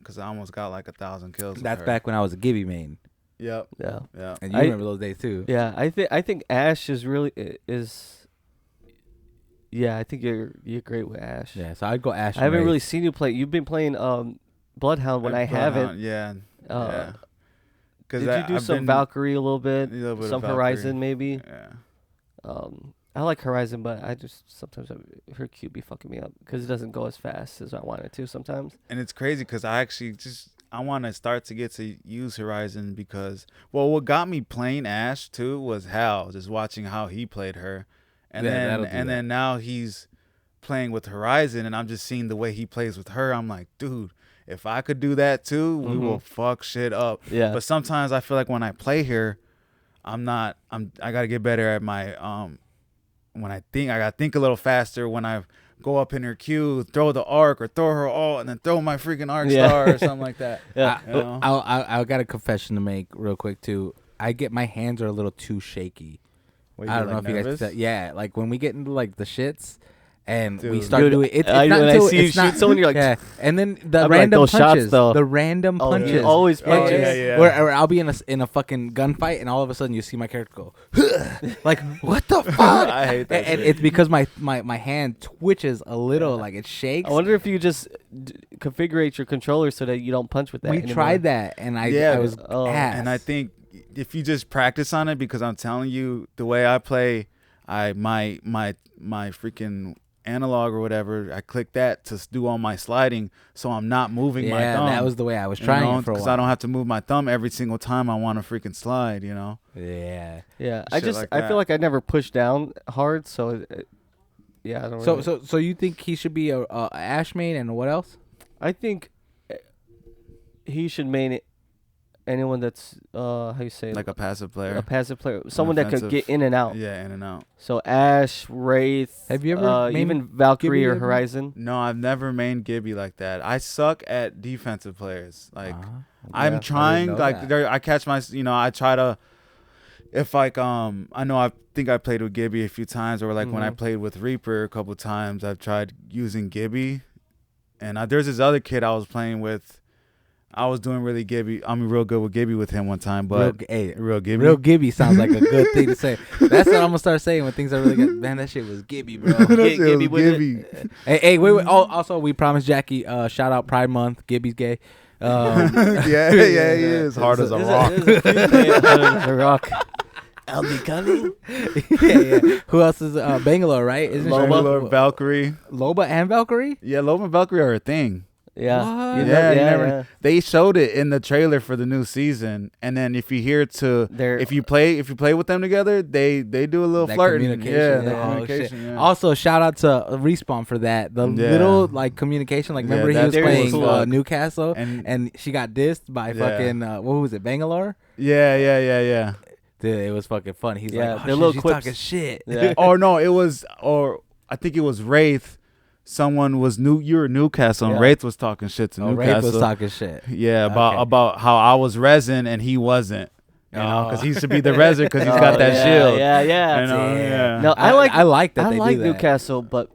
Speaker 4: because I almost got like 1,000 kills. with
Speaker 1: That's
Speaker 4: her.
Speaker 1: back when I was a Gibby main,
Speaker 4: Yep.
Speaker 3: yeah.
Speaker 4: Yeah.
Speaker 1: and you
Speaker 3: I-
Speaker 1: remember those days too.
Speaker 3: Yeah, I think Ash is really is. Yeah, I think you're great with Ash.
Speaker 1: Yeah, so I'd go Ash.
Speaker 3: I haven't
Speaker 1: and
Speaker 3: really
Speaker 1: Wraith.
Speaker 3: seen you play. You've been playing Bloodhound when I haven't.
Speaker 4: Yeah.
Speaker 3: Uh,
Speaker 4: Yeah. Because
Speaker 3: Did you do some Valkyrie a little bit?
Speaker 4: A little bit of
Speaker 3: Some
Speaker 4: Valkyrie.
Speaker 3: Horizon maybe.
Speaker 4: Yeah.
Speaker 3: I like Horizon, but I just sometimes her Q be fucking me up because it doesn't go as fast as I want it to sometimes.
Speaker 4: And it's crazy because I want to start to get to use Horizon because, well, what got me playing Ash too was Hal, just watching how he played her, and
Speaker 1: Yeah, that'll do
Speaker 4: then
Speaker 1: that.
Speaker 4: now he's playing with Horizon, and I'm just seeing the way he plays with her. I'm like, dude, if I could do that too, we will fuck shit up.
Speaker 3: Yeah.
Speaker 4: But sometimes I feel like when I play her, I gotta get better at my when I gotta think a little faster when I go up in her queue, throw the arc or throw her ult, and then throw my freaking arc star or something like that.
Speaker 3: Yeah.
Speaker 4: You know?
Speaker 1: I got a confession to make real quick too. My hands are a little too shaky. I don't know if you guys. Yeah, like when we get into like the shits, And
Speaker 4: Dude.
Speaker 1: we start doing it. It's not
Speaker 3: when I
Speaker 1: until
Speaker 3: see you
Speaker 1: it's not,
Speaker 3: shoot someone, you're like,
Speaker 1: yeah. And then the
Speaker 3: I'm like,
Speaker 1: random
Speaker 3: those shots,
Speaker 1: punches,
Speaker 3: though.
Speaker 1: the random
Speaker 3: Oh,
Speaker 1: punches,
Speaker 3: you always
Speaker 1: Like,
Speaker 3: punches.
Speaker 4: yeah.
Speaker 1: Where I'll be in a fucking gunfight, and all of a sudden you see my character go, like, what the fuck?
Speaker 4: I hate that
Speaker 1: And
Speaker 4: shit.
Speaker 1: it's because my hand twitches a little, like it shakes.
Speaker 3: I wonder if you just configure your controller so that you don't punch with that.
Speaker 1: We
Speaker 3: anymore.
Speaker 1: tried that, and I was ass.
Speaker 4: And I think if you just practice on it, because I'm telling you, the way I play, my freaking analog or whatever, I click that to do all my sliding, so I'm not moving my thumb.
Speaker 1: That was the way I was trying it for a while.
Speaker 4: because I don't have to move my thumb every single time I want to freaking slide.
Speaker 1: Yeah.
Speaker 3: Yeah,
Speaker 4: Shit
Speaker 3: I feel like I never pushed down hard, so yeah, I don't.
Speaker 1: So you think he should be a Ash main, and what else?
Speaker 3: I think he should main it. Anyone that's how you say
Speaker 4: Like a passive player.
Speaker 3: a passive player, someone that could
Speaker 4: offensive-
Speaker 3: get in and out.
Speaker 4: Yeah, in and out.
Speaker 3: So Ash, Wraith,
Speaker 1: Have you ever mained
Speaker 3: even Valkyrie
Speaker 1: Gibby
Speaker 3: or
Speaker 1: ever?
Speaker 3: Horizon?
Speaker 4: No, I've never mained Gibby like that. I suck at defensive players. Like
Speaker 3: I
Speaker 4: I'm
Speaker 3: didn't
Speaker 4: trying.
Speaker 1: know
Speaker 4: Like
Speaker 1: that.
Speaker 4: there, I catch my. I try to. If like I know I think I played with Gibby a few times, or like when I
Speaker 3: Mhm.
Speaker 4: played with Reaper a couple times, I've tried using Gibby, and there's this other kid I was playing with. I was doing really Gibby. I'm real good with Gibby with him one time, but real Gibby.
Speaker 1: Real Gibby sounds like a good thing to say. That's what I'm gonna start saying when things are really good. Man, that shit was Gibby, bro.
Speaker 4: That shit
Speaker 3: Gibby
Speaker 4: was
Speaker 3: with
Speaker 4: Gibby.
Speaker 1: Hey, wait. Oh, also, we promised Jackie. Shout out Pride Month. Gibby's gay.
Speaker 4: Yeah, he is hard as a rock.
Speaker 3: The Rock. I'll be coming.
Speaker 1: yeah. Who else is Bangalore? Right? Isn't
Speaker 3: Loba.
Speaker 4: Bangalore, Valkyrie.
Speaker 1: Loba and Valkyrie?
Speaker 4: Yeah, Loba and Valkyrie are a thing.
Speaker 3: Yeah.
Speaker 1: What?
Speaker 3: You know-
Speaker 4: Yeah, you
Speaker 3: yeah,
Speaker 4: never.
Speaker 3: yeah.
Speaker 4: They showed it in the trailer for the new season, and then if you hear if you play with them together, they do a little
Speaker 1: That
Speaker 4: flirting.
Speaker 1: communication.
Speaker 4: Yeah, that
Speaker 1: Oh,
Speaker 4: communication.
Speaker 1: shit.
Speaker 4: Yeah.
Speaker 1: Also, shout out to Respawn for that. The
Speaker 4: Yeah.
Speaker 1: little like communication. Like,
Speaker 4: Yeah,
Speaker 1: remember he
Speaker 4: that
Speaker 1: was
Speaker 3: was
Speaker 1: playing
Speaker 3: cool.
Speaker 1: Newcastle,
Speaker 4: And-
Speaker 1: and she got dissed by
Speaker 4: Yeah.
Speaker 1: fucking what was it, Bangalore?
Speaker 4: Yeah.
Speaker 1: Dude, it was fucking fun. He's
Speaker 3: Yeah,
Speaker 1: like, oh,
Speaker 3: their
Speaker 1: shit,
Speaker 3: little
Speaker 1: she's
Speaker 3: quips.
Speaker 1: talking shit.
Speaker 3: Yeah.
Speaker 4: I think it was Wraith. Someone was you were Newcastle, and
Speaker 3: Yeah.
Speaker 4: Wraith was talking shit to
Speaker 1: Oh, Rafe
Speaker 4: Newcastle.
Speaker 1: was talking shit.
Speaker 4: Yeah,
Speaker 1: Okay.
Speaker 4: about how I was resin and he wasn't. Because
Speaker 1: Oh.
Speaker 4: he should be the resin because he's got that
Speaker 3: yeah,
Speaker 4: shield.
Speaker 3: Yeah, yeah.
Speaker 4: You know, yeah.
Speaker 3: No,
Speaker 1: I like that
Speaker 3: I
Speaker 1: they
Speaker 3: like
Speaker 1: do that.
Speaker 3: Newcastle, but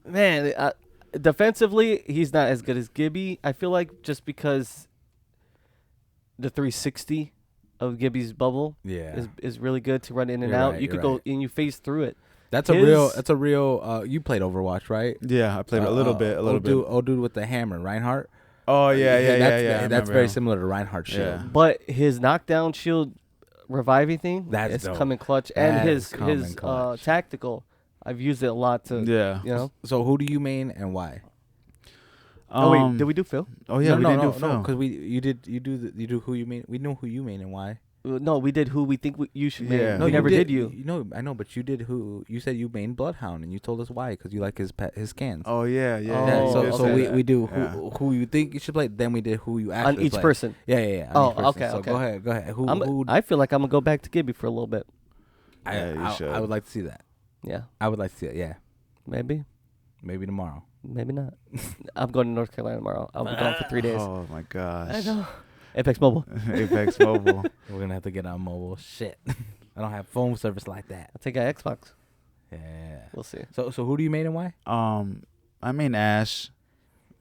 Speaker 3: man, defensively, he's not as good as Gibby. I feel like just because the 360 of Gibby's bubble
Speaker 1: Yeah,
Speaker 3: is really good to run in and
Speaker 1: You're
Speaker 3: out.
Speaker 1: right,
Speaker 3: you
Speaker 1: you're
Speaker 3: could go
Speaker 1: right.
Speaker 3: and you phase through it.
Speaker 1: that's
Speaker 3: his-
Speaker 1: a real. You played Overwatch, right?
Speaker 4: Yeah, I played a little bit.
Speaker 1: Old dude with the hammer, Reinhardt.
Speaker 4: Oh yeah. I
Speaker 1: That's
Speaker 4: remember
Speaker 1: very
Speaker 4: him.
Speaker 1: similar to Reinhardt's shield.
Speaker 4: Yeah.
Speaker 3: But his knockdown shield reviving thing,
Speaker 1: That's
Speaker 3: it's
Speaker 1: dope.
Speaker 3: coming clutch, and
Speaker 1: That
Speaker 3: his
Speaker 1: is coming clutch.
Speaker 3: tactical. I've used it a lot to,
Speaker 4: Yeah.
Speaker 3: you know.
Speaker 1: So who do you main and why?
Speaker 3: Oh wait, did we do Phil?
Speaker 4: Oh yeah, we didn't do Phil.
Speaker 1: because you do who you main. We know who you main and why.
Speaker 3: No, we did who we think you should main.
Speaker 4: Yeah.
Speaker 3: No,
Speaker 4: you
Speaker 3: never did you.
Speaker 1: No, I know, but you did who. You said you main Bloodhound, and you told us why because you like his scans.
Speaker 4: Oh yeah.
Speaker 1: Yeah,
Speaker 3: Oh,
Speaker 1: so
Speaker 3: okay.
Speaker 1: we do
Speaker 4: Yeah.
Speaker 1: who you think you should play. Then we did who you actually
Speaker 3: On each
Speaker 1: play.
Speaker 3: person.
Speaker 1: Yeah. on
Speaker 3: Oh,
Speaker 1: each person.
Speaker 3: okay,
Speaker 1: So
Speaker 3: okay.
Speaker 1: go ahead. Who?
Speaker 3: I feel like I'm gonna go back to Gibby for a little bit.
Speaker 4: Yeah, you should.
Speaker 1: I would like to see that.
Speaker 3: Yeah,
Speaker 1: I would like to see it. Yeah,
Speaker 3: maybe
Speaker 1: tomorrow.
Speaker 3: maybe not. I'm going to North Carolina tomorrow. I'll be gone for 3 days.
Speaker 4: Oh my gosh.
Speaker 3: I know. Apex Mobile.
Speaker 4: Apex Mobile.
Speaker 1: We're gonna have to get on mobile. Shit, I don't have phone service like that.
Speaker 3: I think I Xbox.
Speaker 1: Yeah.
Speaker 3: We'll see.
Speaker 1: So who do you main and why?
Speaker 4: I mean Ash,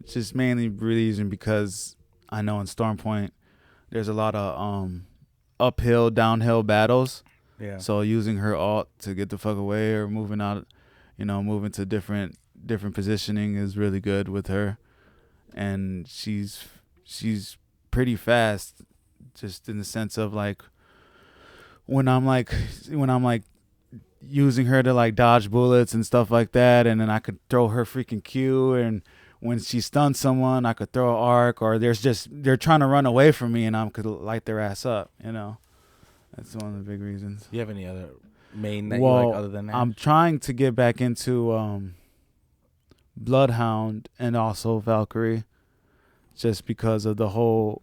Speaker 4: just mainly reason because I know in Stormpoint there's a lot of uphill, downhill battles.
Speaker 1: Yeah.
Speaker 4: So using her ult to get the fuck away or moving out, moving to different positioning is really good with her, and she's pretty fast, just in the sense of like when I'm like using her to like dodge bullets and stuff like that, and then I could throw her freaking Q, and when she stuns someone I could throw an arc, or they're trying to run away from me and I could light their ass up. That's one of the big reasons.
Speaker 1: You have any other main that you like other than that?
Speaker 4: I'm trying to get back into Bloodhound and also Valkyrie, just because of the whole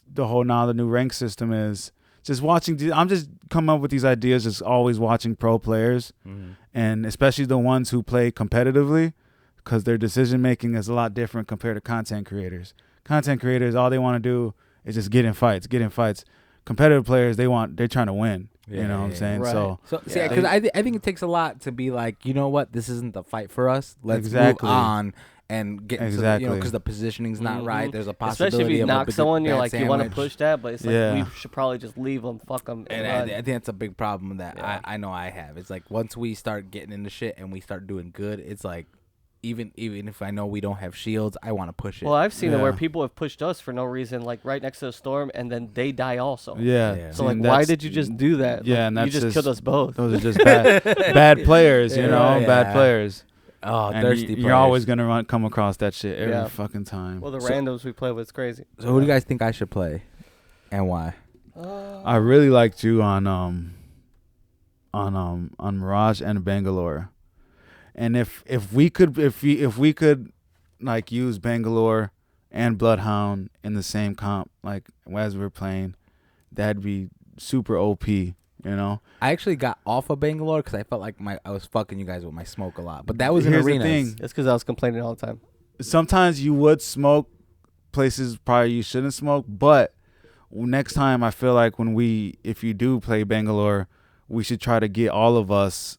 Speaker 4: now the new rank system is just watching. I'm just coming up with these ideas, just always watching pro players, and especially the ones who play competitively, because their decision making is a lot different compared to content creators. Content creators, all they want to do is just get in fights. competitive players, they're trying to win. You know what I'm saying?
Speaker 3: Right.
Speaker 4: So
Speaker 1: see, because I think it takes a lot to be like, you know what, this isn't the fight for us. Let's move on and get into the, because the positioning's not right. There's a possibility
Speaker 3: especially if you
Speaker 1: of
Speaker 3: knock someone, you're like, you want to
Speaker 1: sandwich.
Speaker 3: push that, but it's like we should probably just leave them, fuck them.
Speaker 1: And I think that's a big problem that I know I have. It's like once we start getting into shit and we start doing good, it's like even if I know we don't have shields, I want to push it.
Speaker 3: Well, I've seen it where people have pushed us for no reason, like right next to the storm, and then they die also.
Speaker 4: Yeah.
Speaker 3: So like, why did you just do that?
Speaker 4: Yeah,
Speaker 3: like,
Speaker 4: and that's
Speaker 3: you just killed us both.
Speaker 4: Those are just bad players, you know, bad players.
Speaker 1: Oh,
Speaker 4: and
Speaker 1: thirsty players.
Speaker 4: You're always gonna come across that shit every fucking time.
Speaker 3: Well, the randoms we play with is crazy.
Speaker 1: So who do you guys think I should play, and why?
Speaker 4: I really liked you on Mirage and Bangalore. And if we could like use Bangalore and Bloodhound in the same comp, like as we're playing, that'd be super OP, you know.
Speaker 1: I actually got off of Bangalore because I felt like I was fucking you guys with my smoke a lot, but that was in
Speaker 4: Here's
Speaker 1: arenas.
Speaker 4: the thing.
Speaker 3: It's because I was complaining all the time.
Speaker 4: Sometimes you would smoke places probably you shouldn't smoke, but next time I feel like if you do play Bangalore, we should try to get all of us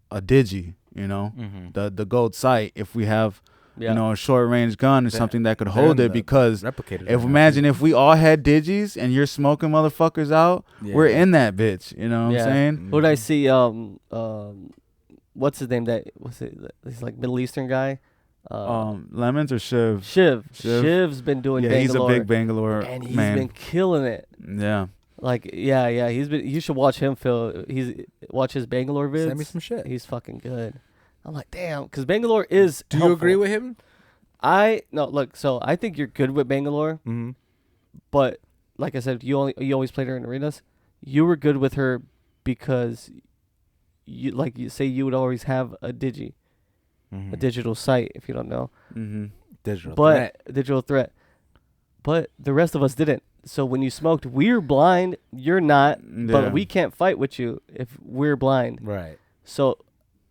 Speaker 4: a digi. You know, the gold sight. If we have, you know, a short range gun or something that could hold it, because if we all had digis and you're smoking motherfuckers out, we're in that bitch. You know what I'm saying?
Speaker 3: Who did I see? What's his name? He's like Middle Eastern guy.
Speaker 4: Lemons or Shiv?
Speaker 3: Shiv's been doing Bangalore.
Speaker 4: He's a big Bangalore
Speaker 3: and he's
Speaker 4: man.
Speaker 3: been killing it.
Speaker 4: Yeah.
Speaker 3: Like you should watch him, Phil. Watch his Bangalore vids.
Speaker 1: Send me some shit.
Speaker 3: He's fucking good. I'm like, damn, because Bangalore is.
Speaker 1: Do you agree with him?
Speaker 3: So I think you're good with Bangalore, but like I said, you always played her in arenas. You were good with her because you say you would always have a a digital sight, if you don't know, digital threat. But the rest of us didn't. So when you smoked, we're blind. You're not, but we can't fight with you if we're blind.
Speaker 1: Right.
Speaker 3: So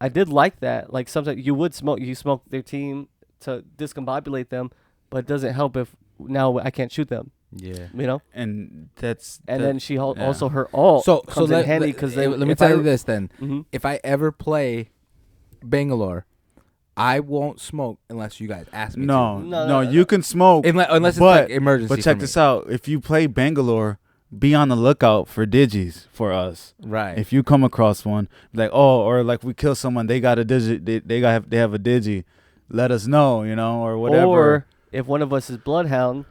Speaker 3: I did like that. Like sometimes you would smoke. You smoke their team to discombobulate them, but it doesn't help if now I can't shoot them.
Speaker 1: Yeah.
Speaker 3: You know.
Speaker 4: And
Speaker 3: then she also her ult comes in handy because
Speaker 1: let me tell you this then. If I ever play Bangalore, I won't smoke unless you guys ask me to.
Speaker 4: No, you can smoke
Speaker 1: unless it's like emergency.
Speaker 4: But check this out: if you play Bangalore, be on the lookout for digis for us.
Speaker 1: Right.
Speaker 4: If you come across one, like or like we kill someone, they got a digi, they have a digi. Let us know, you know, or whatever.
Speaker 3: Or if one of us is Bloodhound,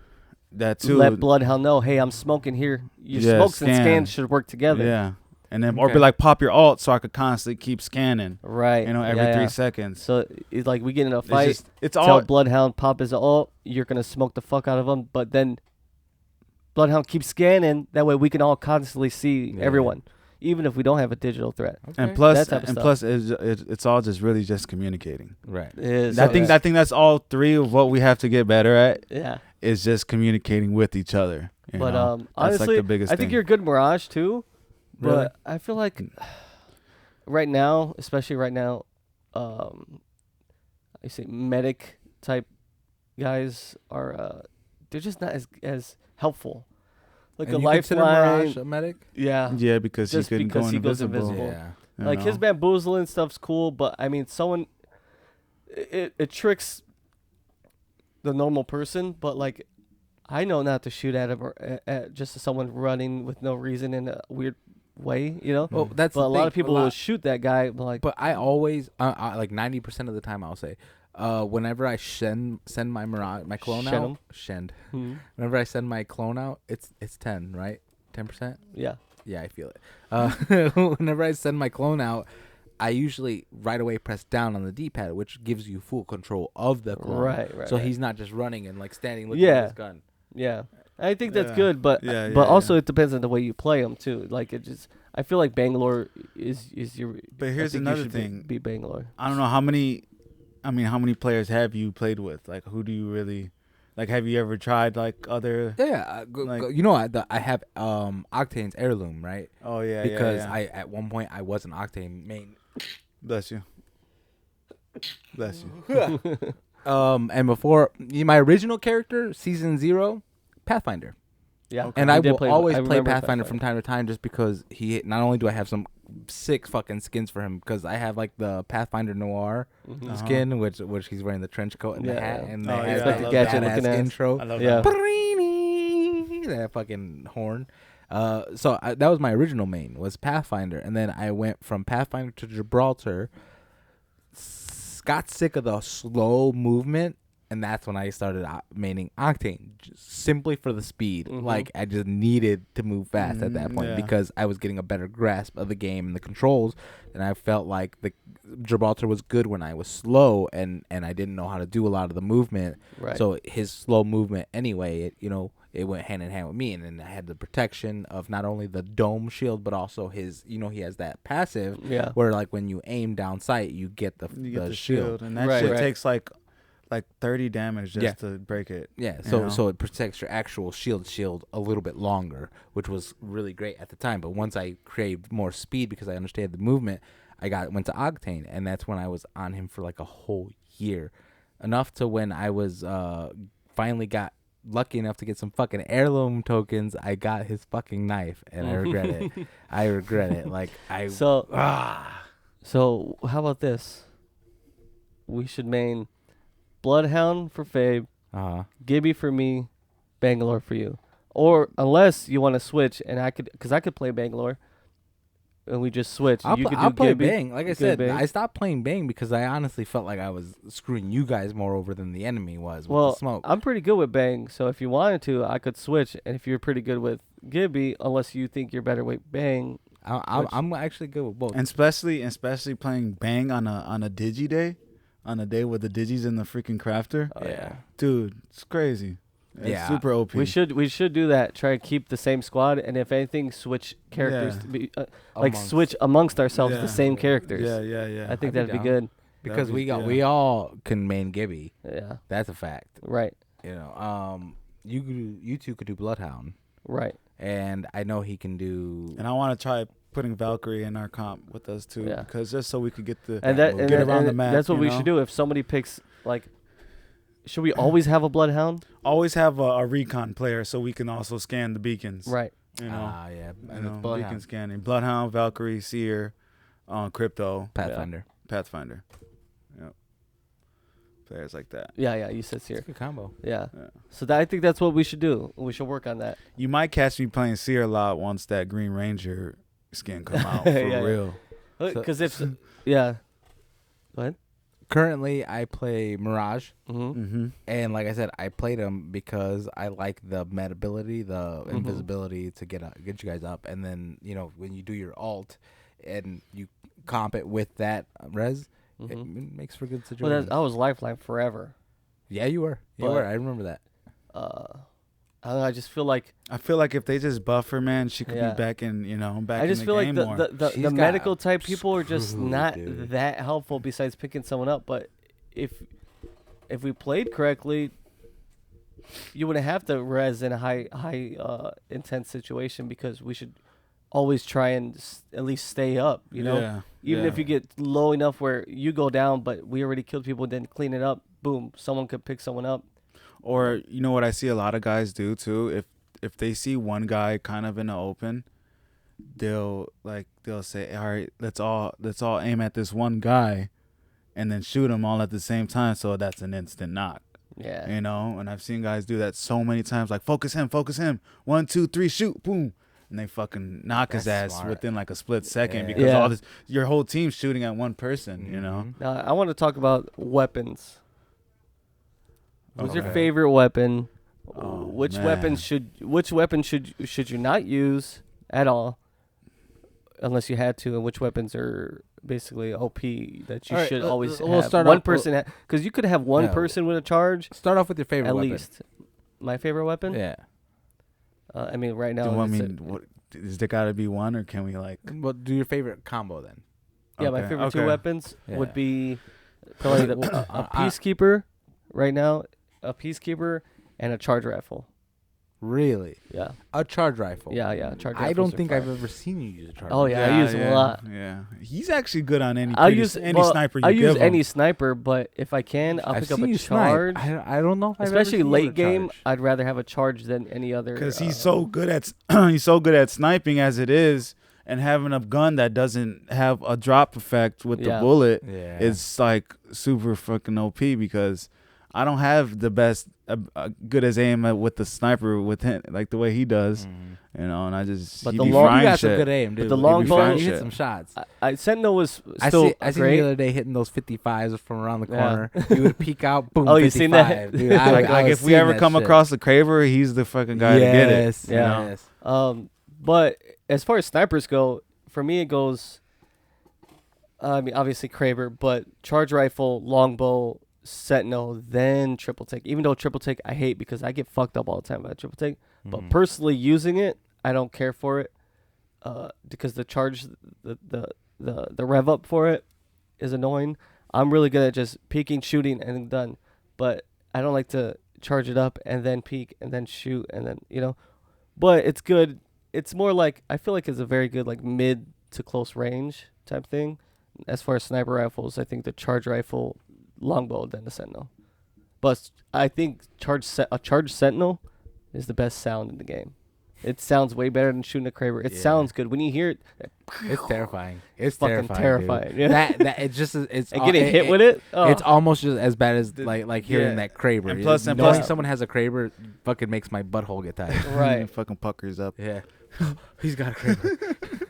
Speaker 4: that too.
Speaker 3: Let Bloodhound know, hey, I'm smoking here. Your smokes and scans should work together.
Speaker 4: Yeah. And then, or be like, pop your alt so I could constantly keep scanning.
Speaker 3: Right.
Speaker 4: You know, every 3 seconds.
Speaker 3: So it's like we get in a fight.
Speaker 4: It's
Speaker 3: tell Bloodhound pop his alt. You're gonna smoke the fuck out of him, but then Bloodhound keeps scanning. That way we can all constantly see everyone, even if we don't have a digital threat.
Speaker 4: Okay. And plus, it's all just really just communicating.
Speaker 1: Right.
Speaker 4: I think that's all three of what we have to get better at.
Speaker 3: Yeah.
Speaker 4: Is just communicating with each other.
Speaker 3: But
Speaker 4: honestly,
Speaker 3: that's like the
Speaker 4: biggest thing.
Speaker 3: I think you're a good Mirage too.
Speaker 1: Really?
Speaker 3: But I feel like right now, especially right now, I say medic type guys are they're just not as helpful. Like
Speaker 1: and
Speaker 3: a
Speaker 1: you
Speaker 3: lifeline,
Speaker 1: Mirage a medic?
Speaker 3: Yeah,
Speaker 4: because he couldn't go invisible.
Speaker 1: Yeah.
Speaker 3: Like his bamboozling stuff's cool, but I mean, it tricks the normal person, but like I know not to shoot at him or at just someone running with no reason in a weird way, you know.
Speaker 1: Well, that's
Speaker 3: but a lot of people will shoot that guy.
Speaker 1: But I always, like 90% of the time, I'll say, whenever I send my Mirage, my clone out, whenever I send my clone out, it's 10, right? 10%.
Speaker 3: Yeah.
Speaker 1: Yeah, I feel it. Whenever I send my clone out, I usually right away press down on the D-pad, which gives you full control of the clone.
Speaker 3: Right.
Speaker 1: So he's not just running and like standing looking at his gun.
Speaker 3: Yeah. I think that's good, but also it depends on the way you play them too. Like I feel like Bangalore is your.
Speaker 4: But here's another thing.
Speaker 3: Be Bangalore.
Speaker 4: I don't know how many players have you played with? Like, who do you really, like? Have you ever tried like other?
Speaker 1: Yeah, you know, I have Octane's heirloom, right?
Speaker 4: Oh yeah,
Speaker 1: because I at one point I was an Octane main.
Speaker 4: Bless you.
Speaker 1: And before my original character, season 0, Pathfinder.
Speaker 3: Yeah,
Speaker 1: And I will
Speaker 3: play,
Speaker 1: always
Speaker 3: I
Speaker 1: play
Speaker 3: remember
Speaker 1: Pathfinder from time to time, just because not only do I have some sick fucking skins for him, because I have like the Pathfinder Noir skin, which he's wearing the trench coat and the hat, and
Speaker 4: oh,
Speaker 1: has
Speaker 4: yeah,
Speaker 1: that
Speaker 3: gadget
Speaker 1: badass
Speaker 3: looking ass
Speaker 1: intro.
Speaker 4: I love
Speaker 3: Yeah.
Speaker 1: That fucking horn. So that was my original main, was Pathfinder, and then I went from Pathfinder to Gibraltar. Got sick of the slow movement, and that's when I started maining Octane, just simply for the speed. Like, I just needed to move fast at that point because I was getting a better grasp of the game and the controls, and I felt like the Gibraltar was good when I was slow and I didn't know how to do a lot of the movement.
Speaker 3: Right.
Speaker 1: So his slow movement anyway, it went hand in hand with me, and then I had the protection of not only the dome shield but also his, he has that passive where like when you aim down sight you get the shield,
Speaker 4: and that shit takes like 30 damage just to break it.
Speaker 1: Yeah, so it protects your actual shield a little bit longer, which was really great at the time. But once I craved more speed because I understood the movement, I went to Octane, and that's when I was on him for like a whole year, enough to when I was finally got lucky enough to get some fucking heirloom tokens. I got his fucking knife, and I regret it. I regret it. Like
Speaker 3: So how about this? We should main Bloodhound for Fabe, Gibby for me, Bangalore for you. Or unless you want to switch, and I could play Bangalore, and we just switch.
Speaker 1: I'll play
Speaker 3: Gibby.
Speaker 1: Bang. Like I said,
Speaker 3: Bang.
Speaker 1: I stopped playing Bang because I honestly felt like I was screwing you guys more over than the enemy was with the smoke.
Speaker 3: I'm pretty good with Bang, so if you wanted to, I could switch. And if you're pretty good with Gibby, unless you think you're better with Bang,
Speaker 1: I'm actually good with both.
Speaker 4: And especially playing Bang on a Digi day, on a day with the Digis in the freaking crafter.
Speaker 3: Oh, yeah.
Speaker 4: Dude, it's crazy. It's super OP.
Speaker 3: We should do that. Try to keep the same squad, and if anything, switch characters. To be, switch amongst ourselves the same characters.
Speaker 4: Yeah.
Speaker 3: I think that'd be good
Speaker 1: because we all can main Gibby.
Speaker 3: Yeah,
Speaker 1: that's a fact.
Speaker 3: Right.
Speaker 1: You two could do Bloodhound.
Speaker 3: Right.
Speaker 1: And I know he can do.
Speaker 4: And I want to try putting Valkyrie in our comp with us too, because just so we could get
Speaker 3: around
Speaker 4: the map.
Speaker 3: That's what we should do. If somebody picks should we always have a Bloodhound?
Speaker 4: Always have a recon player so we can also scan the beacons.
Speaker 3: Right.
Speaker 4: And beacon scanning. Bloodhound, Valkyrie, Seer, Crypto,
Speaker 1: Pathfinder.
Speaker 4: Yep. Players like that.
Speaker 3: Yeah. You said Seer.
Speaker 1: It's a good combo.
Speaker 3: Yeah. So I think that's what we should do. We should work on that.
Speaker 4: You might catch me playing Seer a lot once that Green Ranger skin come out for real.
Speaker 3: Because What?
Speaker 1: Currently, I play Mirage,
Speaker 3: Mm-hmm.
Speaker 1: and like I said, I played him because I like the med ability, the invisibility to get you guys up, and then when you do your ult, and you comp it with that res, it makes for good situations.
Speaker 3: Well, I was Lifeline forever.
Speaker 1: Yeah, you were. I remember that.
Speaker 3: I don't know, I just feel like
Speaker 4: if they just buff her, man, she could be back in, back.
Speaker 3: I just
Speaker 4: in
Speaker 3: feel
Speaker 4: the
Speaker 3: like
Speaker 4: game more.
Speaker 3: the medical type people are just not
Speaker 1: dude.
Speaker 3: that helpful. Besides picking someone up, but if we played correctly, you wouldn't have to res in a high intense situation because we should always try and at least stay up. Even if you get low enough where you go down, but we already killed people, then clean it up. Boom, someone could pick someone up.
Speaker 4: Or what I see a lot of guys do too, if they see one guy kind of in the open, they'll say, all right, let's all aim at this one guy, and then shoot them all at the same time. So that's an instant knock.
Speaker 3: Yeah.
Speaker 4: And I've seen guys do that so many times, like focus him, 1, 2, 3, shoot, boom, and they fucking knock his ass smart. Within like a split second because all this, your whole team's shooting at one person.
Speaker 3: Now I want to talk about weapons. What's your favorite weapon? Which weapon should you not use at all, unless you had to? And which weapons are basically OP that you should always have? We'll start one person, because you could have one person with a charge.
Speaker 1: Start off with your favorite weapon. At least.
Speaker 3: My favorite weapon?
Speaker 1: Yeah.
Speaker 3: I mean, right now.
Speaker 4: Is there got to be one, or can we
Speaker 1: Well, do your favorite combo then.
Speaker 3: Yeah, my favorite two weapons would be probably a Peacekeeper right now. A Peacekeeper and a charge rifle.
Speaker 1: Really?
Speaker 3: Yeah.
Speaker 1: A charge rifle?
Speaker 3: Yeah. Charge rifles
Speaker 1: I don't think
Speaker 3: are
Speaker 1: I've
Speaker 3: fire.
Speaker 1: ever seen you use a charge
Speaker 3: Oh
Speaker 1: rifle.
Speaker 3: yeah, I use them a lot.
Speaker 4: Yeah, he's actually good on any sniper you
Speaker 3: I
Speaker 4: give
Speaker 3: use
Speaker 4: him.
Speaker 3: any sniper, but if I can, I'll
Speaker 1: I've
Speaker 3: pick up
Speaker 1: seen
Speaker 3: a
Speaker 1: you snipe.
Speaker 3: charge.
Speaker 1: I don't know if I've ever
Speaker 3: Especially
Speaker 1: seen you with a
Speaker 3: late game,
Speaker 1: charge.
Speaker 3: I'd rather have a charge than any other.
Speaker 4: Because he's so good at he's so good at sniping as it is, and having a gun that doesn't have a drop effect with the bullet is like super fucking OP. Because I don't have the best good as aim with the sniper with him like the way he does, you know. And I just
Speaker 3: But
Speaker 4: he
Speaker 3: the
Speaker 4: be
Speaker 3: long-
Speaker 4: frying
Speaker 1: You got
Speaker 4: shit.
Speaker 1: some good aim, dude.
Speaker 3: the longbow-
Speaker 1: you hit some shots.
Speaker 3: I Sentinel was still
Speaker 1: I seen
Speaker 3: great.
Speaker 1: the other day hitting those 55s from around the
Speaker 3: Yeah.
Speaker 1: corner. You would peek out, boom.
Speaker 3: Oh, you
Speaker 1: 55.
Speaker 3: seen that?
Speaker 1: Dude,
Speaker 4: Like if we ever come across a Craver, he's the fucking guy to get it.
Speaker 1: Yes,
Speaker 4: you know?
Speaker 1: yes.
Speaker 3: But as far as snipers go, for me it goes. I mean, obviously Craver, but charge rifle, longbow, Sentinel, then triple take. Even though triple take I hate because I get fucked up all the time by triple take. But personally using it, I don't care for it, because the charge, the rev up for it is annoying. I'm really good at just peeking, shooting, and done. But I don't like to charge it up and then peek and then shoot and then But it's good. It's more like I feel like it's a very good like mid to close range type thing. As far as sniper rifles, I think the charge rifle, longbow, then the Sentinel. But I think a charged Sentinel is the best sound in the game. It sounds way better than shooting a Craver. It sounds good when you hear it.
Speaker 1: It's terrifying. It's
Speaker 3: fucking terrifying. Yeah.
Speaker 1: That it just it's
Speaker 3: and getting hit with it. Oh.
Speaker 1: It's almost just as bad as like hearing that Craver.
Speaker 4: And plus,
Speaker 1: knowing someone has a Craver fucking makes my butthole get tight.
Speaker 3: right.
Speaker 4: Fucking puckers up.
Speaker 1: Yeah, he's got a Craver.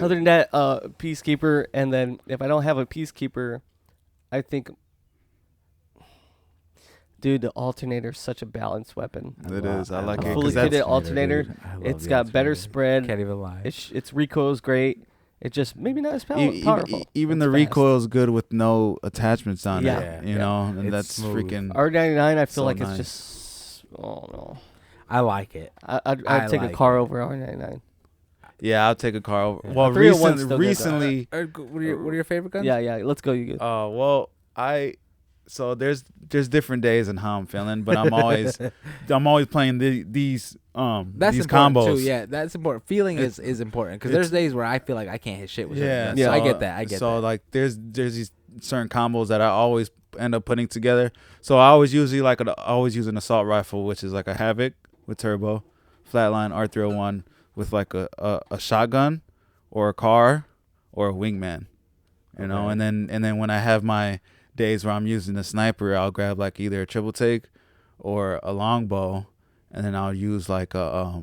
Speaker 3: Other than that, Peacekeeper, and then if I don't have a Peacekeeper, I think, dude, the alternator is such a balanced weapon.
Speaker 4: It is. I like
Speaker 3: A
Speaker 4: it.
Speaker 3: fully
Speaker 4: 'cause
Speaker 3: kitted
Speaker 4: that's-
Speaker 3: alternator. It's got better spread.
Speaker 1: Can't even lie.
Speaker 3: Its recoil is great. It just maybe not as powerful.
Speaker 4: Even
Speaker 3: It's
Speaker 4: the
Speaker 3: fast.
Speaker 4: recoil is good with no attachments on
Speaker 3: Yeah.
Speaker 4: it. You know, and
Speaker 1: It's
Speaker 4: that's
Speaker 1: smooth.
Speaker 4: freaking.
Speaker 3: R99, I feel
Speaker 4: So
Speaker 3: like
Speaker 4: nice.
Speaker 3: it's just. Oh no.
Speaker 1: I like it.
Speaker 3: I'd take a
Speaker 1: like
Speaker 3: car
Speaker 1: it.
Speaker 3: over R99.
Speaker 4: Yeah, I'll take a car over.
Speaker 1: Yeah.
Speaker 4: Well,
Speaker 3: 301 's still good, though.
Speaker 4: recently.
Speaker 1: What are your favorite guns?
Speaker 3: Yeah. Let's go, you good.
Speaker 4: Well, so there's different days and how I'm feeling, but I'm always playing these
Speaker 1: That's
Speaker 4: these
Speaker 1: important
Speaker 4: combos.
Speaker 1: too. Yeah, that's important. Feeling is important because there's days where I feel like I can't hit shit with certain
Speaker 4: Yeah,
Speaker 1: guns.
Speaker 3: yeah.
Speaker 1: So I get that. I get
Speaker 4: so
Speaker 1: that.
Speaker 4: like there's these certain combos that I always end up putting together. So I always use an assault rifle, which is like a Havoc with turbo, flatline R301 with like a shotgun or a car or a wingman, you know. And then when I have my days where I'm using a sniper, I'll grab like either a triple take or a longbow, and then I'll use like a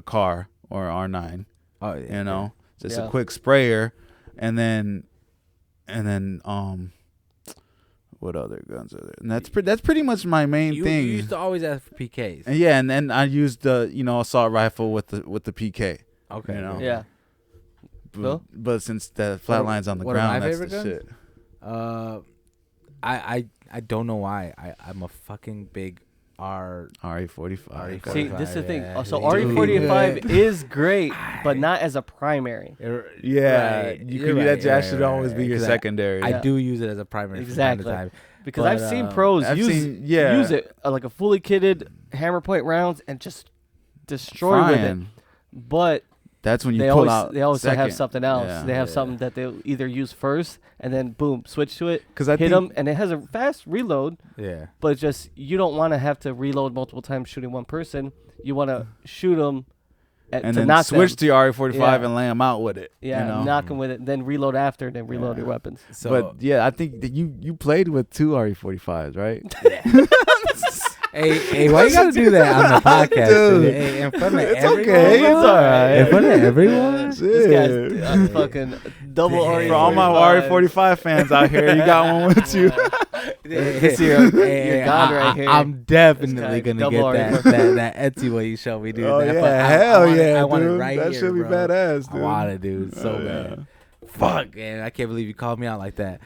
Speaker 4: car or R9.
Speaker 1: Oh, yeah,
Speaker 4: You know, just
Speaker 3: Yeah.
Speaker 4: a quick sprayer, and then what other guns are there? And that's pretty much my main
Speaker 1: You
Speaker 4: thing.
Speaker 1: used to always ask for PKs.
Speaker 4: And yeah, and then I used the assault rifle with the PK.
Speaker 1: Okay.
Speaker 4: You know?
Speaker 3: Yeah. Phil?
Speaker 4: But since the flatline's on the
Speaker 1: What are
Speaker 4: ground,
Speaker 1: my
Speaker 4: that's the
Speaker 1: favorite
Speaker 4: shit.
Speaker 1: I don't know why. I'm a fucking big
Speaker 4: RE45.
Speaker 3: See, this is the thing.
Speaker 1: Yeah.
Speaker 3: So
Speaker 1: Dude.
Speaker 3: RE45 is great, but not as a primary.
Speaker 4: Yeah,
Speaker 1: Right,
Speaker 4: you
Speaker 1: you're
Speaker 4: could.
Speaker 1: right,
Speaker 4: That
Speaker 1: right,
Speaker 4: should
Speaker 1: right,
Speaker 4: always
Speaker 1: right,
Speaker 4: be your
Speaker 1: 'cause
Speaker 4: secondary.
Speaker 1: I do use it as a primary
Speaker 3: Exactly.
Speaker 1: from time to time.
Speaker 3: Because
Speaker 1: But,
Speaker 3: I've seen pros
Speaker 4: I've
Speaker 3: use
Speaker 4: seen-
Speaker 3: it like a fully kitted hammer point rounds and just destroy with it.
Speaker 4: Frying.
Speaker 3: But
Speaker 4: That's when you
Speaker 3: they
Speaker 4: pull
Speaker 3: always
Speaker 4: out.
Speaker 3: they also have
Speaker 4: second.
Speaker 3: something else.
Speaker 4: Yeah.
Speaker 3: They have
Speaker 1: Yeah.
Speaker 3: something that they'll either use first and then boom switch to it,
Speaker 4: Because I
Speaker 3: hit
Speaker 4: think
Speaker 3: them, and it has a fast reload.
Speaker 1: Yeah.
Speaker 3: But it's just you don't want to have to reload multiple times shooting one person. You want to shoot them
Speaker 4: and
Speaker 3: to
Speaker 4: then
Speaker 3: knock
Speaker 4: switch
Speaker 3: them.
Speaker 4: to your RE45
Speaker 3: Yeah.
Speaker 4: and lay them out with it.
Speaker 3: Yeah,
Speaker 4: you know?
Speaker 3: knock them with it, then reload after, then reload your
Speaker 4: Yeah.
Speaker 3: weapons.
Speaker 1: So,
Speaker 4: But yeah, I think that you played with 2 RE45s, right?
Speaker 1: hey, why you gotta do that on the podcast,
Speaker 4: Dude.
Speaker 1: Hey, in front of
Speaker 4: It's
Speaker 1: everyone?
Speaker 4: okay, it's all right.
Speaker 1: In front of everyone?
Speaker 3: This guy's fucking double
Speaker 1: Damn.
Speaker 3: RE45.
Speaker 4: For all my RE45 fans out here, you got one with you.
Speaker 3: This your god right here.
Speaker 1: I'm definitely
Speaker 3: This guy,
Speaker 1: gonna
Speaker 3: double
Speaker 1: get that Etsy one you showed me, dude.
Speaker 4: Oh
Speaker 1: That
Speaker 4: yeah,
Speaker 1: fuck-
Speaker 4: hell
Speaker 1: want it-
Speaker 4: yeah,
Speaker 1: I want
Speaker 4: dude.
Speaker 1: it right
Speaker 4: that
Speaker 1: here,
Speaker 4: should be
Speaker 1: bro.
Speaker 4: badass, dude.
Speaker 1: I want it, dude, so
Speaker 4: Yeah.
Speaker 1: bad. Fuck, man, I can't believe you called me out like that.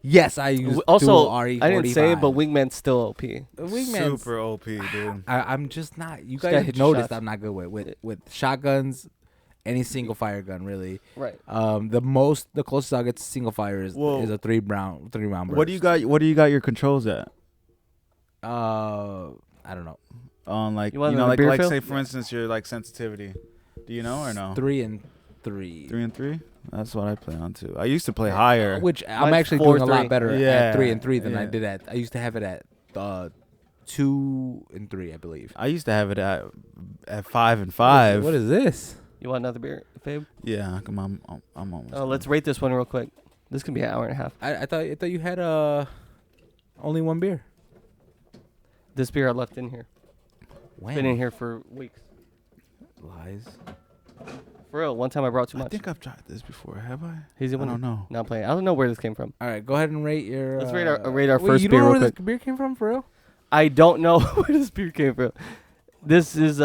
Speaker 1: Yes, I use
Speaker 3: Also,
Speaker 1: dual RE45.
Speaker 3: I didn't say it, but Wingman's still OP.
Speaker 1: Wingman's
Speaker 4: Super OP, dude.
Speaker 1: I'm just not. You
Speaker 3: This guy
Speaker 1: guys
Speaker 3: hits your
Speaker 1: noticed
Speaker 3: shots.
Speaker 1: I'm not good with shotguns, any single fire gun really.
Speaker 3: Right.
Speaker 1: The closest I'll get to single fire is
Speaker 4: Well,
Speaker 1: a three round burst.
Speaker 4: What do you got? What do you got your controls at?
Speaker 1: I don't know.
Speaker 4: on like like say for instance your like sensitivity. Do you know or no?
Speaker 1: 3 and 3.
Speaker 4: 3 and 3. That's what I play on too. I used to play higher,
Speaker 1: which I'm
Speaker 3: Mine's
Speaker 1: actually
Speaker 3: 4,
Speaker 1: doing a lot better at 3 and 3 than I
Speaker 4: yeah.
Speaker 1: did at. I used to have it at 2 and 3, I believe.
Speaker 4: I used to have it at 5 and 5.
Speaker 1: What is this?
Speaker 3: You want another beer, Fabe?
Speaker 4: Yeah, come on. I'm almost.
Speaker 3: Oh, let's rate this one real quick. This can be an hour and a half.
Speaker 1: I thought you had only one beer.
Speaker 3: This beer I left in here.
Speaker 1: When?
Speaker 3: Been in here for weeks.
Speaker 1: Lies.
Speaker 3: For real, one time I brought too much.
Speaker 4: I think I've tried this before. Have I?
Speaker 3: Hazy
Speaker 4: I
Speaker 3: Wonder.
Speaker 4: don't know.
Speaker 3: Not playing. I don't know where this came from.
Speaker 1: All right, go ahead and rate your.
Speaker 3: Let's rate our
Speaker 1: wait,
Speaker 3: first
Speaker 1: you
Speaker 3: beer
Speaker 1: don't know
Speaker 3: real
Speaker 1: where
Speaker 3: quick.
Speaker 1: this beer came from, for real?
Speaker 3: I don't know where this beer came from. This is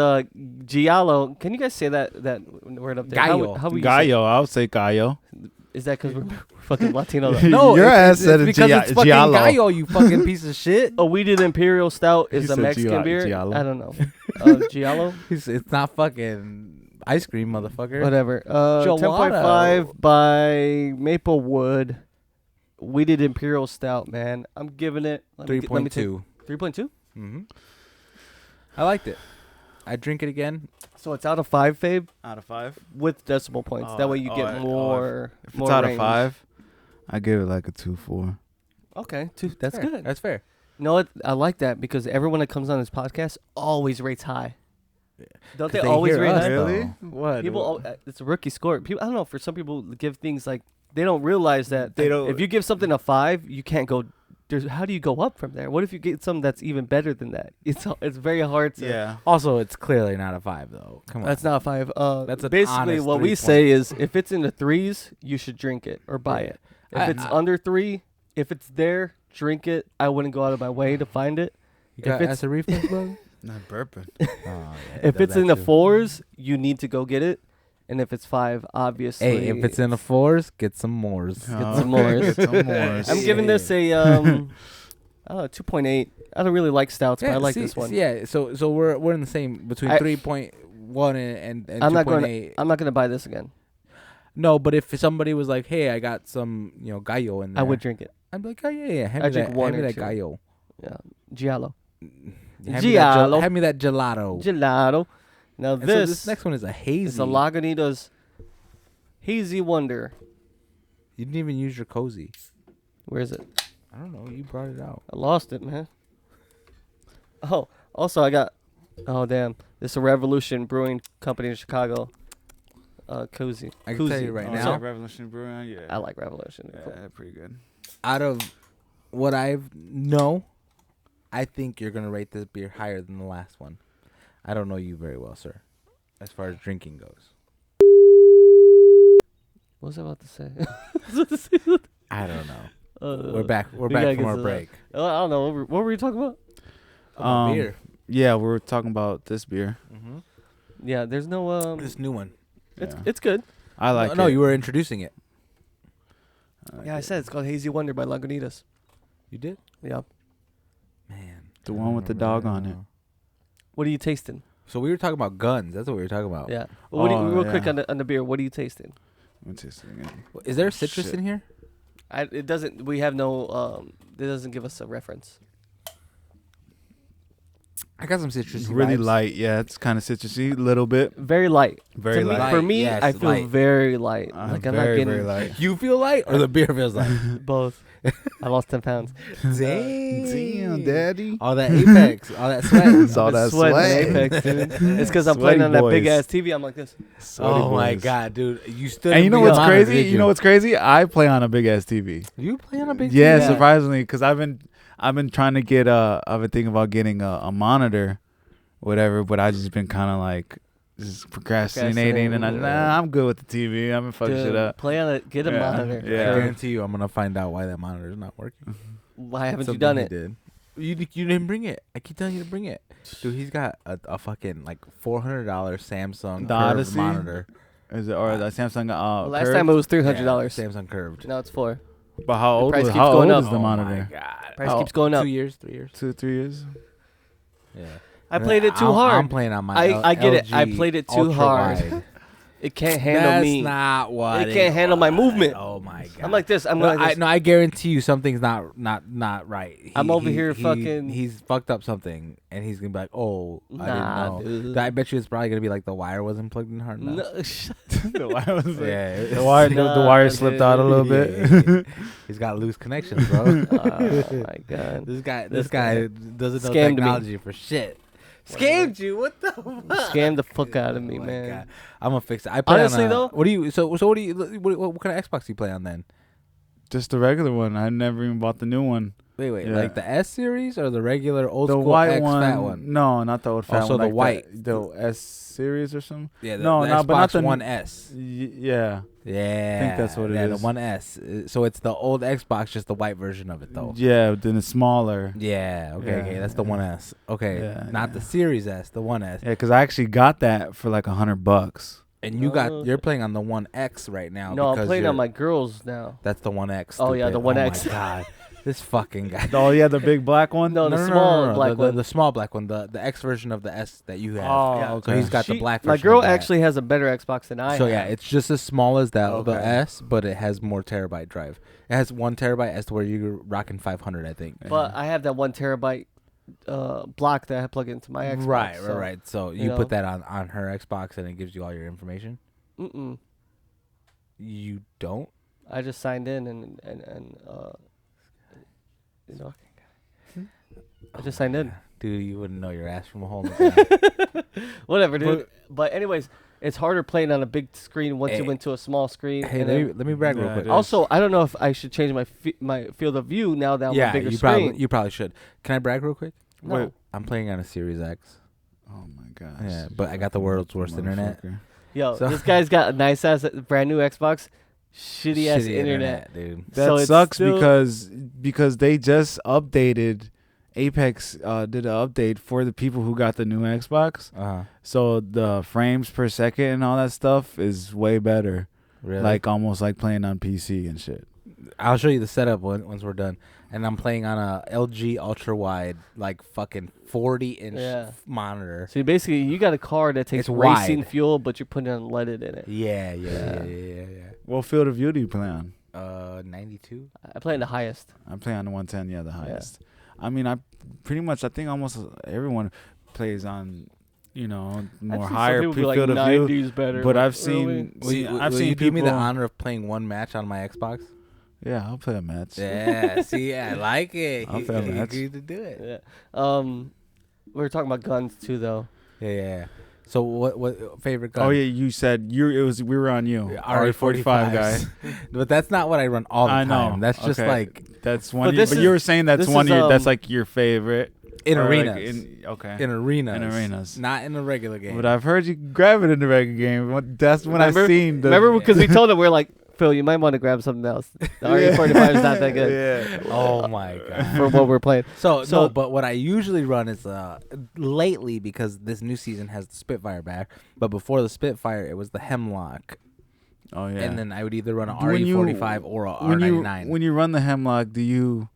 Speaker 3: Giallo. Can you guys say that word up there?
Speaker 1: Gallo.
Speaker 3: How would you say it?
Speaker 4: Gallo. I would say Gallo.
Speaker 3: Is that because we're fucking Latino?
Speaker 1: No,
Speaker 4: Your ass
Speaker 1: it's
Speaker 4: said
Speaker 1: because it's fucking
Speaker 4: Giallo.
Speaker 1: Gallo, you fucking piece of shit.
Speaker 3: A weeded imperial stout is
Speaker 4: He
Speaker 3: a
Speaker 4: said
Speaker 3: Mexican beer.
Speaker 4: Giallo.
Speaker 3: I don't know. Giallo.
Speaker 1: It's not fucking ice cream, motherfucker.
Speaker 3: Whatever.
Speaker 1: Gelato.
Speaker 3: 10.5 by Maplewood. Weeded imperial stout, man. I'm giving it
Speaker 1: 3.2.
Speaker 3: 3.2.
Speaker 1: Mm-hmm. I liked it. I'd drink it again.
Speaker 3: So it's out of 5, Fabe,
Speaker 4: Out of 5.
Speaker 3: with decimal points. That way you get more.
Speaker 4: If
Speaker 3: more
Speaker 4: it's out
Speaker 3: range.
Speaker 4: of 5, I give it like a 2-4.
Speaker 3: Okay, 2. That's
Speaker 1: Fair.
Speaker 3: good.
Speaker 1: That's fair.
Speaker 3: You know what? I like that because everyone that comes on this podcast always rates high. Don't they
Speaker 1: they
Speaker 3: always
Speaker 1: hear
Speaker 3: rate
Speaker 1: us,
Speaker 3: high?
Speaker 1: though.
Speaker 4: Really? What?
Speaker 3: People, it's a rookie score. People, I don't know. For some people, give things like they don't realize that
Speaker 4: They don't-
Speaker 3: if you give something a 5, you can't go. How do you go up from there? What if you get something that's even better than that? It's very hard to.
Speaker 4: Yeah.
Speaker 1: Also, it's clearly not a 5, though. Come on.
Speaker 3: That's not a 5.
Speaker 1: That's an
Speaker 3: basically
Speaker 1: honest
Speaker 3: what
Speaker 1: 3
Speaker 3: we say is if it's in the 3s, you should drink it or buy it. If it's under 3, if it's there, drink it. I wouldn't go out of my way to find it.
Speaker 1: You got
Speaker 3: if it's-
Speaker 1: acid reflux, bro?
Speaker 4: Not burping.
Speaker 1: Oh, yeah,
Speaker 3: If it's in the
Speaker 1: too.
Speaker 3: 4s, you need to go get it. And if it's 5, obviously.
Speaker 1: Hey, if it's in the 4s, get some mores.
Speaker 3: Get some more.
Speaker 4: Get some more.
Speaker 3: I'm giving this a 2.8. I don't really like stouts, but I like this one.
Speaker 1: Yeah, so we're in the same between 3.1 and 2.8.
Speaker 3: I'm not gonna buy this again.
Speaker 1: No, but if somebody was like, "Hey, I got some, gallo in there,"
Speaker 3: I would drink it.
Speaker 1: I'd be like, "Oh yeah, hand
Speaker 3: I
Speaker 1: me
Speaker 3: drink
Speaker 1: that,
Speaker 3: one
Speaker 1: hand me
Speaker 3: or
Speaker 1: that
Speaker 3: two.
Speaker 1: gallo.
Speaker 3: Yeah, Giallo.
Speaker 1: Hand me that gelato."
Speaker 3: Gelato. Now
Speaker 1: And so
Speaker 3: this
Speaker 1: this next one is a hazy.
Speaker 3: is a Lagunitas Hazy Wonder.
Speaker 1: You didn't even use your cozy.
Speaker 3: Where is it?
Speaker 1: I don't know. You brought it out.
Speaker 3: I lost it, man. Oh, also I got. Oh damn! This is a Revolution Brewing Company in Chicago. Cozy.
Speaker 1: I can tell you
Speaker 3: Koozie.
Speaker 1: right
Speaker 4: Oh,
Speaker 1: now.
Speaker 4: yeah, Revolution Brewing. Yeah.
Speaker 3: I like Revolution.
Speaker 4: Yeah,
Speaker 3: Cool.
Speaker 4: pretty good.
Speaker 1: Out of what I think you're gonna rate this beer higher than the last one. I don't know you very well, sir, as far as drinking goes.
Speaker 3: What was I about to say?
Speaker 1: I don't know. We're back. We're
Speaker 3: we
Speaker 1: back
Speaker 3: gotta
Speaker 1: from
Speaker 3: get
Speaker 1: our
Speaker 3: to that.
Speaker 1: break.
Speaker 3: I don't know. What were you talking about?
Speaker 1: Beer.
Speaker 4: Yeah, we were talking about this beer.
Speaker 1: Mm-hmm.
Speaker 3: Yeah, there's no
Speaker 1: This new one.
Speaker 3: It's good.
Speaker 4: I like
Speaker 1: No,
Speaker 4: it.
Speaker 1: you were introducing it.
Speaker 3: Yeah, I said it's called Hazy Wonder by Lagunitas.
Speaker 1: You did?
Speaker 3: Yeah.
Speaker 1: Man.
Speaker 4: The
Speaker 1: I
Speaker 4: one
Speaker 1: don't
Speaker 4: with the
Speaker 1: remember
Speaker 4: dog
Speaker 1: that
Speaker 4: on it.
Speaker 1: now.
Speaker 3: What are you tasting?
Speaker 1: So we were talking about guns. That's what we were talking about.
Speaker 3: Yeah. Well, real quick
Speaker 4: yeah.
Speaker 3: on the beer. What are you tasting?
Speaker 4: I'm tasting it.
Speaker 1: Is there citrus
Speaker 4: Shit.
Speaker 1: in here?
Speaker 3: It doesn't. We have no. It doesn't give us a reference.
Speaker 1: I got some citrusy
Speaker 4: Really
Speaker 1: vibes.
Speaker 4: light. Yeah, it's kind of citrusy. A little bit.
Speaker 3: Very light.
Speaker 4: Very
Speaker 3: To me-
Speaker 4: light.
Speaker 3: For me,
Speaker 1: Yes,
Speaker 3: I feel
Speaker 1: light.
Speaker 3: very light.
Speaker 4: I'm
Speaker 3: Like I'm
Speaker 4: very,
Speaker 3: not
Speaker 4: very
Speaker 3: getting
Speaker 4: light.
Speaker 1: You feel light, or the beer feels light?
Speaker 3: both. I lost 10 pounds.
Speaker 4: Damn, daddy.
Speaker 1: All that Apex, all that sweat.
Speaker 4: It's all
Speaker 3: I'm
Speaker 4: that
Speaker 3: sweating
Speaker 4: sweat.
Speaker 3: Apex, dude. It's because I'm
Speaker 4: Sweaty
Speaker 3: playing on that big
Speaker 4: boys.
Speaker 3: ass TV. I'm like this.
Speaker 4: Sweaty
Speaker 1: Oh my
Speaker 4: boys.
Speaker 1: god, dude! You stood.
Speaker 4: And you know
Speaker 1: in front
Speaker 4: what's
Speaker 1: of the monitor,
Speaker 4: crazy?
Speaker 1: did
Speaker 4: You know what's crazy? I play on a big ass TV.
Speaker 1: You play on a big.
Speaker 4: Yeah,
Speaker 1: TV?
Speaker 4: surprisingly, because I've been trying to get I've been thinking about getting a monitor, whatever. But I just been kind of like just procrastinating, and I'm good with the TV. I'm gonna fuck shit
Speaker 3: Dude,
Speaker 4: up.
Speaker 3: play on it. Get a
Speaker 4: Yeah.
Speaker 3: monitor.
Speaker 1: I
Speaker 4: Yeah.
Speaker 1: guarantee you, I'm gonna find out why that monitor is not working.
Speaker 3: Why haven't you
Speaker 1: Something
Speaker 3: done
Speaker 1: he
Speaker 3: it?
Speaker 1: Did. You didn't bring it. I keep telling you to bring it, dude. He's got a fucking like $400 Samsung
Speaker 4: The
Speaker 1: curved
Speaker 4: Odyssey?
Speaker 1: monitor.
Speaker 4: Is it or the Samsung?
Speaker 3: Last
Speaker 4: curved?
Speaker 3: time it was $300.
Speaker 1: Yeah, Samsung curved.
Speaker 3: Now it's $400.
Speaker 4: But how old?
Speaker 3: price
Speaker 4: Was,
Speaker 3: keeps
Speaker 4: how
Speaker 3: going
Speaker 4: old
Speaker 3: up.
Speaker 4: is the
Speaker 1: Oh my
Speaker 4: monitor?
Speaker 1: god.
Speaker 3: Price
Speaker 1: Oh,
Speaker 3: keeps going up.
Speaker 1: 2 years, 3 years.
Speaker 4: 2-3 years.
Speaker 1: Yeah.
Speaker 3: I played it too
Speaker 1: I'm
Speaker 3: hard.
Speaker 1: playing on my.
Speaker 3: I get it. I
Speaker 1: LG
Speaker 3: played it too
Speaker 1: ultra
Speaker 3: hard.
Speaker 1: wide.
Speaker 3: It can't handle me.
Speaker 1: That's not what
Speaker 3: it can't handle my movement.
Speaker 1: Oh my god!
Speaker 3: I'm like this. I'm like this.
Speaker 1: I guarantee you something's not right.
Speaker 3: I'm over here fucking.
Speaker 1: He's fucked up something, and he's gonna be like, "Oh, I
Speaker 3: Nah,
Speaker 1: didn't know."
Speaker 3: dude.
Speaker 1: I bet you it's probably gonna be like the wire wasn't plugged in hard enough.
Speaker 3: No,
Speaker 4: The wire was
Speaker 1: Yeah,
Speaker 4: the wire slipped out a little bit.
Speaker 1: He's got loose connections, bro.
Speaker 3: Oh my god.
Speaker 1: This guy doesn't know
Speaker 3: Scammed me.
Speaker 1: technology for shit. Scammed you? What the fuck?
Speaker 3: Scammed the fuck out of me,
Speaker 1: Oh my
Speaker 3: man.
Speaker 1: God. I'm gonna fix it. I play
Speaker 3: Honestly,
Speaker 1: on
Speaker 3: though-
Speaker 1: what do you? So what do you? What kind of Xbox do you play on then?
Speaker 4: Just the regular one. I never even bought the new one.
Speaker 1: Wait,
Speaker 4: Yeah.
Speaker 1: like the S series or the regular old
Speaker 4: The
Speaker 1: school
Speaker 4: white
Speaker 1: X
Speaker 4: one.
Speaker 1: fat one?
Speaker 4: No, not the old fat
Speaker 1: Also
Speaker 4: one.
Speaker 1: the
Speaker 4: like
Speaker 1: white.
Speaker 4: The S series or something.
Speaker 1: Yeah, the
Speaker 4: No,
Speaker 1: Xbox
Speaker 4: but not the
Speaker 1: One S.
Speaker 4: Yeah.
Speaker 1: Yeah,
Speaker 4: I think that's what it
Speaker 1: yeah,
Speaker 4: is.
Speaker 1: the One S. So it's the old Xbox, just the white version of it, though.
Speaker 4: Yeah, then it's smaller.
Speaker 1: Yeah. Okay.
Speaker 4: Yeah,
Speaker 1: Okay. That's the One S. Okay.
Speaker 4: Yeah,
Speaker 1: Not the Series S. The One S.
Speaker 4: Yeah, because I actually got that for like $100.
Speaker 1: And you're playing on the One X right now.
Speaker 3: No, I'm
Speaker 1: because
Speaker 3: playing on
Speaker 1: you're-
Speaker 3: my girls now.
Speaker 1: That's the One X.
Speaker 3: Oh, yeah, the
Speaker 1: stupid.
Speaker 3: One
Speaker 1: Oh
Speaker 3: X.
Speaker 1: my God. This fucking guy.
Speaker 4: Oh yeah, the big black one.
Speaker 3: No, the small black
Speaker 1: the,
Speaker 3: one.
Speaker 1: The small black one. The X version of the S that you have.
Speaker 4: Oh,
Speaker 3: Yeah.
Speaker 4: okay.
Speaker 1: So he's got the black version.
Speaker 3: My girl
Speaker 1: of that.
Speaker 3: actually has a better Xbox than I
Speaker 1: So
Speaker 3: have.
Speaker 1: yeah, it's just as small as that the
Speaker 4: Okay.
Speaker 1: S, but it has more terabyte drive. It has 1 terabyte as to where you're rocking 500, I think.
Speaker 3: But I have that 1 terabyte block that I plug into my Xbox.
Speaker 1: Right. So you
Speaker 3: know.
Speaker 1: put that on her Xbox and it gives you all your information.
Speaker 3: Mm-mm.
Speaker 1: You don't.
Speaker 3: I just signed in and you know, I just signed in.
Speaker 1: Dude, you wouldn't know your ass from a hole in
Speaker 3: Oh
Speaker 1: the ground.
Speaker 3: Whatever, dude. But anyways, it's harder playing on a big screen once you went to a small screen.
Speaker 1: Hey,
Speaker 3: and
Speaker 1: let me brag real
Speaker 4: Yeah,
Speaker 1: quick.
Speaker 4: it is.
Speaker 3: also, I don't know if I should change my field of view now that I'm on a bigger
Speaker 1: you
Speaker 3: screen.
Speaker 1: you probably should. Can I brag real quick?
Speaker 3: No.
Speaker 4: Wait.
Speaker 1: I'm playing on a Series X.
Speaker 4: Oh my gosh.
Speaker 1: Yeah, but I got the world's worst internet.
Speaker 4: Motherfucker.
Speaker 3: Yo,
Speaker 1: So-
Speaker 3: this guy's got a nice ass brand new Xbox, shitty ass internet.
Speaker 1: dude.
Speaker 4: That
Speaker 3: So it's
Speaker 4: sucks
Speaker 3: still-
Speaker 4: because they just updated. Apex did an update for the people who got the new Xbox.
Speaker 1: Uh-huh.
Speaker 4: So the frames per second and all that stuff is way better.
Speaker 1: Really?
Speaker 4: Like almost like playing on PC and shit.
Speaker 1: I'll show you the setup once we're done. And I'm playing on a LG ultra wide, like fucking 40-inch
Speaker 3: Yeah.
Speaker 1: monitor.
Speaker 3: So basically, you got a car that takes
Speaker 1: It's
Speaker 3: racing
Speaker 1: wide.
Speaker 3: fuel, but you're putting unleaded in it.
Speaker 1: Yeah.
Speaker 4: What field of view do you play on?
Speaker 1: 92.
Speaker 3: I play in the highest.
Speaker 4: I play on the 110, yeah, the highest. I mean, I think almost everyone plays on, more
Speaker 3: I've seen
Speaker 4: higher
Speaker 3: some people be
Speaker 4: field
Speaker 3: like
Speaker 4: of view.
Speaker 3: 90s better.
Speaker 4: But I've
Speaker 3: really?
Speaker 4: seen,
Speaker 1: I've
Speaker 4: seen
Speaker 1: you
Speaker 4: people.
Speaker 1: do me the honor of playing one match on my Xbox?
Speaker 4: Yeah, I'll play a match.
Speaker 1: Yeah, see, I like it.
Speaker 4: I'll play a
Speaker 1: He
Speaker 4: match.
Speaker 1: agreed to do it.
Speaker 3: Yeah. We were talking about guns too, though.
Speaker 1: Yeah. So what favorite gun?
Speaker 4: Oh yeah, you said we were on you.
Speaker 1: RE45
Speaker 4: guy.
Speaker 1: But that's not what I run all the
Speaker 4: I
Speaker 1: time.
Speaker 4: know.
Speaker 1: That's just
Speaker 4: Okay.
Speaker 1: like
Speaker 4: That's
Speaker 3: But
Speaker 4: one.
Speaker 3: this
Speaker 4: But
Speaker 3: is-
Speaker 4: you were saying that's
Speaker 3: this
Speaker 4: one.
Speaker 3: is,
Speaker 4: That's like your favorite
Speaker 1: in
Speaker 4: or, like,
Speaker 1: arenas.
Speaker 4: in
Speaker 1: arenas.
Speaker 4: In arenas.
Speaker 1: Not in the regular game.
Speaker 4: But I've heard you grab it in the regular game. That's when I've seen.
Speaker 3: Remember because we told him we are like, Phil, you might want to grab something else. The RE45 is not that good
Speaker 4: Yeah.
Speaker 1: Oh my god.
Speaker 3: for what we're playing.
Speaker 1: So
Speaker 3: So-
Speaker 1: no, but what I usually run is lately, because this new season has the Spitfire back, but before the Spitfire it was the Hemlock.
Speaker 4: Oh yeah.
Speaker 1: And then I would either run a
Speaker 4: When you-
Speaker 1: RE45 or a
Speaker 4: when you
Speaker 1: R99.
Speaker 4: when you run the Hemlock, do you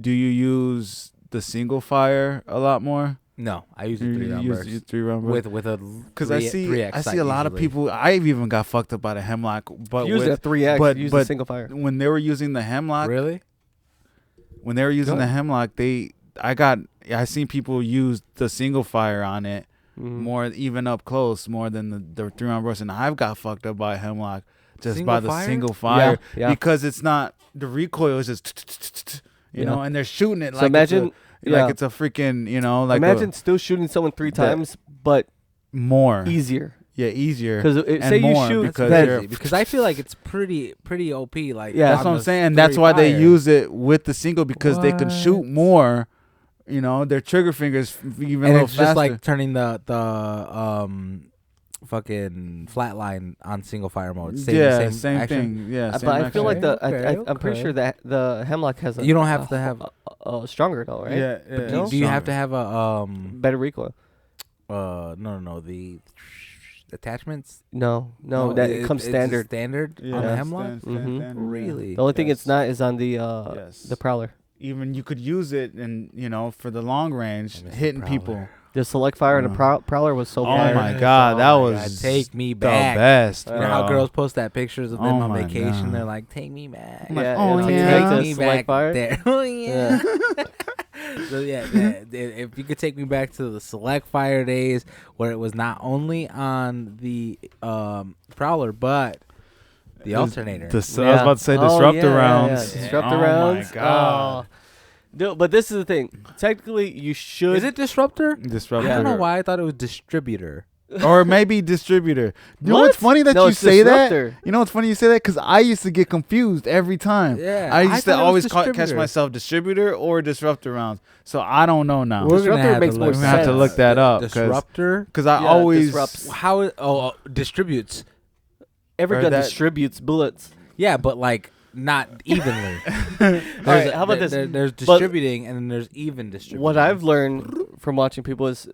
Speaker 4: use the single fire a lot more?
Speaker 1: No, I use a
Speaker 4: You
Speaker 1: 3-round
Speaker 4: use
Speaker 1: burst
Speaker 4: your 3-round burst?
Speaker 1: with a
Speaker 4: Because I see
Speaker 1: 3X
Speaker 4: I see
Speaker 1: sight
Speaker 4: a lot of
Speaker 1: usually.
Speaker 4: people. I've even got fucked up by the Hemlock, but
Speaker 3: Use a 3X,
Speaker 4: but-
Speaker 3: use a
Speaker 4: but-
Speaker 3: single fire.
Speaker 4: when they were using the Hemlock,
Speaker 1: Really?
Speaker 4: when they were using
Speaker 1: Good.
Speaker 4: the Hemlock, I seen people use the single fire on it more, even up close, more than the 3-round burst, and I've got fucked up by Hemlock just
Speaker 1: Single
Speaker 4: by the
Speaker 1: fire?
Speaker 4: single fire
Speaker 3: Yeah.
Speaker 4: because it's not the recoil is just you know, and they're shooting it
Speaker 3: So
Speaker 4: like
Speaker 3: imagine,
Speaker 4: it's a freaking like
Speaker 3: imagine still shooting someone 3 times, but
Speaker 4: more
Speaker 3: easier.
Speaker 4: easier
Speaker 3: Because
Speaker 4: and
Speaker 3: say you
Speaker 4: more
Speaker 3: shoot,
Speaker 4: because
Speaker 3: that-
Speaker 4: you're-
Speaker 1: Because I feel like it's pretty OP. Like
Speaker 3: Yeah.
Speaker 4: that's
Speaker 1: on
Speaker 4: what I'm
Speaker 1: the
Speaker 4: saying. That's why they
Speaker 1: 3
Speaker 4: use it with the single because they can shoot
Speaker 1: What?
Speaker 4: more. Their trigger fingers even a
Speaker 1: and
Speaker 4: little
Speaker 1: it's
Speaker 4: faster.
Speaker 1: just like turning the fucking flatline on single fire mode. Same action.
Speaker 4: thing. Yeah,
Speaker 3: but I feel like
Speaker 1: action.
Speaker 3: I'm pretty sure that the Hemlock has a
Speaker 1: You don't have to have-
Speaker 3: a stronger though, right?
Speaker 4: Yeah,
Speaker 1: But
Speaker 4: yeah.
Speaker 1: do you have to have a
Speaker 3: Better recoil.
Speaker 1: no the attachments?
Speaker 3: No, that it comes
Speaker 1: it's
Speaker 3: standard.
Speaker 1: standard
Speaker 4: Yeah,
Speaker 1: on the
Speaker 4: stand-
Speaker 1: Hemlock.
Speaker 4: stand-
Speaker 3: Mhm.
Speaker 4: standard, yeah.
Speaker 1: Really?
Speaker 3: The only thing it's
Speaker 4: Yes.
Speaker 3: not is on the
Speaker 4: Yes.
Speaker 3: the Prowler.
Speaker 4: Even you could use it and for the long range
Speaker 1: I miss the
Speaker 4: hitting
Speaker 1: Prowler.
Speaker 4: people.
Speaker 3: The select fire and the prowler was so fire.
Speaker 4: Oh my god, that was
Speaker 1: take me back.
Speaker 4: The best.
Speaker 1: You know how girls post that pictures of them on vacation?
Speaker 4: God.
Speaker 1: They're like, "Take me back."
Speaker 3: Yeah,
Speaker 1: take me back
Speaker 3: fire.
Speaker 1: there. Oh yeah. So yeah, if you could take me back to the select fire days where it was not only on the prowler but the alternator.
Speaker 4: I was about to say disruptor rounds.
Speaker 3: Disruptor rounds.
Speaker 4: Oh my god.
Speaker 3: No, but this is the thing. Technically, you should.
Speaker 1: Is it disruptor?
Speaker 4: Disruptor.
Speaker 1: I don't know why I thought it was distributor.
Speaker 4: Or maybe distributor. You know
Speaker 3: What?
Speaker 4: what's funny that
Speaker 3: No,
Speaker 4: you
Speaker 3: it's
Speaker 4: say
Speaker 3: disruptor.
Speaker 4: that? You know what's funny you say that? Because I used to get confused every time.
Speaker 1: Yeah,
Speaker 4: I used to
Speaker 1: thought it was
Speaker 4: always catch
Speaker 1: distributor.
Speaker 4: myself distributor or disruptor rounds. So I don't know now.
Speaker 1: We're
Speaker 3: Disruptor
Speaker 1: gonna have
Speaker 3: makes
Speaker 1: to
Speaker 3: more
Speaker 1: look,
Speaker 4: We're gonna have to look that up.
Speaker 1: Disruptor.
Speaker 4: Because I
Speaker 3: Yeah,
Speaker 4: always.
Speaker 3: disrupts.
Speaker 1: How distributes?
Speaker 3: Every
Speaker 4: Or
Speaker 3: gun
Speaker 4: that-
Speaker 3: distributes bullets.
Speaker 1: Yeah, but like not evenly.
Speaker 3: All right, how about this?
Speaker 1: There's distributing and then there's even distributing.
Speaker 3: What I've learned from watching people is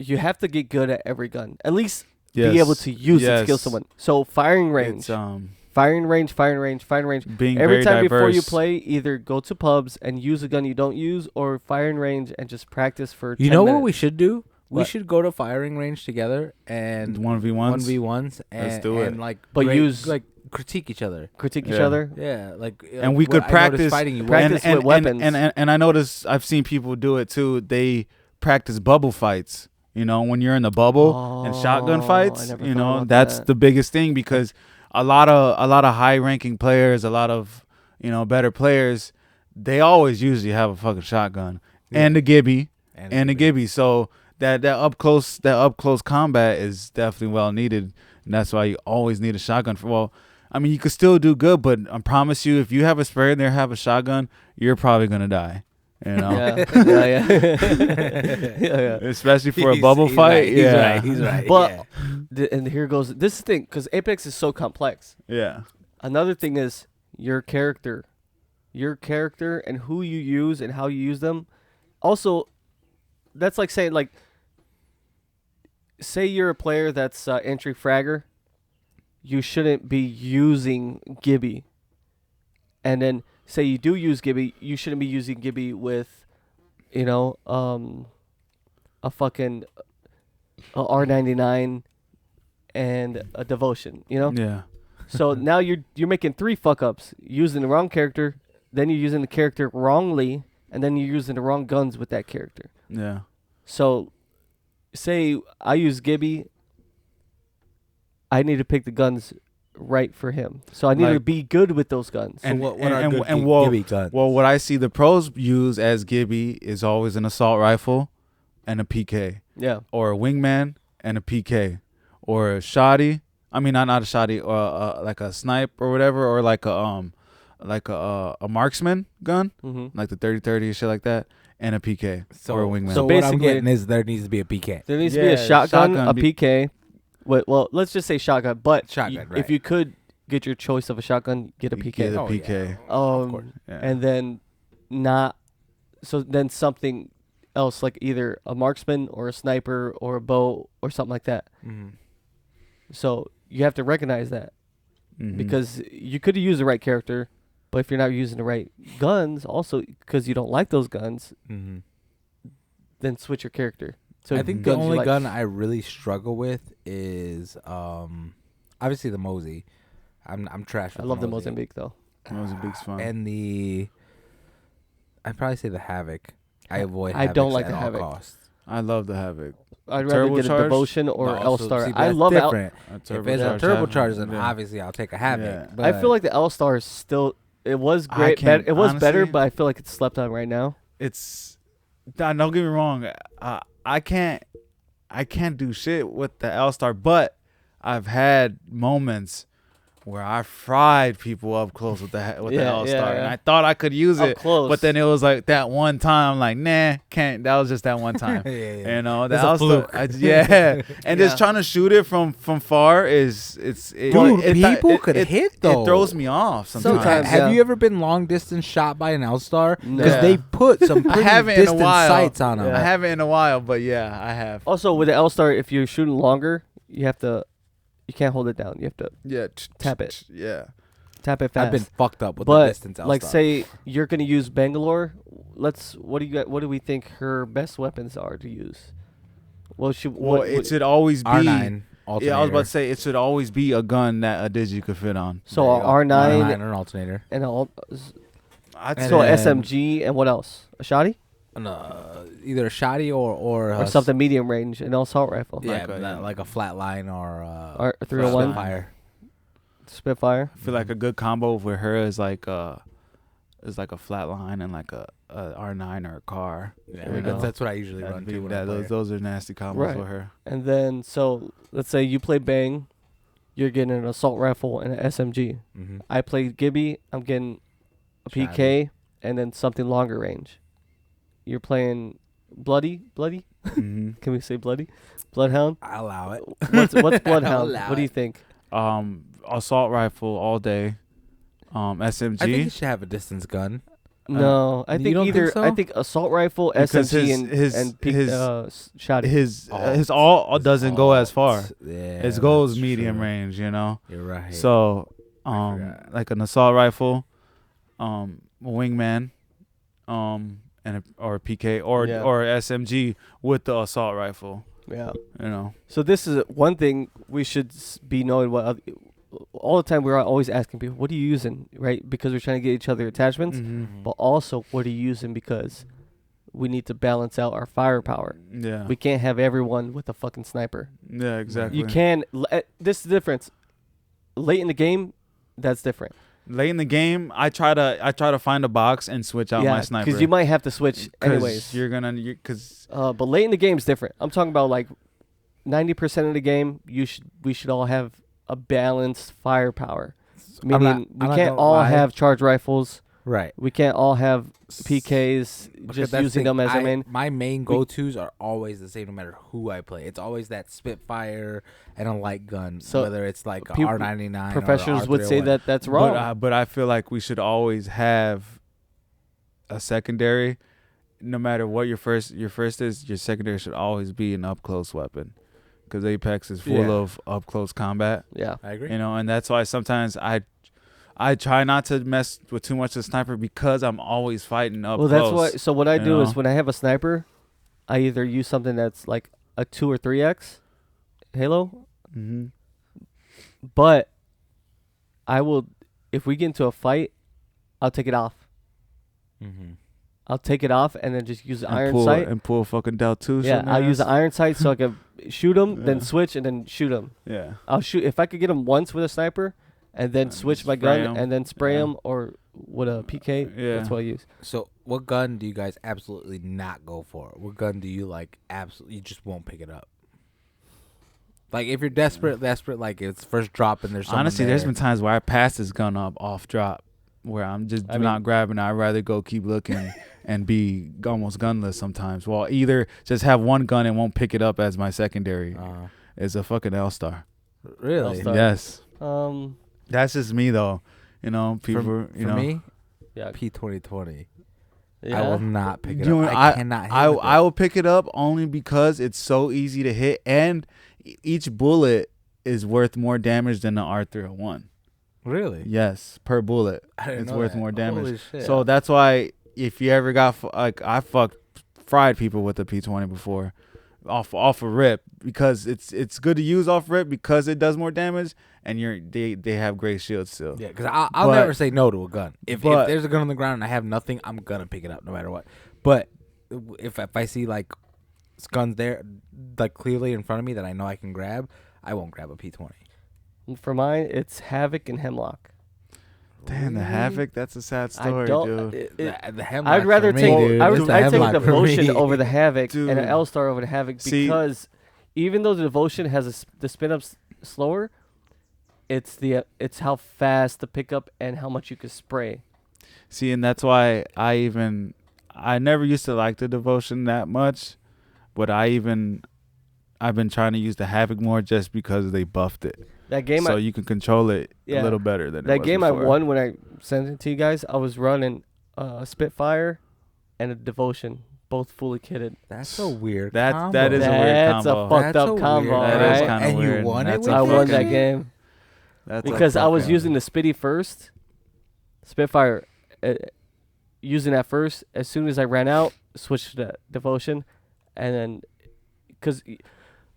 Speaker 3: you have to get good at every gun. At least be able to use it to kill someone. So firing range.
Speaker 4: It's,
Speaker 3: Firing range.
Speaker 4: being
Speaker 3: Every
Speaker 4: very
Speaker 3: time before you
Speaker 4: diverse.
Speaker 3: play, either go to pubs and use a gun you don't use, or firing range and just practice for 10
Speaker 1: You know what
Speaker 3: minutes.
Speaker 1: we should do? We
Speaker 3: What?
Speaker 1: should go to firing range together and
Speaker 4: 1v1s.
Speaker 1: 1v1s and,
Speaker 4: Let's do it.
Speaker 1: and like
Speaker 3: But
Speaker 1: rate-
Speaker 3: use-
Speaker 1: like critique each other.
Speaker 3: critique each
Speaker 4: Yeah.
Speaker 3: other.
Speaker 1: Yeah, like
Speaker 4: And we
Speaker 1: what
Speaker 4: could
Speaker 1: I noticed
Speaker 4: practice
Speaker 1: fighting you.
Speaker 3: practice with weapons.
Speaker 4: And I notice I've seen people do it too. They practice bubble fights. You know, when you're in the bubble and shotgun
Speaker 3: Oh, I
Speaker 4: fights,
Speaker 3: never
Speaker 4: you
Speaker 3: thought
Speaker 4: know,
Speaker 3: about
Speaker 4: that's
Speaker 3: that.
Speaker 4: the biggest thing because a lot of high ranking players, a lot of, you know, better players, they always usually have a fucking shotgun and a Gibby and a Gibby. So that up close combat is definitely well needed, and that's why you always need a shotgun. I mean, you could still do good, but I promise you, if you have a spare and they have a shotgun, you're probably gonna die. You know,
Speaker 3: yeah.
Speaker 4: especially for a bubble fight.
Speaker 1: He's right.
Speaker 3: But and here goes this is the thing, because Apex is so complex.
Speaker 4: Yeah.
Speaker 3: Another thing is your character and who you use and how you use them. Also, that's like saying, like, say you're a player that's entry fragger, you shouldn't be using Gibby. And then say you do use Gibby, you shouldn't be using Gibby with, you know, a fucking R99 and a devotion, you know?
Speaker 4: Yeah.
Speaker 3: So now you're making 3 fuck ups, using the wrong character, then you're using the character wrongly, and then you're using the wrong guns with that character.
Speaker 4: Yeah.
Speaker 3: So say I use Gibby, I need to pick the guns right for him. So I need to
Speaker 4: Like-
Speaker 3: be good with those guns.
Speaker 1: So what are
Speaker 4: and-
Speaker 1: good
Speaker 4: and well-
Speaker 1: Gibby guns?
Speaker 4: Well, what I see the pros use as Gibby is always an assault rifle and a PK,
Speaker 3: Yeah.
Speaker 4: or a wingman and a PK, or a shoddy. I mean, not a shoddy, or like a snipe or whatever, or like a marksman gun,
Speaker 3: Mm-hmm.
Speaker 4: like the 30-30 and shit like that, and a PK or a wingman.
Speaker 3: so
Speaker 1: what I'm
Speaker 3: basically-
Speaker 1: getting is there needs to be a PK.
Speaker 3: There needs to be a
Speaker 4: Yeah,
Speaker 3: shotgun,
Speaker 4: shotgun
Speaker 3: a
Speaker 4: be-
Speaker 3: PK. Well, let's just say shotgun. But
Speaker 1: Shotgun, right.
Speaker 3: if you could get your choice of a shotgun, get a
Speaker 4: You
Speaker 3: PK.
Speaker 4: get a
Speaker 1: Oh,
Speaker 4: PK.
Speaker 1: yeah. Of course.
Speaker 4: Yeah.
Speaker 3: And then then something else, like either a marksman or a sniper or a bow or something like that.
Speaker 1: Mm-hmm.
Speaker 3: So you have to recognize that,
Speaker 4: Mhm.
Speaker 3: because you could use the right character, but if you're not using the right guns, also because you don't like those guns,
Speaker 1: Mm-hmm.
Speaker 3: then switch your character. So
Speaker 1: I think the
Speaker 3: guns you
Speaker 1: only
Speaker 3: like.
Speaker 1: gun I really struggle with is obviously the Mosey. I'm trash with
Speaker 3: I love the
Speaker 1: Mosey.
Speaker 3: Mozambique though.
Speaker 4: That was a big fun.
Speaker 1: And I'd probably say the Havoc. I avoid
Speaker 3: I don't
Speaker 1: Havocs
Speaker 3: like
Speaker 1: at
Speaker 3: the
Speaker 1: all
Speaker 3: Havoc.
Speaker 1: costs.
Speaker 4: I love the Havoc.
Speaker 3: I'd rather get a
Speaker 4: Turbocharged?
Speaker 3: devotion or
Speaker 1: But
Speaker 3: L
Speaker 1: also,
Speaker 3: Star.
Speaker 1: see,
Speaker 3: I
Speaker 1: that's
Speaker 3: love L.
Speaker 1: different. If it's a
Speaker 4: Turbocharged
Speaker 1: turbocharged,
Speaker 4: Havoc,
Speaker 1: then
Speaker 4: yeah.
Speaker 1: obviously I'll take a Havoc.
Speaker 4: Yeah.
Speaker 1: But
Speaker 3: I feel like the L Star is still. It was great.
Speaker 4: can't-
Speaker 3: It was better,
Speaker 4: honestly-
Speaker 3: but I feel like it's slept on right now.
Speaker 4: It's don't get me wrong. I can't do shit with the L-Star, but I've had moments where I fried people up close with the
Speaker 3: Yeah,
Speaker 4: L-Star, and
Speaker 3: yeah.
Speaker 4: I thought I could use
Speaker 3: Up
Speaker 4: it,
Speaker 3: close.
Speaker 4: but then it was like that one time. I'm like, nah, can't. That was just that one time.
Speaker 1: yeah.
Speaker 4: You know, the
Speaker 1: It's a
Speaker 4: L-Star,
Speaker 1: fluke.
Speaker 4: yeah. And
Speaker 3: Yeah.
Speaker 4: just trying to shoot it from far is
Speaker 1: Dude, people could hit though.
Speaker 4: It throws me off sometimes.
Speaker 3: Sometimes,
Speaker 1: Have
Speaker 3: yeah.
Speaker 1: you ever been long distance shot by an L-Star?
Speaker 3: No.
Speaker 1: Because they put some
Speaker 4: I
Speaker 1: pretty
Speaker 4: haven't in a
Speaker 1: distant
Speaker 4: while.
Speaker 1: sights on them.
Speaker 3: Yeah.
Speaker 4: I haven't in a while, but yeah, I have.
Speaker 3: Also, with the L Star, if you're shooting longer, you can't hold it down. You have to
Speaker 4: Yeah,
Speaker 3: Tap it.
Speaker 4: Yeah.
Speaker 3: tap it fast.
Speaker 1: I've been fucked up with the
Speaker 3: but
Speaker 1: distance L-Star.
Speaker 3: like, say you're gonna use Bangalore, What do we think her best weapons are to use? Well,
Speaker 4: it should always be
Speaker 1: R9.
Speaker 4: Yeah, I was about to say it should always be a gun that a Digi could fit on.
Speaker 3: So R9
Speaker 1: and an alternator.
Speaker 3: And
Speaker 1: so
Speaker 3: SMG and what else? A shotty?
Speaker 1: Either a shotty or
Speaker 3: something medium range, an assault rifle.
Speaker 1: Yeah, like a flatline or
Speaker 3: 301 Spitfire.
Speaker 4: I feel like a good combo with her is like a flatline and like a R9 or a car.
Speaker 1: Yeah, that's what I usually run to.
Speaker 4: Those are nasty combos with her.
Speaker 3: And then so let's say you play Bang, you're getting an assault rifle and an SMG.
Speaker 1: Mm-hmm.
Speaker 3: I play Gibby, I'm getting a PK and then something longer range. You're playing Bloody.
Speaker 4: Mm-hmm.
Speaker 3: Can we say Bloody? Bloodhound.
Speaker 1: I allow it.
Speaker 3: What's Bloodhound? What do you think?
Speaker 4: Assault rifle all day. SMG.
Speaker 1: I think you should have a distance gun.
Speaker 3: No, I think either. Think so? I think assault rifle,
Speaker 4: because
Speaker 3: SMG,
Speaker 4: his
Speaker 3: shotty.
Speaker 4: His all doesn't go as far.
Speaker 1: Yeah,
Speaker 4: it goes medium range. You know.
Speaker 1: You're right.
Speaker 4: So, like an assault rifle, a wingman, or a PK or SMG with the assault rifle.
Speaker 3: Yeah.
Speaker 4: You know.
Speaker 3: So this is one thing we should be knowing. All the time we're always asking people, what are you using, right? Because we're trying to get each other attachments, but also what are you using because we need to balance out our firepower.
Speaker 4: Yeah.
Speaker 3: We can't have everyone with a fucking sniper.
Speaker 4: Yeah, exactly.
Speaker 3: You can. This is the difference. Late in the game, that's different.
Speaker 4: Late in the game, I try to find a box and switch out my sniper.
Speaker 3: Because you might have to switch anyways. But late in the game is different. I'm talking about like 90% of the game. We should all have a balanced firepower. Meaning we can't all have charge rifles.
Speaker 1: Right.
Speaker 3: We can't all have PKs just using them as
Speaker 1: my main go-tos are always the same no matter who I play. It's always that Spitfire and a light gun. So whether it's like R99
Speaker 3: professionals would say that that's wrong.
Speaker 4: But I feel like we should always have a secondary. No matter what your first is, your secondary should always be an up-close weapon. Because Apex is full of up-close combat.
Speaker 3: Yeah,
Speaker 1: I agree.
Speaker 4: You know, and that's why sometimes I try not to mess with too much of the sniper because I'm always fighting up close.
Speaker 3: Well, that's why. So what I do is when I have a sniper, I either use something that's like a 2 or 3x Halo.
Speaker 4: Mm-hmm.
Speaker 3: But I will, if we get into a fight, I'll take it off.
Speaker 1: Mm-hmm.
Speaker 3: I'll take it off and then just use the iron sight.
Speaker 4: And pull a fucking Del 2.
Speaker 3: Yeah, I'll use the iron sight so I can shoot him, then switch, and then shoot him.
Speaker 4: Yeah.
Speaker 3: I'll shoot. If I could get him once with a sniper, and then switch my gun, and then spray him, or with a PK, that's what I use.
Speaker 1: So what gun do you guys absolutely not go for? What gun do you like absolutely, you just won't pick it up? Like if you're desperate, like it's first drop and there's something
Speaker 4: honestly,
Speaker 1: there's
Speaker 4: been times where I pass this gun up off drop. Where I'm just not grabbing it. I'd rather go keep looking and be almost gunless sometimes. Well, either just have one gun and won't pick it up as my secondary. It's a fucking L-Star.
Speaker 1: Really?
Speaker 3: L-Star.
Speaker 4: Yes.
Speaker 3: That's
Speaker 4: just me though. You know, people. For
Speaker 1: me,
Speaker 3: yeah,
Speaker 1: P2020.
Speaker 3: Yeah.
Speaker 1: I will not pick it up. I cannot hit
Speaker 4: I will pick it up only because it's so easy to hit, and each bullet is worth more damage than the R301.
Speaker 1: Really?
Speaker 4: Yes, per bullet.
Speaker 1: It's
Speaker 4: worth more damage.
Speaker 1: Holy shit.
Speaker 4: So that's why if you ever got I fried people with the P20 before off a rip because it's good to use off rip because it does more damage and they have great shields still.
Speaker 1: Yeah, because I'll never say no to a gun. If there's a gun on the ground and I have nothing, I'm gonna pick it up no matter what. But if I see like guns there like clearly in front of me that I know I can grab, I won't grab a P20.
Speaker 3: For mine, it's Havoc and Hemlock.
Speaker 4: Damn, the Havoc, that's a sad story, dude.
Speaker 1: The Hemlock.
Speaker 3: I'd rather take I'd take Devotion over the Havoc
Speaker 4: dude.
Speaker 3: and an L-Star over the Havoc because even though the Devotion has the spin ups slower, it's how fast the pickup and how much you can spray.
Speaker 4: See, and that's why I never used to like the Devotion that much, but I've been trying to use the Havoc more just because they buffed it.
Speaker 3: That game,
Speaker 4: so you can control it a little better than
Speaker 3: that game
Speaker 4: before.
Speaker 3: I won when I sent it to you guys. I was running a Spitfire and a Devotion, both fully kitted.
Speaker 1: That's so weird.
Speaker 4: That is a weird combo.
Speaker 3: That's a fucked up combo, right?
Speaker 4: That is kind of weird.
Speaker 1: And you won it.
Speaker 3: I won that game because I was using the Spitty first. Spitfire, using at first. As soon as I ran out, switched to devotion, and then because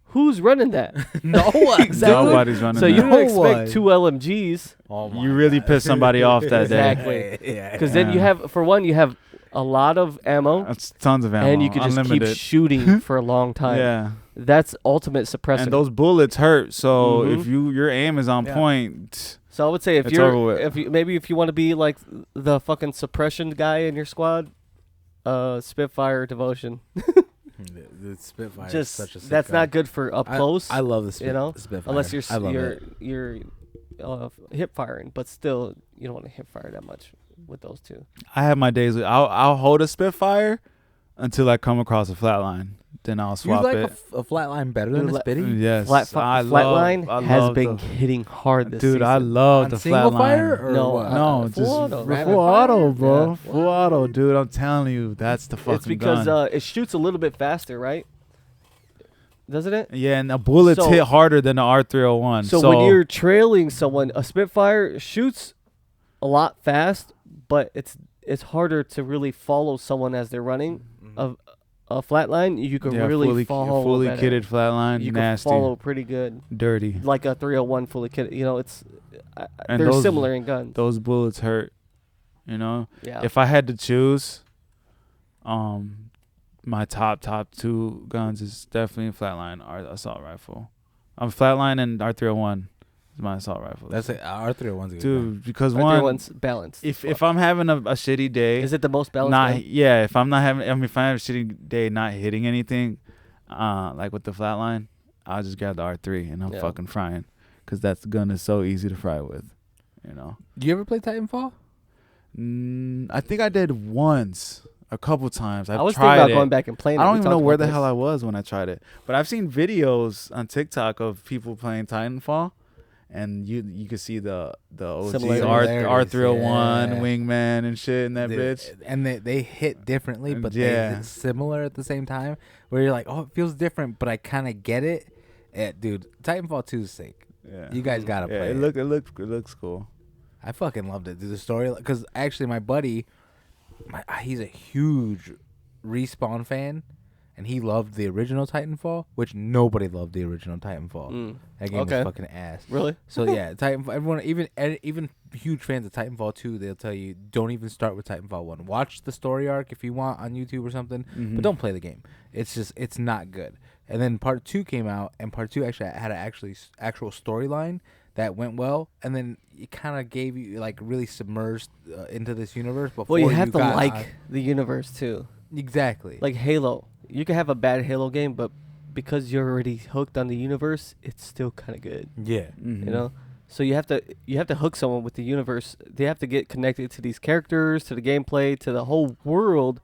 Speaker 3: who's running that?
Speaker 1: No one.
Speaker 3: Exactly.
Speaker 4: Nobody's running
Speaker 3: So
Speaker 4: that.
Speaker 3: you don't
Speaker 1: No
Speaker 3: expect
Speaker 1: one.
Speaker 3: 2 LMGs.
Speaker 1: Oh my
Speaker 4: You really
Speaker 1: God.
Speaker 4: pissed somebody off that day.
Speaker 3: Exactly.
Speaker 1: Yeah.
Speaker 3: Because then you have, for one, you have a lot of ammo,
Speaker 4: That's tons of ammo.
Speaker 3: and you can just
Speaker 4: unlimited.
Speaker 3: keep shooting for a long time.
Speaker 4: Yeah.
Speaker 3: That's ultimate suppressor.
Speaker 4: And those bullets hurt. So
Speaker 3: Mhm.
Speaker 4: if your aim is on
Speaker 1: Yeah.
Speaker 4: point,
Speaker 3: So I would say if
Speaker 4: It's over with.
Speaker 3: if you want to be like the fucking suppression guy in your squad, Spitfire devotion.
Speaker 1: The Spitfire is
Speaker 3: Just
Speaker 1: such a sick
Speaker 3: that's
Speaker 1: gun.
Speaker 3: not good for up close.
Speaker 1: I love the Spitfire.
Speaker 3: unless
Speaker 1: I love
Speaker 3: you're
Speaker 1: it.
Speaker 3: hip firing, but still you don't want to hip fire that much with those two.
Speaker 4: I have my days. I'll hold a Spitfire until I come across a flatline. Then I'll
Speaker 1: You
Speaker 4: swap
Speaker 1: like
Speaker 4: it.
Speaker 1: a flatline better than a spitty?
Speaker 4: Yes,
Speaker 3: Flatline
Speaker 4: I
Speaker 3: has
Speaker 4: love
Speaker 3: been
Speaker 4: the-
Speaker 3: hitting hard this
Speaker 4: Dude,
Speaker 3: season.
Speaker 4: I love
Speaker 1: On
Speaker 4: the
Speaker 1: single
Speaker 4: flatline.
Speaker 1: fire or
Speaker 3: No,
Speaker 1: what?
Speaker 4: No,
Speaker 3: full
Speaker 4: just
Speaker 3: auto.
Speaker 1: Rapid
Speaker 4: full auto, bro.
Speaker 3: Yeah.
Speaker 4: Full auto, dude. I'm telling you, that's the fucking
Speaker 3: It's because
Speaker 4: gun.
Speaker 3: it shoots a little bit faster, right? Doesn't it?
Speaker 4: Yeah, and the bullets
Speaker 3: So-
Speaker 4: hit harder than the R301.
Speaker 3: So when you're trailing someone, a Spitfire shoots a lot fast, but it's harder to really follow someone as they're running. A flatline, you can really follow.
Speaker 4: fully
Speaker 3: better.
Speaker 4: kitted flatline,
Speaker 3: You
Speaker 4: nasty,
Speaker 3: can follow pretty good,
Speaker 4: dirty.
Speaker 3: like a 301 fully kitted. You know, it's
Speaker 4: And
Speaker 3: they're
Speaker 4: those-
Speaker 3: similar in guns.
Speaker 4: Those bullets hurt. You know,
Speaker 3: Yeah.
Speaker 4: if I had to choose, my top 2 guns is definitely flatline assault rifle. Flatline and R301 is my assault rifle.
Speaker 1: That's it. R301's a good gun.
Speaker 4: Dude, because
Speaker 3: one's balanced.
Speaker 4: if I'm having a shitty day,
Speaker 3: Is it the most balanced?
Speaker 4: not
Speaker 3: gun?
Speaker 4: yeah, if I'm not having, if I have a shitty day not hitting anything, like with the flatline, I'll just grab the R3 and I'm
Speaker 3: Yeah.
Speaker 4: fucking frying, because that gun is so easy to fry with, you know.
Speaker 1: Do you ever play Titanfall?
Speaker 4: I think I did once, a couple times.
Speaker 3: I was
Speaker 4: tried
Speaker 3: thinking about
Speaker 4: it.
Speaker 3: going back and playing.
Speaker 4: I
Speaker 3: it.
Speaker 4: don't
Speaker 3: We
Speaker 4: even know
Speaker 3: talked
Speaker 4: where
Speaker 3: about
Speaker 4: the hell
Speaker 3: this.
Speaker 4: I was when I tried it, but I've seen videos on TikTok of people playing Titanfall, and you can see the OG
Speaker 3: Similarities.
Speaker 4: R301
Speaker 1: Yeah.
Speaker 4: wingman and shit in that bitch.
Speaker 1: And they hit differently, but they
Speaker 4: Yeah.
Speaker 1: hit similar at the same time. Where you're like, oh, it feels different, but I kind of get it. Dude, Titanfall 2 is sick.
Speaker 4: Yeah,
Speaker 1: You guys gotta
Speaker 4: yeah,
Speaker 1: play
Speaker 4: it looks cool.
Speaker 1: I fucking loved it. Dude, the story, because actually my buddy, he's a huge Respawn fan, and he loved the original Titanfall, which nobody loved the original Titanfall. That game
Speaker 3: Okay.
Speaker 1: was fucking ass.
Speaker 3: Really?
Speaker 1: So yeah, Titanfall. Everyone, even huge fans of Titanfall 2, they'll tell you don't even start with Titanfall 1. Watch the story arc if you want on YouTube or something, but don't play the game. It's not good. And then part 2 came out, and part 2 actually had an actual storyline that went well, and then it kind of gave you like really submerged into this universe. Before
Speaker 3: Well, you have to
Speaker 1: got
Speaker 3: like
Speaker 1: on-
Speaker 3: the universe too.
Speaker 1: exactly.
Speaker 3: Like Halo, you can have a bad Halo game, but because you're already hooked on the universe, it's still kind of good.
Speaker 1: yeah,
Speaker 4: Mhm.
Speaker 3: You know. So you have to hook someone with the universe. They have to get connected to these characters, to the gameplay, to the whole world.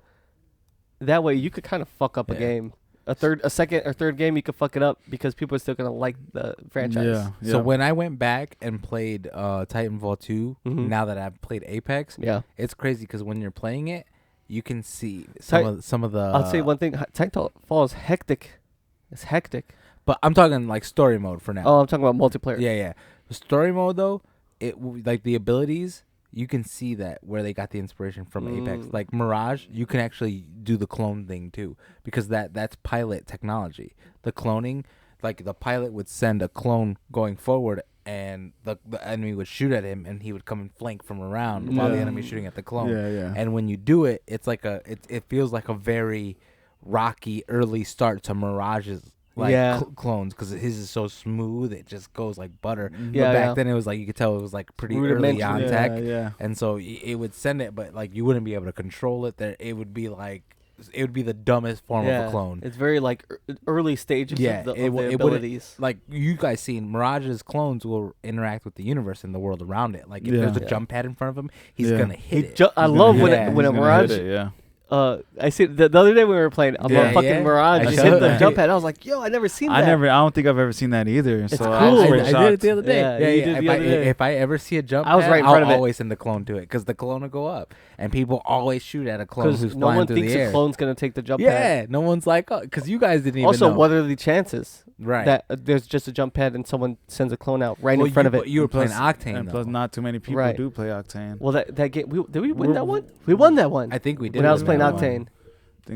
Speaker 3: That way, you could kind of fuck up a
Speaker 1: Yeah.
Speaker 3: game. A second or third game, you could fuck it up because people are still gonna like the franchise.
Speaker 4: Yeah.
Speaker 1: So when I went back and played Titanfall 2,
Speaker 3: Mhm.
Speaker 1: now that I've played Apex,
Speaker 3: Yeah.
Speaker 1: it's crazy because when you're playing it, you can see
Speaker 3: Tit-
Speaker 1: some of the.
Speaker 3: I'll say one thing: Titanfall is hectic. It's hectic.
Speaker 1: But I'm talking like story mode for now.
Speaker 3: Oh, I'm talking about multiplayer.
Speaker 1: Yeah. The story mode though, like the abilities, you can see that where they got the inspiration from Apex. Like Mirage, you can actually do the clone thing too, because that's pilot technology. The cloning, like the pilot would send a clone going forward, and the enemy would shoot at him, and he would come and flank from around while the
Speaker 4: Yeah.
Speaker 1: enemy's shooting at the clone.
Speaker 4: Yeah.
Speaker 1: And when you do it, it's like it feels like a very rocky early start to Mirage's like
Speaker 3: Yeah.
Speaker 1: clones, because his is so smooth, it just goes like butter.
Speaker 3: Yeah,
Speaker 1: But
Speaker 3: yeah.
Speaker 1: back then it was like you could tell it was like pretty early
Speaker 3: Rudimentary.
Speaker 1: on
Speaker 4: yeah,
Speaker 1: tech,
Speaker 4: yeah.
Speaker 1: and so it would send it, but like you wouldn't be able to control it. There, it would be the dumbest form of a clone.
Speaker 3: It's very like early stages
Speaker 1: Yeah,
Speaker 3: of the,
Speaker 1: it
Speaker 3: of the
Speaker 1: wouldn't-
Speaker 3: abilities.
Speaker 1: Like you guys seen, Mirage's clones will interact with the universe and the world around it. Like if
Speaker 4: Yeah.
Speaker 1: there's a
Speaker 3: Yeah.
Speaker 1: jump pad in front of him, he's
Speaker 4: Yeah.
Speaker 1: gonna hit it.
Speaker 3: I
Speaker 4: He's
Speaker 3: love
Speaker 4: gonna
Speaker 3: when
Speaker 4: hit
Speaker 1: it-
Speaker 4: it.
Speaker 3: when
Speaker 4: He's
Speaker 3: a
Speaker 4: gonna hit
Speaker 3: Mirage
Speaker 4: it, yeah.
Speaker 3: I see the other day we were playing a fucking Mirage. I hit the jump pad. I was like, yo, I never seen that.
Speaker 4: I don't think I've ever seen that either.
Speaker 3: It's
Speaker 4: so
Speaker 3: cool.
Speaker 4: I
Speaker 1: did it the other day.
Speaker 3: Yeah, you did the other day.
Speaker 1: If I ever see a jump pad,
Speaker 3: I was right in front of it.
Speaker 1: I'll always send the clone to it because the clone will go up, and people always shoot at a clone who's
Speaker 3: no
Speaker 1: flying
Speaker 3: one
Speaker 1: through
Speaker 3: thinks
Speaker 1: the air.
Speaker 3: a clone's gonna take the jump
Speaker 1: Yeah,
Speaker 3: pad.
Speaker 1: no one's like, because you guys didn't even
Speaker 3: Also,
Speaker 1: know.
Speaker 3: what are the chances
Speaker 1: Right.
Speaker 3: that there's just a jump pad and someone sends a clone out right in front of it?
Speaker 1: You were playing Octane,
Speaker 4: and
Speaker 1: though.
Speaker 4: plus, not too many people do play Octane.
Speaker 3: Well, that game, did we win that one? We won that one.
Speaker 1: I think we did.
Speaker 3: When I was
Speaker 1: win
Speaker 3: playing
Speaker 1: that one.
Speaker 3: Octane.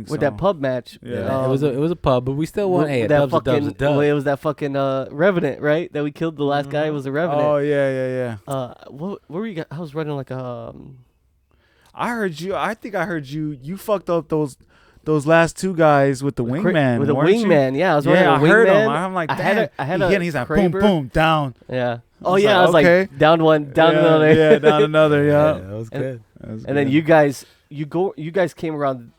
Speaker 3: With that pub match.
Speaker 1: Yeah, it was a pub, but we still won. Hey, a dub's a dub's a dub.
Speaker 3: It was that fucking Revenant, right? That we killed the last guy. It was a Revenant.
Speaker 4: Oh yeah.
Speaker 3: What were you? I was running like a.
Speaker 4: I heard you. I think I heard you. You fucked up those last two guys with the wingman.
Speaker 3: With the wingman, yeah. I was running a wingman.
Speaker 4: I heard him. I'm like, damn.
Speaker 3: I had a
Speaker 4: he's like, boom, boom, down.
Speaker 3: Yeah. Oh yeah, I was like, down one, down another.
Speaker 4: Yeah, down another. Yeah,
Speaker 1: that was good.
Speaker 3: And then you guys came around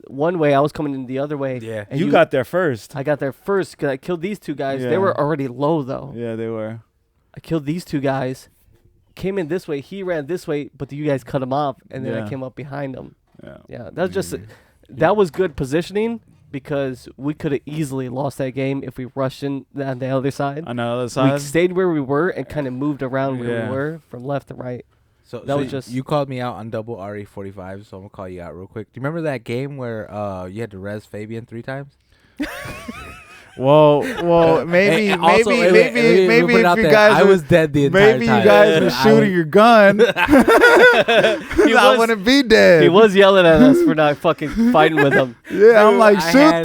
Speaker 3: one way. I was coming in the other way.
Speaker 1: Yeah.
Speaker 3: And
Speaker 4: you got there first.
Speaker 3: I got there first because I killed these two guys. They were already low though.
Speaker 4: Yeah, they were.
Speaker 3: I killed these two guys. Came in this way. He ran this way, but you guys cut him off, and then I came up behind him. Yeah. That was just that was good positioning because we could have easily lost that game if we rushed in on the other side.
Speaker 4: On the other side,
Speaker 3: we stayed where we were and kind of moved around where we were from left to right.
Speaker 1: So was just you called me out on double RE45, so I'm gonna call you out real quick. Do you remember that game where you had to res Fabian 3 times?
Speaker 4: Whoa, maybe if you guys,
Speaker 1: I was dead the entire time.
Speaker 4: Maybe you guys were shooting your gun. I wouldn't be dead.
Speaker 3: He was yelling at us for not fucking fighting with him.
Speaker 4: Yeah, I'm like, shoot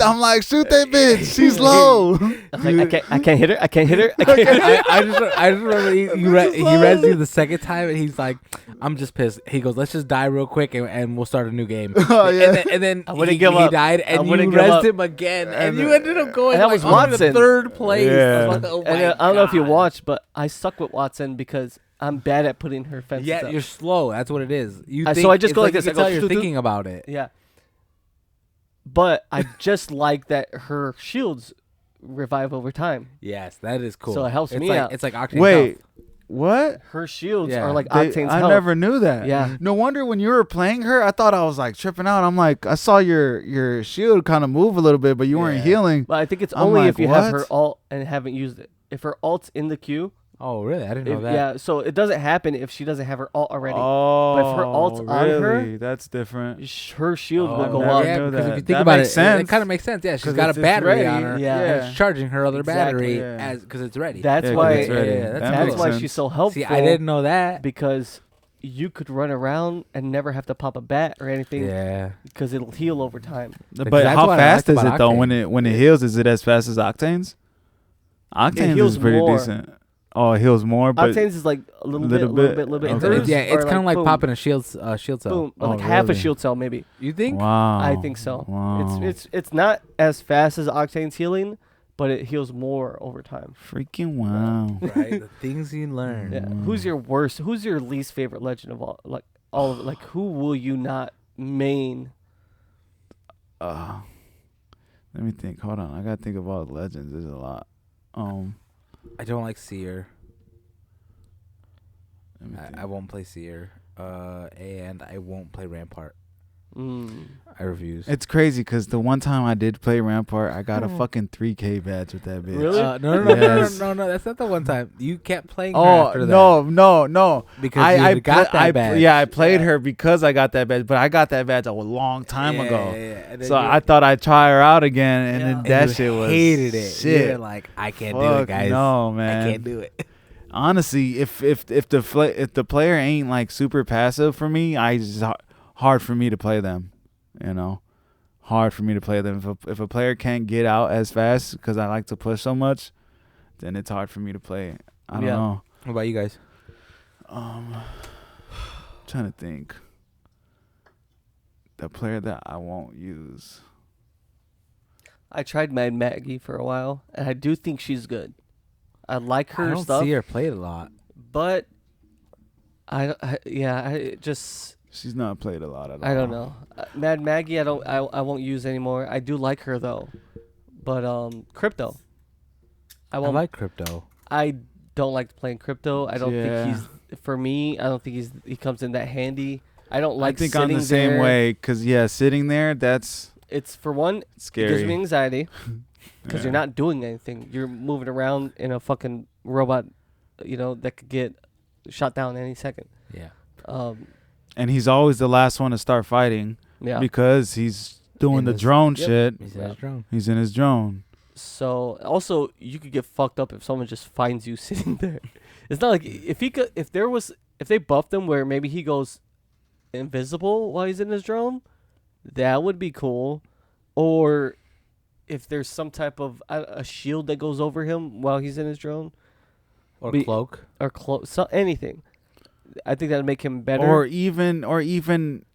Speaker 4: that bitch. She's low.
Speaker 3: I'm like, I can't hit her. I can't hit her.
Speaker 1: I just remember he res you the second time, and he's like, I'm just pissed. He goes, let's just die real quick, and we'll start a new game.
Speaker 4: Oh yeah.
Speaker 1: And then
Speaker 3: he
Speaker 1: died, and you resed him again, and you ended up going.
Speaker 3: And that was Watson.
Speaker 1: Third place.
Speaker 4: Yeah.
Speaker 1: Like, oh
Speaker 3: and I don't know if you watched, but I suck with Watson because I'm bad at putting her fences up.
Speaker 1: You're slow. That's what it is.
Speaker 3: So I just go like this.
Speaker 1: You can tell you're thinking about it.
Speaker 3: Yeah. But I just like that her shields revive over time.
Speaker 1: Yes, that is cool.
Speaker 3: So it helps me out.
Speaker 1: It's like Octane's
Speaker 4: Wait.
Speaker 1: health.
Speaker 4: What?
Speaker 3: Her shields are like Octane's
Speaker 4: I
Speaker 3: health.
Speaker 4: never knew that.
Speaker 3: Yeah.
Speaker 4: No wonder when you were playing her, I thought I was like tripping out. I'm like, I saw your shield kind of move a little bit, but you weren't healing.
Speaker 3: But I think it's only if you have her ult and haven't used it. If her ult's in the queue.
Speaker 1: Oh, really? I didn't know that.
Speaker 3: Yeah, so it doesn't happen if she doesn't have her ult already.
Speaker 4: Oh,
Speaker 3: but if her ult's on her,
Speaker 4: that's different.
Speaker 3: Her shield will go
Speaker 1: up.
Speaker 3: up.
Speaker 1: Yeah, because if you think about it, it kind of makes sense. Yeah, she's got a battery on her.
Speaker 3: Yeah.
Speaker 1: And it's charging her other battery because it's ready.
Speaker 3: That's why.
Speaker 4: It's ready.
Speaker 3: That's why she's so helpful.
Speaker 1: See, I didn't know that
Speaker 3: because you could run around and never have to pop a bat or anything.
Speaker 1: Yeah,
Speaker 3: because it'll heal over time.
Speaker 4: But how fast is it though? When it heals, is it as fast as Octane's? Octane's is pretty decent. Oh, it heals more, but
Speaker 3: Octane's is like a little bit.
Speaker 1: Okay. Yeah, it's kind of like popping a shield cell.
Speaker 3: Boom, like half a shield cell maybe.
Speaker 1: You think?
Speaker 4: Wow.
Speaker 3: I think so.
Speaker 4: Wow.
Speaker 3: It's not as fast as Octane's healing, but it heals more over time.
Speaker 4: Freaking wow.
Speaker 1: Right, the things you learn.
Speaker 3: Yeah. Who's your worst? Who's your least favorite legend of all? Like all of it. Like who will you not main?
Speaker 4: Let me think. Hold on. I gotta think of all the legends. There's a lot.
Speaker 1: I don't like Seer. I won't play Seer. And I won't play Rampart. I refuse.
Speaker 4: It's crazy because the one time I did play Rampart, I got a fucking 3K badge with that bitch.
Speaker 3: Really?
Speaker 1: No. That's not the one time. You kept playing her after that.
Speaker 4: No.
Speaker 1: Because I got that badge.
Speaker 4: Yeah, I played her because I got that badge, but I got that badge a long time ago.
Speaker 1: Yeah.
Speaker 4: So I thought I'd try her out again, and then that shit was
Speaker 1: hated it.
Speaker 4: Shit.
Speaker 1: You're like, I can't do it, guys.
Speaker 4: No, man.
Speaker 1: I can't do it.
Speaker 4: Honestly, if the player ain't like super passive for me, it's hard for me to play them. You know, hard for me to play them. If a player can't get out as fast because I like to push so much, then it's hard for me to play. I don't know.
Speaker 1: What about you guys?
Speaker 4: Trying to think. The player that I won't use.
Speaker 3: I tried Mad Maggie for a while, and I do think she's good. I like her
Speaker 1: stuff. I
Speaker 3: stuff.
Speaker 1: don't see her play a lot,
Speaker 3: but I just.
Speaker 4: She's not played a lot at all.
Speaker 3: I don't know. Mad Maggie, I won't use anymore. I do like her though, but Crypto.
Speaker 1: I like Crypto.
Speaker 3: I don't like playing Crypto. I don't think he's for me. I don't think he comes in that handy. I don't like.
Speaker 4: I think
Speaker 3: sitting
Speaker 4: I'm the same
Speaker 3: there.
Speaker 4: way because sitting there, that's
Speaker 3: It's for one,
Speaker 4: scary.
Speaker 3: it gives me anxiety because you're not doing anything. You're moving around in a fucking robot, that could get shot down any second.
Speaker 1: Yeah.
Speaker 4: And he's always the last one to start fighting.
Speaker 3: Yeah.
Speaker 4: Because he's doing the drone shit.
Speaker 1: He's in his drone.
Speaker 4: He's in his drone.
Speaker 3: So also, you could get fucked up if someone just finds you sitting there. It's not like if they buffed him where maybe he goes invisible while he's in his drone, that would be cool. Or if there's some type of a shield that goes over him while he's in his drone,
Speaker 1: Or cloak.
Speaker 3: anything. I think that'd make him better.
Speaker 4: Or even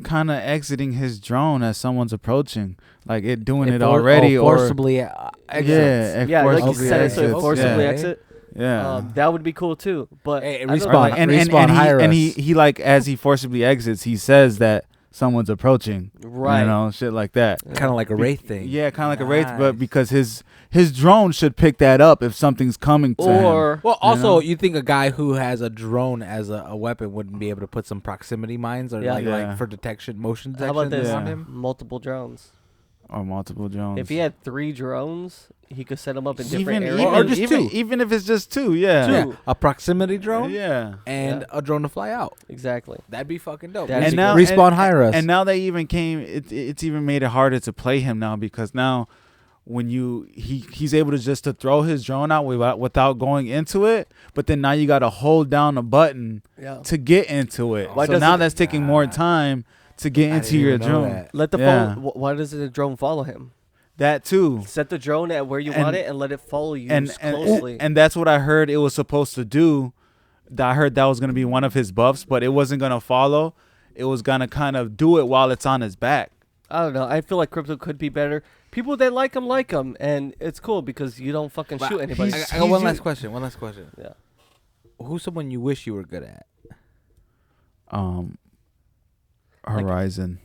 Speaker 4: kind of exiting his drone as someone's approaching, like it doing it already, or
Speaker 1: forcibly exits.
Speaker 3: Like you said, it so it
Speaker 1: exits.
Speaker 3: forcibly
Speaker 1: Yeah.
Speaker 3: exit.
Speaker 4: Yeah.
Speaker 3: That would be cool too. But
Speaker 1: Hey,
Speaker 3: I don't
Speaker 1: respawn.
Speaker 3: know,
Speaker 1: Like,
Speaker 4: and
Speaker 1: Respawn
Speaker 4: he like as he forcibly exits, he says that someone's approaching,
Speaker 3: right?
Speaker 4: Shit like that.
Speaker 1: Kind of like a wraith thing.
Speaker 4: Yeah, kind of like a wraith, but because his drone should pick that up if something's coming to him.
Speaker 1: Well, also, you think a guy who has a drone as a weapon wouldn't be able to put some proximity mines or like for detection, motion detection?
Speaker 3: How about this?
Speaker 1: on him?
Speaker 3: Multiple drones.
Speaker 4: Or multiple drones.
Speaker 3: If he had 3 drones, he could set them up in different areas.
Speaker 1: Or just two.
Speaker 4: Even if it's just 2, yeah.
Speaker 3: Two.
Speaker 1: A proximity drone
Speaker 4: Yeah.
Speaker 1: and a drone to fly out.
Speaker 3: Exactly.
Speaker 1: That'd be fucking dope.
Speaker 3: That'd
Speaker 4: And
Speaker 3: be
Speaker 4: now
Speaker 3: great.
Speaker 1: Respawn hire us.
Speaker 4: And now they even it's even made it harder to play him now because now when he's able to throw his drone out without going into it, but then now you got to hold down a button to get into it.
Speaker 3: Why
Speaker 4: so now
Speaker 3: doesn't-
Speaker 4: that's taking more time to get into your drone.
Speaker 3: Let the
Speaker 4: Yeah.
Speaker 3: phone. Why doesn't the drone follow him?
Speaker 4: That too.
Speaker 3: Set the drone at where you want it and let it follow you closely.
Speaker 4: And that's what I heard it was supposed to do. I heard that was going to be one of his buffs, but it wasn't going to follow. It was going to kind of do it while it's on his back.
Speaker 3: I don't know. I feel like Crypto could be better. People that like him, and it's cool because you don't fucking shoot anybody.
Speaker 1: I got one last question.
Speaker 3: Yeah.
Speaker 1: Who's someone you wish you were good at?
Speaker 4: Horizon.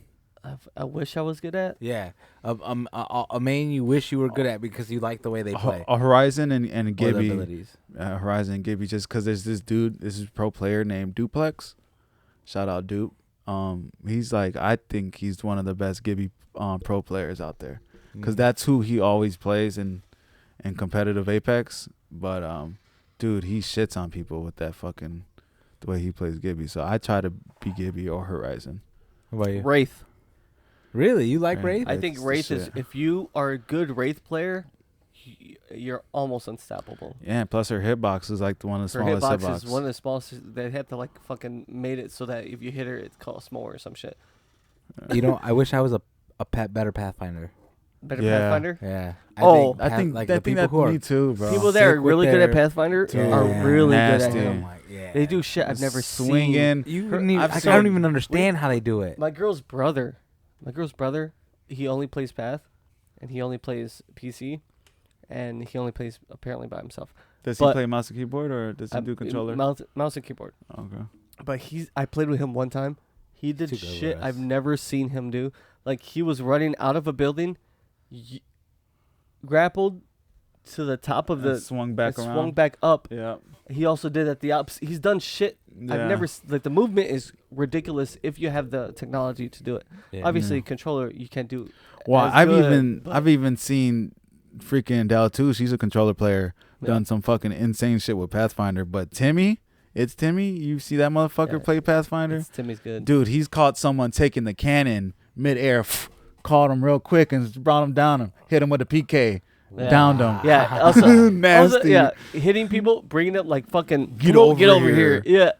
Speaker 3: I wish I was good at.
Speaker 1: Yeah. A main you wish you were good at because you like the way they play.
Speaker 4: A Horizon and
Speaker 1: Or their
Speaker 4: Gibby.
Speaker 1: abilities.
Speaker 4: Horizon and Gibby, just because there's this dude, this is pro player named Duplex. Shout out Dupe. He's like, I think he's one of the best Gibby pro players out there because that's who he always plays in competitive Apex. But dude, he shits on people with that fucking the way he plays Gibby. So I try to be Gibby or Horizon.
Speaker 1: What about you?
Speaker 3: Wraith.
Speaker 1: Really? You like
Speaker 4: Yeah.
Speaker 1: Wraith?
Speaker 3: I think
Speaker 4: It's the
Speaker 3: Wraith is,
Speaker 4: shit.
Speaker 3: if you are a good Wraith player, you're almost unstoppable.
Speaker 4: Yeah, plus her hitbox is like one of the
Speaker 3: Her
Speaker 4: smallest
Speaker 3: hitbox
Speaker 4: hitbox.
Speaker 3: is one of the smallest. They had to like fucking made it so that if you hit her, it costs more or some shit.
Speaker 1: I wish I was a better Pathfinder.
Speaker 3: Better
Speaker 4: Yeah.
Speaker 3: Pathfinder.
Speaker 1: Yeah.
Speaker 4: I think the people
Speaker 1: who are
Speaker 4: me too, bro.
Speaker 3: People that are
Speaker 1: sick with
Speaker 3: really good at
Speaker 1: their-
Speaker 3: Pathfinder
Speaker 1: Yeah.
Speaker 3: are really good at
Speaker 4: Nasty.
Speaker 3: him.
Speaker 1: Yeah.
Speaker 3: They do shit I've never seen.
Speaker 4: swinging.
Speaker 1: You
Speaker 3: Her-
Speaker 1: wouldn't even,
Speaker 3: I've
Speaker 1: I
Speaker 3: seen-
Speaker 1: don't even understand how they do it.
Speaker 3: My girl's brother, he only plays Path, and he only plays PC, and he only plays apparently by himself.
Speaker 4: Does
Speaker 3: But-
Speaker 4: he play mouse and keyboard or does he do controller?
Speaker 3: Mouse and keyboard.
Speaker 4: Okay.
Speaker 3: But I played with him one time. He did
Speaker 1: Too good
Speaker 3: shit
Speaker 1: with
Speaker 3: I've
Speaker 1: us.
Speaker 3: never seen him do. Like he was running out of a building, grappled to the top of the,
Speaker 4: swung back
Speaker 3: and
Speaker 4: around.
Speaker 3: swung back up.
Speaker 4: Yeah.
Speaker 3: He also did at the opposite. He's done shit I've never like. The movement is ridiculous if you have the technology to do it.
Speaker 1: Yeah.
Speaker 3: Obviously, controller you can't do.
Speaker 4: Well,
Speaker 3: as
Speaker 4: I've
Speaker 3: good, but-
Speaker 4: even seen freaking Dell too. She's a controller player,
Speaker 3: Yeah.
Speaker 4: done some fucking insane shit with Pathfinder. But Timmy, you see that motherfucker
Speaker 3: Yeah.
Speaker 4: play Pathfinder?
Speaker 3: Timmy's good.
Speaker 4: Dude, he's caught someone taking the cannon midair, caught him real quick and brought him down. Hit him with a PK,
Speaker 3: Yeah.
Speaker 4: downed him.
Speaker 3: Yeah, also,
Speaker 4: Nasty.
Speaker 3: yeah, hitting people, bringing it like fucking
Speaker 4: Get
Speaker 3: get
Speaker 4: over
Speaker 3: over here.
Speaker 4: here.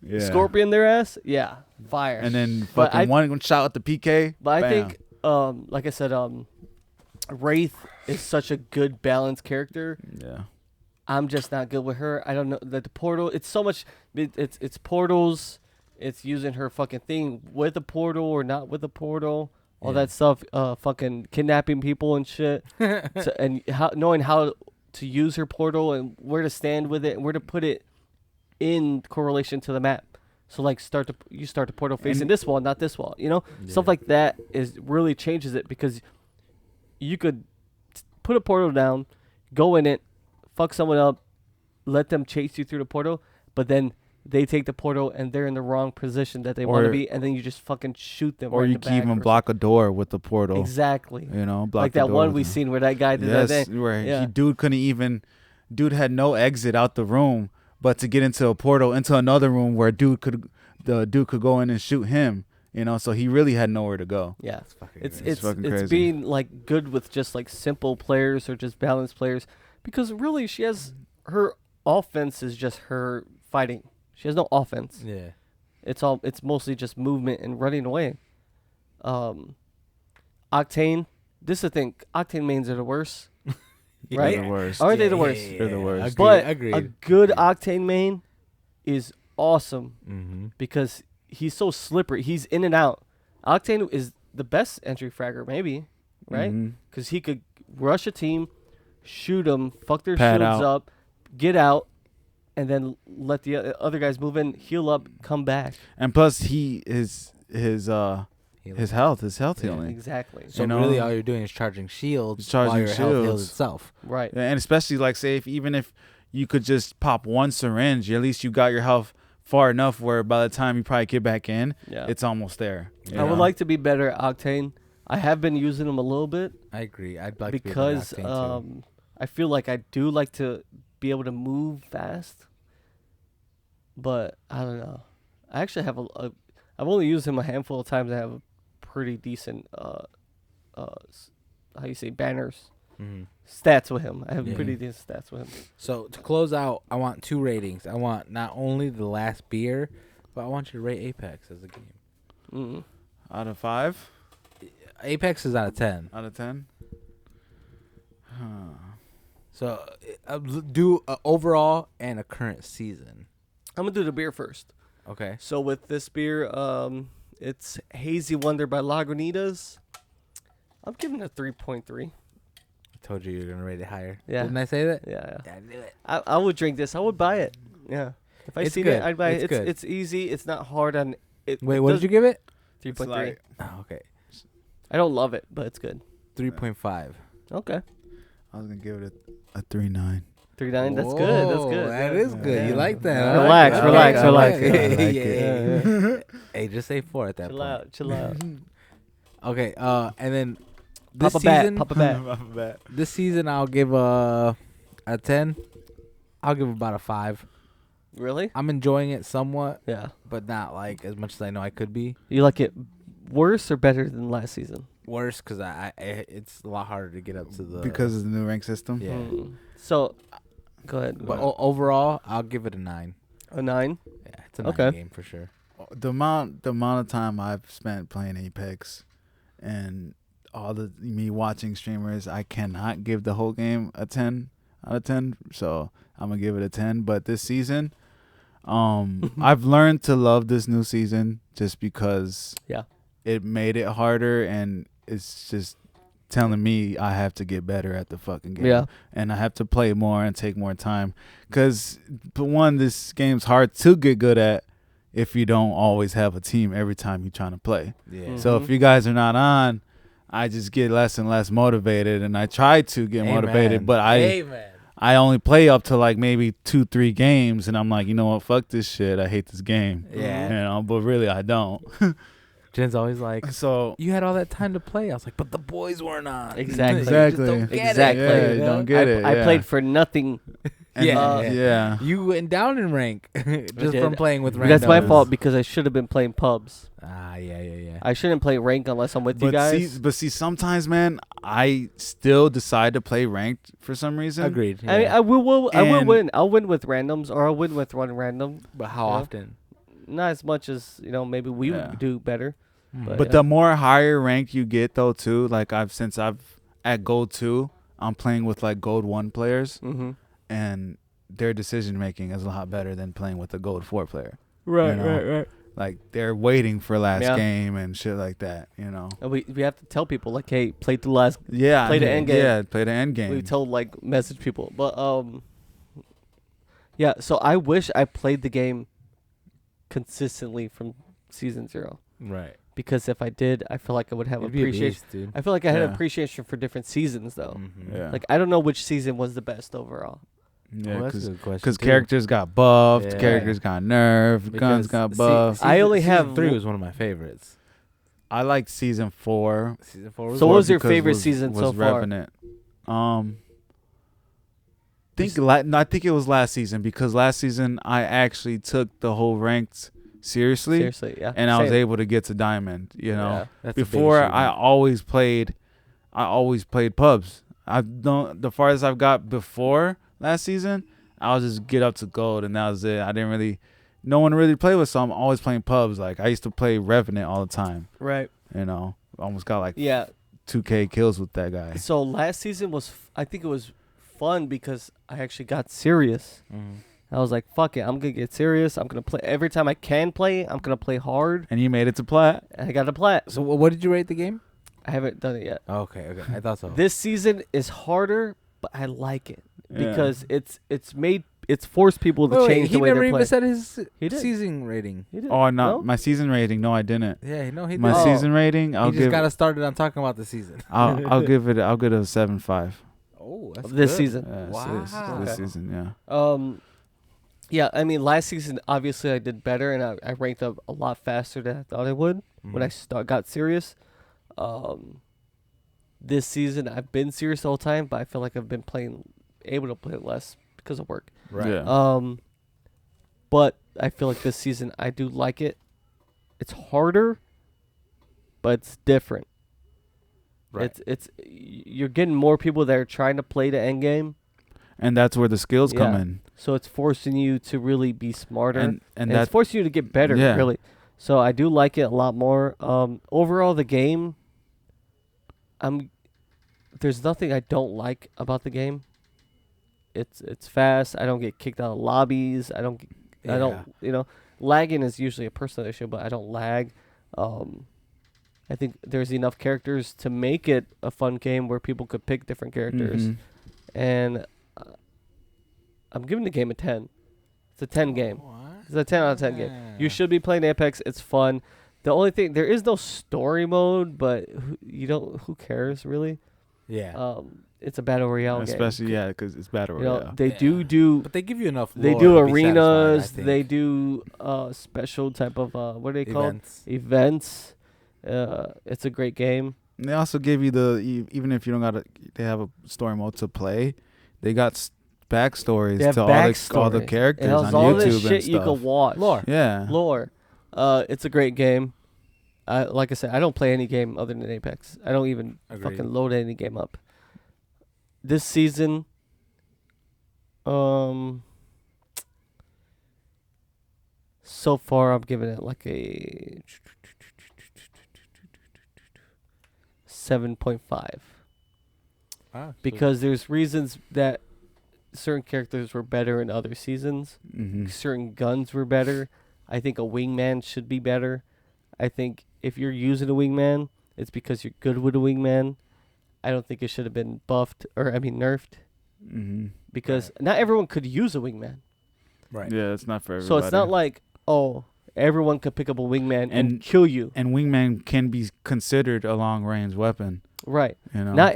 Speaker 3: Yeah. Scorpion their ass. Yeah, fire.
Speaker 4: And then
Speaker 3: But
Speaker 4: fucking one shot with the PK.
Speaker 3: But I
Speaker 4: bam.
Speaker 3: think, like I said, Wraith is such a good balanced character.
Speaker 4: Yeah.
Speaker 3: I'm just not good with her. I don't know that the portal. It's so much. It's portals. It's using her fucking thing with a portal or not with a portal. All
Speaker 1: Yeah.
Speaker 3: that stuff. Fucking kidnapping people and shit. And knowing how to use her portal and where to stand with it and where to put it in correlation to the map. So like you start the portal facing this wall, not this wall. You know, stuff
Speaker 1: Yeah.
Speaker 3: like that is really changes it because you could put a portal down, go in it, fuck someone up, let them chase you through the portal, but then they take the portal and they're in the wrong position that they want to be, and then you just fucking shoot them.
Speaker 4: Or
Speaker 3: right
Speaker 4: you
Speaker 3: in the
Speaker 4: can
Speaker 3: back
Speaker 4: even
Speaker 3: or
Speaker 4: block a door with the portal.
Speaker 3: Exactly.
Speaker 4: You know, block
Speaker 3: like
Speaker 4: the
Speaker 3: that
Speaker 4: door
Speaker 3: one
Speaker 4: with
Speaker 3: we
Speaker 4: them.
Speaker 3: seen where that guy did that thing.
Speaker 4: Where dude had no exit out the room, but to get into a portal into another room where the dude could go in and shoot him. You know, so he really had nowhere to go.
Speaker 3: Yeah,
Speaker 1: It's
Speaker 4: fucking crazy.
Speaker 3: It's being like good with just like simple players or just balanced players, because really she has her offense is just her fighting. She has no offense.
Speaker 1: Yeah.
Speaker 3: It's mostly just movement and running away. Octane, this is the thing. Octane mains are the worst. Right?
Speaker 4: They're the worst.
Speaker 3: Are they the worst?
Speaker 4: They're the worst.
Speaker 3: But
Speaker 1: Agreed.
Speaker 3: a good Octane main is awesome
Speaker 1: Mm-hmm.
Speaker 3: because he's so slippery. He's in and out. Octane is the best entry fragger, maybe, right?
Speaker 4: Mhm.
Speaker 3: Because he could rush a team, shoot them, fuck their
Speaker 4: Pad
Speaker 3: shields
Speaker 4: out.
Speaker 3: up, get out, and then let the other guys move in, heal up, come back.
Speaker 4: And plus, his health healing.
Speaker 3: Exactly.
Speaker 1: So
Speaker 4: You know?
Speaker 1: really, all you're doing is charging shields.
Speaker 4: He's charging
Speaker 1: while your health heals
Speaker 4: shields.
Speaker 1: itself.
Speaker 3: Right.
Speaker 4: Yeah, and especially like say even if you could just pop one syringe, at least you got your health far enough where by the time you probably get back in,
Speaker 3: Yeah.
Speaker 4: it's almost there. you
Speaker 3: I would
Speaker 4: know?
Speaker 3: like to be better at Octane. I have been using him a little bit
Speaker 1: I agree. I'd like
Speaker 3: because
Speaker 1: to be a better Octane, too.
Speaker 3: I feel like I do like to be able to move fast, but I don't know. I actually have I've only used him a handful of times. I have a pretty decent how you say banners
Speaker 1: Mhm.
Speaker 3: stats with him. I have
Speaker 1: Yeah.
Speaker 3: pretty decent stats with him.
Speaker 1: So to close out, I want 2 ratings. I want not only the last beer, but I want you to rate Apex as a game.
Speaker 3: Mm.
Speaker 4: Out of 5,
Speaker 1: Apex is out of 10.
Speaker 4: out of 10.
Speaker 1: So do overall and a current season.
Speaker 3: I'm gonna do the beer first.
Speaker 1: Okay.
Speaker 3: So with this beer, it's Hazy Wonder by Lagunitas. I'm giving it a 3.3.
Speaker 1: I told you you were gonna rate it higher.
Speaker 3: Yeah.
Speaker 1: Didn't I say that?
Speaker 3: Yeah.
Speaker 1: I knew it.
Speaker 3: I would drink this. I would buy it. Yeah. If I
Speaker 1: It's
Speaker 3: seen
Speaker 1: good.
Speaker 3: it, I'd buy it.
Speaker 1: It's good.
Speaker 3: It's easy. It's not hard on it.
Speaker 1: Wait, what did you give it?
Speaker 3: 3.3.
Speaker 4: like-
Speaker 1: Oh, okay.
Speaker 3: I don't love it, but it's good.
Speaker 1: 3.5.
Speaker 3: Okay.
Speaker 4: I was gonna give it a 3.9.
Speaker 3: 3.9. That's good. That's
Speaker 1: Whoa,
Speaker 3: good.
Speaker 1: That
Speaker 3: Yeah.
Speaker 1: is good.
Speaker 4: Yeah.
Speaker 1: You like that?
Speaker 3: Yeah.
Speaker 1: I like
Speaker 3: Relax,
Speaker 1: that.
Speaker 3: relax,
Speaker 1: I
Speaker 3: relax.
Speaker 1: like it.
Speaker 4: I like
Speaker 1: Yeah.
Speaker 4: it.
Speaker 1: Hey, just say 4 at that
Speaker 3: Chill
Speaker 1: point.
Speaker 3: out. Chill out.
Speaker 1: Okay. And then this
Speaker 3: Pop a bat.
Speaker 1: season,
Speaker 3: Pop a bat.
Speaker 1: this season I'll give a 10. I'll give about a 5.
Speaker 3: Really?
Speaker 1: I'm enjoying it somewhat,
Speaker 3: Yeah.
Speaker 1: but not like as much as I know I could be.
Speaker 3: You like it worse or better than last season?
Speaker 1: Worse because it's a lot harder to get up to the
Speaker 4: Because of the new rank system.
Speaker 1: Yeah.
Speaker 3: So, go ahead.
Speaker 1: But overall, I'll give it a 9.
Speaker 3: A 9?
Speaker 1: Yeah, it's a 9
Speaker 3: Okay.
Speaker 1: game for sure.
Speaker 4: The amount of time I've spent playing Apex, and all the me watching streamers, I cannot give the whole game a 10 out of 10. So I'm gonna give it a 10. But this season, I've learned to love this new season just because it made it harder, and it's just telling me I have to get better at the fucking game.
Speaker 3: Yeah.
Speaker 4: And I have to play more and take more time. Because, one, this game's hard to get good at if you don't always have a team every time you're trying to play.
Speaker 1: Yeah.
Speaker 4: So if you guys are not on, I just get less and less motivated. And I try to get motivated, but I only play up to like maybe 2-3 games. And I'm like, you know what? Fuck this shit. I hate this game.
Speaker 1: Yeah.
Speaker 4: You know, but really I don't.
Speaker 1: Jen's always like,
Speaker 4: So
Speaker 1: you had all that time to play. I was like, but the boys weren't on.
Speaker 3: Exactly.
Speaker 1: You just don't
Speaker 4: Exactly.
Speaker 1: get
Speaker 3: Exactly.
Speaker 1: it.
Speaker 4: Yeah,
Speaker 1: you
Speaker 4: you
Speaker 1: know?
Speaker 4: don't get it.
Speaker 3: I
Speaker 4: yeah.
Speaker 3: played for nothing.
Speaker 4: And-
Speaker 1: Yeah. You went down in rank just
Speaker 3: did.
Speaker 1: from playing with randoms.
Speaker 3: That's my fault because I should have been playing pubs.
Speaker 1: Yeah.
Speaker 3: I shouldn't play rank unless I'm with you guys.
Speaker 4: See, sometimes, man, I still decide to play ranked for some reason.
Speaker 1: Agreed.
Speaker 3: I mean,
Speaker 1: yeah.
Speaker 3: I will
Speaker 4: And-
Speaker 3: win. I'll win with randoms, or I'll win with one random.
Speaker 1: But how
Speaker 3: Yeah.
Speaker 1: often?
Speaker 3: Not as much as maybe we
Speaker 4: Yeah.
Speaker 3: would do better.
Speaker 1: But
Speaker 4: But the more higher rank you get, though, too, like I've at Gold 2, I'm playing with like Gold 1 players,
Speaker 3: Mm-hmm.
Speaker 4: and their decision making is a lot better than playing with a Gold 4 player.
Speaker 3: Right,
Speaker 4: You know?
Speaker 3: right.
Speaker 4: Like they're waiting for last
Speaker 3: Yeah.
Speaker 4: game and shit like that, you know.
Speaker 3: And we have to tell people like, hey, play the last.
Speaker 4: Yeah,
Speaker 3: Play the end game.
Speaker 4: Yeah, play the end game.
Speaker 3: We told message people, but yeah. So I wish I played the game consistently from season 0.
Speaker 1: right.
Speaker 3: Because if I did, I feel like I would have
Speaker 1: It'd be a
Speaker 3: appreciation.
Speaker 1: beast, dude.
Speaker 3: I feel like I had
Speaker 4: Yeah.
Speaker 3: appreciation for different seasons though.
Speaker 1: Mhm.
Speaker 4: Yeah.
Speaker 3: Like I don't know which season was the best overall.
Speaker 4: Yeah,
Speaker 1: that's a good question.
Speaker 4: because
Speaker 1: too.
Speaker 4: characters got buffed,
Speaker 1: Yeah.
Speaker 4: characters got nerfed, guns got buffed.
Speaker 3: I only
Speaker 1: season
Speaker 3: have
Speaker 1: 3 was one of my favorites.
Speaker 4: I liked season 4.
Speaker 1: Season 4 was
Speaker 3: So what was your
Speaker 4: because
Speaker 3: favorite season so far?
Speaker 4: Revenant. I think it was last season, because last season I actually took the whole ranked seriously,
Speaker 3: yeah.
Speaker 4: and I was
Speaker 3: Same.
Speaker 4: able to get to diamond. You know,
Speaker 3: Yeah.
Speaker 1: That's a big
Speaker 4: before I
Speaker 1: achievement.
Speaker 4: always played pubs. I don't. The farthest I've got before last season, I was just get up to gold, and that was it. I didn't really. No one really played with, so I'm always playing pubs. Like I used to play Revenant all the time.
Speaker 3: Right.
Speaker 4: You know, almost got like
Speaker 3: Yeah.
Speaker 4: 2K kills with that guy.
Speaker 3: So last season was, I think it was fun because I actually got serious. I was like, fuck it, I'm gonna get serious. I'm gonna play every time I can play. I'm gonna play hard.
Speaker 4: And you made it to plat.
Speaker 3: And I got to plat.
Speaker 1: So what did you rate the game?
Speaker 3: I haven't done it yet.
Speaker 1: Okay, I thought so.
Speaker 3: This season is harder, but I like it
Speaker 4: Yeah.
Speaker 3: because it's forced people to change the way
Speaker 1: he never
Speaker 3: they
Speaker 1: even
Speaker 3: play.
Speaker 1: said his
Speaker 3: He did.
Speaker 1: season rating.
Speaker 3: He did.
Speaker 4: Oh, not
Speaker 3: No?
Speaker 4: my season rating. No, I didn't.
Speaker 1: Yeah, no, he did.
Speaker 4: My
Speaker 3: Oh.
Speaker 4: season rating,
Speaker 1: He
Speaker 4: I'll
Speaker 1: just
Speaker 4: give.
Speaker 1: got us started on talking about the season.
Speaker 4: I'll give it. I'll give it a 7.5.
Speaker 1: Oh, that's
Speaker 3: This
Speaker 1: good.
Speaker 3: season.
Speaker 1: Wow.
Speaker 4: This
Speaker 3: Okay.
Speaker 4: season, yeah.
Speaker 3: Yeah, I mean, last season obviously I did better and I ranked up a lot faster than I thought I would when I got serious. This season I've been serious the whole time, but I feel like I've been able to play less because of work.
Speaker 1: Right.
Speaker 4: Yeah.
Speaker 3: But I feel like this season I do like it. It's harder, but it's different.
Speaker 1: Right.
Speaker 3: It's you're getting more people that are trying to play the end game,
Speaker 4: And that's where the skills come
Speaker 3: Yeah.
Speaker 4: in.
Speaker 3: so it's forcing you to really be smarter,
Speaker 4: And
Speaker 3: and
Speaker 4: that
Speaker 3: it's forcing you to get better.
Speaker 4: Yeah.
Speaker 3: Really, so I do like it a lot more. Overall, the game, there's nothing I don't like about the game. It's fast. I don't get kicked out of lobbies. I don't. Lagging is usually a personal issue, but I don't lag. I think there's enough characters to make it a fun game where people could pick different characters.
Speaker 4: Mhm.
Speaker 3: And I'm giving the game a 10. It's a 10 game.
Speaker 1: What?
Speaker 3: It's a 10 out of 10 game.
Speaker 1: Yeah.
Speaker 3: You should be playing Apex. It's fun. The only thing, there is no story mode, but who cares really?
Speaker 1: Yeah.
Speaker 3: It's a battle royale game.
Speaker 4: Especially, yeah, because it's battle
Speaker 3: You know,
Speaker 4: royale.
Speaker 3: they
Speaker 1: Yeah.
Speaker 3: do
Speaker 1: But they give you enough.
Speaker 3: they
Speaker 1: lore
Speaker 3: do
Speaker 1: to be satisfied, I
Speaker 3: arenas.
Speaker 1: think.
Speaker 3: They do special type of what are they called?
Speaker 1: Events.
Speaker 3: Events. It's a great game.
Speaker 4: And they also give you even if you don't got they have a story mode to play, they got backstories
Speaker 3: They have
Speaker 4: to all the
Speaker 3: backstory.
Speaker 4: characters
Speaker 3: It has
Speaker 4: on
Speaker 3: all
Speaker 4: YouTube
Speaker 3: this
Speaker 4: and
Speaker 3: shit
Speaker 4: stuff.
Speaker 3: you can watch.
Speaker 4: Yeah.
Speaker 3: Lore. It's a great game. Like I said, I don't play any game other than Apex. I don't even
Speaker 1: Agreed.
Speaker 3: fucking load any game up. This season, so far I'm giving it like a 7.5 because there's reasons that certain characters were better in other seasons.
Speaker 4: Mm-hmm.
Speaker 3: Certain guns were better. I think a wingman should be better. I think if you're using a wingman, it's because you're good with a wingman. I don't think it should have been nerfed
Speaker 4: Mm-hmm.
Speaker 3: because not everyone could use a wingman.
Speaker 1: Right.
Speaker 4: Yeah, it's not for everybody.
Speaker 3: So it's not like, everyone could pick up a wingman and
Speaker 4: And-
Speaker 3: kill you.
Speaker 4: And wingman can be considered a long range weapon.
Speaker 3: Right.
Speaker 4: You know.
Speaker 3: Not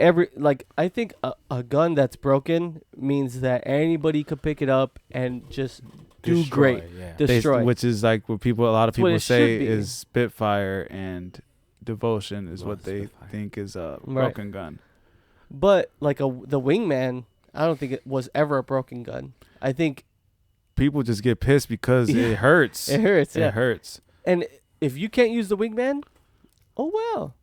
Speaker 3: I think a gun that's broken means that anybody could pick it up and just do great.
Speaker 1: Yeah.
Speaker 3: Destroy.
Speaker 4: Which is like what a lot of
Speaker 3: That's what
Speaker 4: people
Speaker 3: it
Speaker 4: say
Speaker 3: should be.
Speaker 4: is Spitfire and Devotion is
Speaker 1: Well,
Speaker 4: what they
Speaker 1: Spitfire.
Speaker 4: think is a
Speaker 3: Right.
Speaker 4: broken gun.
Speaker 3: But like the wingman, I don't think it was ever a broken gun. I think
Speaker 4: People just get pissed because
Speaker 3: Yeah.
Speaker 4: it hurts.
Speaker 3: it hurts.
Speaker 4: It
Speaker 3: Yeah.
Speaker 4: hurts.
Speaker 3: And if you can't use the wingman, oh well.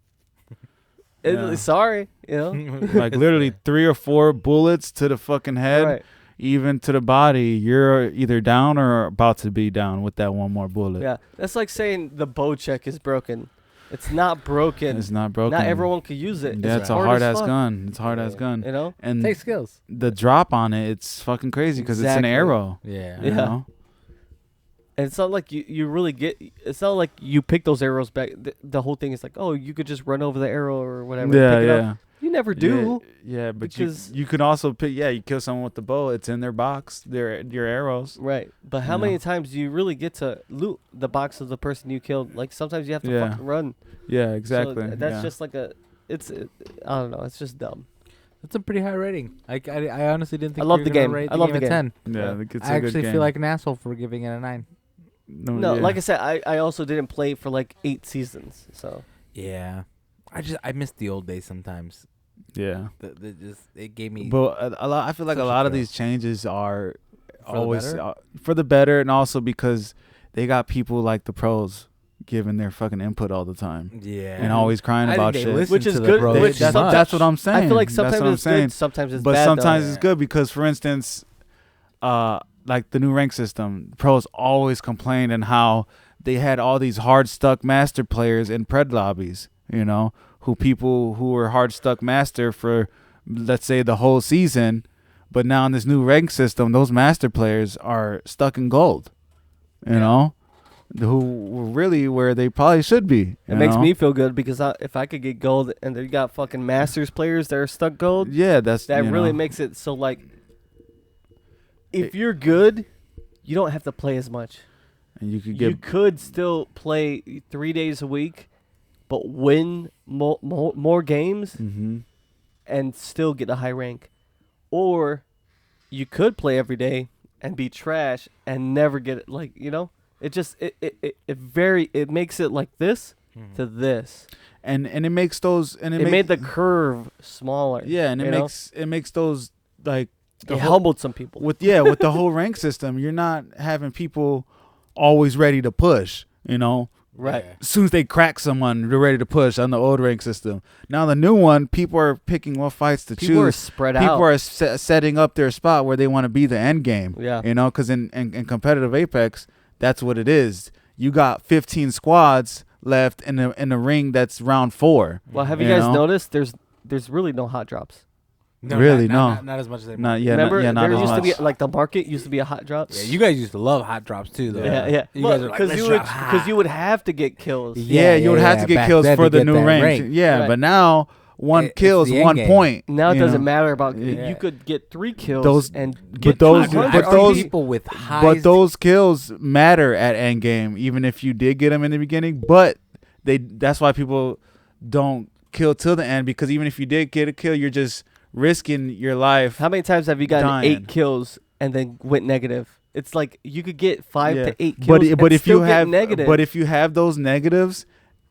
Speaker 4: Yeah.
Speaker 3: Sorry,
Speaker 4: Like literally 3 or 4 bullets to the fucking head,
Speaker 3: Right.
Speaker 4: even to the body. You're either down or about to be down with that one more bullet.
Speaker 3: Yeah, that's like saying the bow check is broken. It's not broken.
Speaker 4: It's not broken.
Speaker 3: Not everyone could use it.
Speaker 4: Yeah, it's a
Speaker 3: hard
Speaker 4: hard
Speaker 3: as
Speaker 4: ass
Speaker 3: fuck.
Speaker 4: gun. It's a hard ass gun.
Speaker 3: You know?
Speaker 4: And
Speaker 1: Take skills.
Speaker 4: the drop on it, it's fucking crazy because it's an
Speaker 3: Exactly.
Speaker 4: arrow.
Speaker 1: Yeah.
Speaker 4: You
Speaker 3: Yeah.
Speaker 4: know?
Speaker 3: And it's not like you really get. It's not like you pick those arrows back. The whole thing is like, oh, you could just run over the arrow or whatever.
Speaker 4: Yeah,
Speaker 3: and pick it up.
Speaker 4: yeah.
Speaker 3: You never do.
Speaker 4: Yeah, but
Speaker 3: because-
Speaker 4: you could also pick. Yeah, you kill someone with the bow. It's in their box. Your arrows.
Speaker 3: Right. But how
Speaker 4: You
Speaker 3: many
Speaker 4: know?
Speaker 3: times do you really get to loot the box of the person you killed? Like sometimes you have to
Speaker 4: Yeah.
Speaker 3: fucking run.
Speaker 4: Yeah,
Speaker 3: So
Speaker 4: exactly.
Speaker 3: that's
Speaker 4: yeah.
Speaker 3: just like I don't know. It's just dumb.
Speaker 1: That's a pretty high rating. I honestly didn't think
Speaker 3: I love
Speaker 1: you
Speaker 3: the
Speaker 1: were gonna
Speaker 3: game.
Speaker 1: rate
Speaker 3: I love
Speaker 1: game
Speaker 3: the
Speaker 1: a
Speaker 3: game.
Speaker 1: 10.
Speaker 4: Yeah, it's
Speaker 1: I
Speaker 4: a good
Speaker 1: actually
Speaker 4: game.
Speaker 1: feel like an asshole for giving it a 9.
Speaker 3: No,
Speaker 4: yeah.
Speaker 3: like I said, I also didn't play it for like 8 seasons. So
Speaker 1: Yeah, I miss the old days sometimes.
Speaker 4: Yeah.
Speaker 1: It gave me.
Speaker 4: But a lot, I feel like
Speaker 1: such
Speaker 4: a
Speaker 1: a
Speaker 4: lot of
Speaker 1: thrill.
Speaker 4: these changes are
Speaker 1: For the
Speaker 4: always
Speaker 1: better?
Speaker 4: for the better, and also because they got people like the pros giving their fucking input all the time
Speaker 1: Yeah,
Speaker 4: and always crying
Speaker 1: I
Speaker 4: about
Speaker 1: think they
Speaker 4: shit.
Speaker 1: listen
Speaker 3: Which is
Speaker 1: to the
Speaker 3: good,
Speaker 1: pros
Speaker 3: which
Speaker 1: too much.
Speaker 4: That's what I'm saying.
Speaker 3: I feel like
Speaker 4: That's
Speaker 3: sometimes
Speaker 4: what I'm
Speaker 3: it's
Speaker 4: saying.
Speaker 3: good, sometimes it's
Speaker 4: But
Speaker 3: bad.
Speaker 4: sometimes
Speaker 3: though.
Speaker 4: it's good because, for instance, like the new rank system, pros always complained and how they had all these hard stuck master players in pred lobbies. You know, people who were hard stuck master for, let's say, the whole season, but now in this new rank system, those master players are stuck in gold. You know, who were really where they probably should be.
Speaker 3: It makes me feel good because if I could get gold and they got fucking Masters players that are stuck gold,
Speaker 4: Yeah, that
Speaker 3: really makes it so like if you're good, you don't have to play as much.
Speaker 4: And you could
Speaker 3: You
Speaker 4: get
Speaker 3: could still play 3 days a week, but win more games
Speaker 4: mm-hmm.
Speaker 3: and still get a high rank. Or you could play every day and be trash and never get it. Like, you know, it just it makes it like this to this.
Speaker 4: and it makes those and
Speaker 3: It made the curve smaller.
Speaker 4: yeah, and
Speaker 3: you
Speaker 4: it makes those like
Speaker 3: it humbled some people.
Speaker 4: with the whole rank system. You're not having people always ready to push. You know,
Speaker 3: Right.
Speaker 1: Yeah.
Speaker 4: as soon as they crack someone, they're ready to push on the old rank system. Now the new one, people are picking what fights to
Speaker 3: People are
Speaker 4: choose.
Speaker 3: spread
Speaker 4: People
Speaker 3: out.
Speaker 4: are setting up their spot where they want to be the end game.
Speaker 3: Yeah.
Speaker 4: You know, because in competitive Apex, that's what it is. You got 15 squads left in the ring that's round 4.
Speaker 3: Well, have you
Speaker 4: You
Speaker 3: guys
Speaker 4: know?
Speaker 3: noticed there's really no hot drops?
Speaker 1: No,
Speaker 4: Really,
Speaker 1: not as much as they.
Speaker 4: Not yet.
Speaker 3: Remember,
Speaker 4: not
Speaker 3: there
Speaker 4: as
Speaker 3: used to
Speaker 4: much.
Speaker 3: be like the market used to be a hot drop.
Speaker 1: Yeah, you guys used to love hot drops too, though.
Speaker 3: Yeah.
Speaker 1: You guys are like,
Speaker 3: Because
Speaker 1: "Let's
Speaker 3: you
Speaker 1: drop
Speaker 3: would
Speaker 1: hot."
Speaker 3: you would have to get kills.
Speaker 4: Yeah, you would have to get
Speaker 1: back
Speaker 4: kills
Speaker 1: then
Speaker 4: for
Speaker 1: to
Speaker 4: the
Speaker 1: get
Speaker 4: new
Speaker 1: that
Speaker 4: rank. Yeah,
Speaker 3: Right.
Speaker 4: but now one
Speaker 1: It's
Speaker 4: kill is
Speaker 1: the end
Speaker 4: 1
Speaker 1: game.
Speaker 4: point.
Speaker 3: Now it
Speaker 4: you
Speaker 3: doesn't
Speaker 4: know?
Speaker 3: matter about
Speaker 4: Yeah.
Speaker 3: you could get 3 kills
Speaker 4: Those-
Speaker 3: and
Speaker 4: but
Speaker 3: get
Speaker 4: those-
Speaker 3: 200
Speaker 4: but
Speaker 1: I've
Speaker 4: those-
Speaker 1: seen people with high.
Speaker 4: But those kills matter at end game, even if you did get them in the beginning. But that's why people don't kill till the end, because even if you did get a kill, you're just risking your life.
Speaker 3: How many times have you gotten
Speaker 4: dying.
Speaker 3: 8 kills and then went negative? It's like you could get 5
Speaker 4: Yeah.
Speaker 3: to 8 kills
Speaker 4: But
Speaker 3: and
Speaker 4: if
Speaker 3: still
Speaker 4: you
Speaker 3: get
Speaker 4: have
Speaker 3: negative.
Speaker 4: but if you have those negatives,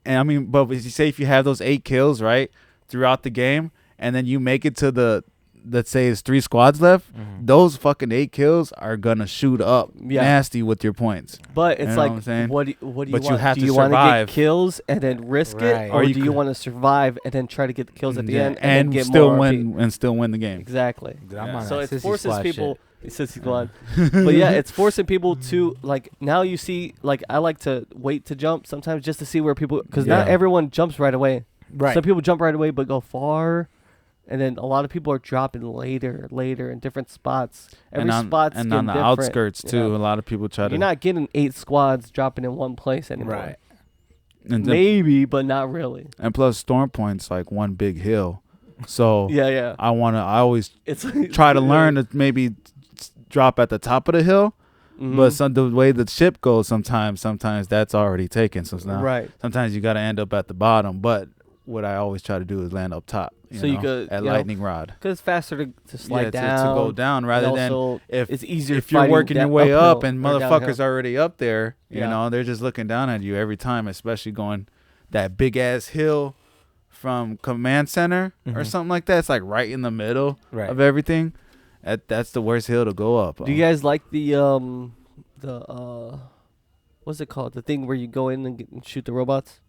Speaker 4: and I mean, but if you say if you have those 8 kills right throughout the game, and then you make it to the, let's say it's 3 squads left, those fucking 8 kills are gonna shoot up nasty with your points.
Speaker 3: But
Speaker 4: You
Speaker 3: it's
Speaker 4: know what
Speaker 3: like,
Speaker 4: I'm saying?
Speaker 3: what do you
Speaker 4: But you
Speaker 3: want?
Speaker 4: have
Speaker 3: do
Speaker 4: to
Speaker 3: you wanna
Speaker 4: survive.
Speaker 3: get kills and then risk
Speaker 1: Right.
Speaker 3: it,
Speaker 4: Or
Speaker 3: or
Speaker 4: you
Speaker 3: do you
Speaker 4: could-
Speaker 3: want to survive and then try to get the kills at the end and
Speaker 4: and
Speaker 3: then get
Speaker 4: still
Speaker 3: more
Speaker 4: win
Speaker 3: RP?
Speaker 4: and still win the game.
Speaker 3: Exactly.
Speaker 1: Dude, I'm on
Speaker 3: So
Speaker 1: that
Speaker 3: it
Speaker 1: sissy
Speaker 3: forces
Speaker 1: squad
Speaker 3: people.
Speaker 1: shit.
Speaker 3: Sissy squad. But yeah, it's forcing people to like. Now you see, like I like to wait to jump sometimes just to see where people, because not
Speaker 4: Yeah.
Speaker 3: everyone jumps right away.
Speaker 1: Right.
Speaker 3: Some people jump right away but go far, and then a lot of people are dropping later in different spots. Every spot's
Speaker 4: and
Speaker 3: getting
Speaker 4: on the
Speaker 3: different.
Speaker 4: outskirts too.
Speaker 3: Yeah.
Speaker 4: A lot of people try to.
Speaker 3: You're not getting 8 squads dropping in one place anymore.
Speaker 1: Right.
Speaker 4: and,
Speaker 3: Maybe, but not really.
Speaker 4: and plus, Storm Point's like one big hill, so
Speaker 3: Yeah.
Speaker 4: I always
Speaker 3: It's
Speaker 4: try to learn to maybe drop at the top of the hill,
Speaker 3: Mhm.
Speaker 4: but the way the ship goes, sometimes that's already taken. So now,
Speaker 3: right.
Speaker 4: sometimes you got to end up at the bottom. But what I always try to do is land up top.
Speaker 3: So you could,
Speaker 4: at
Speaker 3: you know,
Speaker 4: lightning rod.
Speaker 3: Because it's faster to slide
Speaker 4: to
Speaker 3: down.
Speaker 4: go down rather
Speaker 3: and
Speaker 4: than
Speaker 3: also
Speaker 4: if
Speaker 3: it's easier
Speaker 4: if you're
Speaker 3: fighting
Speaker 4: working your
Speaker 3: that
Speaker 4: way up
Speaker 3: uphill
Speaker 4: and
Speaker 3: or
Speaker 4: motherfuckers
Speaker 3: downhill.
Speaker 4: already up there, you
Speaker 3: Yeah.
Speaker 4: know, they're just looking down at you every time, especially going that big ass hill from command center or
Speaker 1: Mhm.
Speaker 4: something like that. It's like right in the middle
Speaker 1: Right.
Speaker 4: of everything. That's the worst hill to go up.
Speaker 3: Do you guys like the what's it called? The thing where you go in and shoot the robots?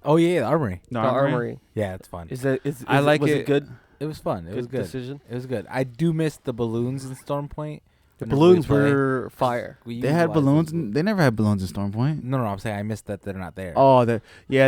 Speaker 1: Oh yeah, the armory.
Speaker 3: The armory.
Speaker 1: Yeah, it's fun.
Speaker 3: Is that is
Speaker 4: I like
Speaker 3: was
Speaker 4: it.
Speaker 3: it good?
Speaker 1: It was fun. It was good.
Speaker 3: decision.
Speaker 1: It was good. I do miss the balloons in Storm Point.
Speaker 3: The
Speaker 1: Whenever we
Speaker 3: balloons
Speaker 1: play,
Speaker 3: were fire.
Speaker 1: we
Speaker 4: They had
Speaker 1: utilized
Speaker 4: balloons.
Speaker 1: those
Speaker 4: They never had balloons in Storm Point.
Speaker 1: No, I'm saying I missed that they're not there.
Speaker 4: Oh, they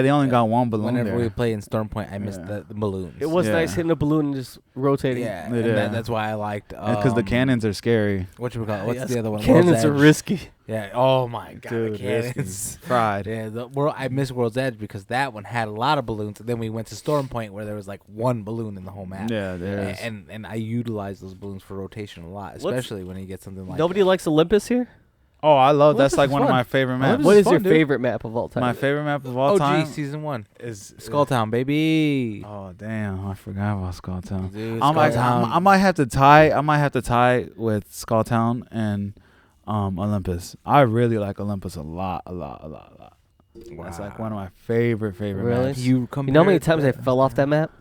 Speaker 4: only got one balloon
Speaker 1: Whenever
Speaker 4: there.
Speaker 1: we play in Storm Point, I missed
Speaker 4: Yeah.
Speaker 1: the balloons.
Speaker 3: It was
Speaker 4: Yeah.
Speaker 3: nice hitting a balloon and just rotating.
Speaker 1: Yeah,
Speaker 4: It
Speaker 1: and
Speaker 4: is.
Speaker 1: that's why I liked.
Speaker 4: Because the cannons are scary.
Speaker 1: What you call it? What's
Speaker 3: Yes,
Speaker 1: the other one?
Speaker 3: Cannons
Speaker 1: World's
Speaker 3: are
Speaker 1: Edge.
Speaker 3: risky.
Speaker 1: Yeah. Oh my god,
Speaker 4: Dude,
Speaker 1: the cannons.
Speaker 4: risky. Fried.
Speaker 1: Yeah, the world. I miss World's Edge because that one had a lot of balloons. And then we went to Storm Point where there was like one balloon in the whole map.
Speaker 4: Yeah, there is.
Speaker 1: And I utilize those balloons for rotation a lot,
Speaker 3: What's-
Speaker 1: especially when you get something like
Speaker 3: Nobody likes Olympus here.
Speaker 4: Oh, I love
Speaker 1: Olympus
Speaker 4: that's like
Speaker 1: is
Speaker 4: one of
Speaker 1: fun.
Speaker 4: my favorite maps.
Speaker 1: Olympus
Speaker 3: What is
Speaker 1: fun,
Speaker 3: your
Speaker 1: dude.
Speaker 3: favorite map of all time?
Speaker 4: My favorite map of all time
Speaker 1: season 1.
Speaker 4: is
Speaker 1: Skulltown, baby.
Speaker 4: Oh damn, I forgot about Skulltown.
Speaker 1: Dude,
Speaker 4: I might have to tie. I might have to tie with Skulltown and Olympus. I really like Olympus a lot. That's like one of my favorite
Speaker 3: Really?
Speaker 4: maps.
Speaker 1: You
Speaker 3: know how many times I fell off that map?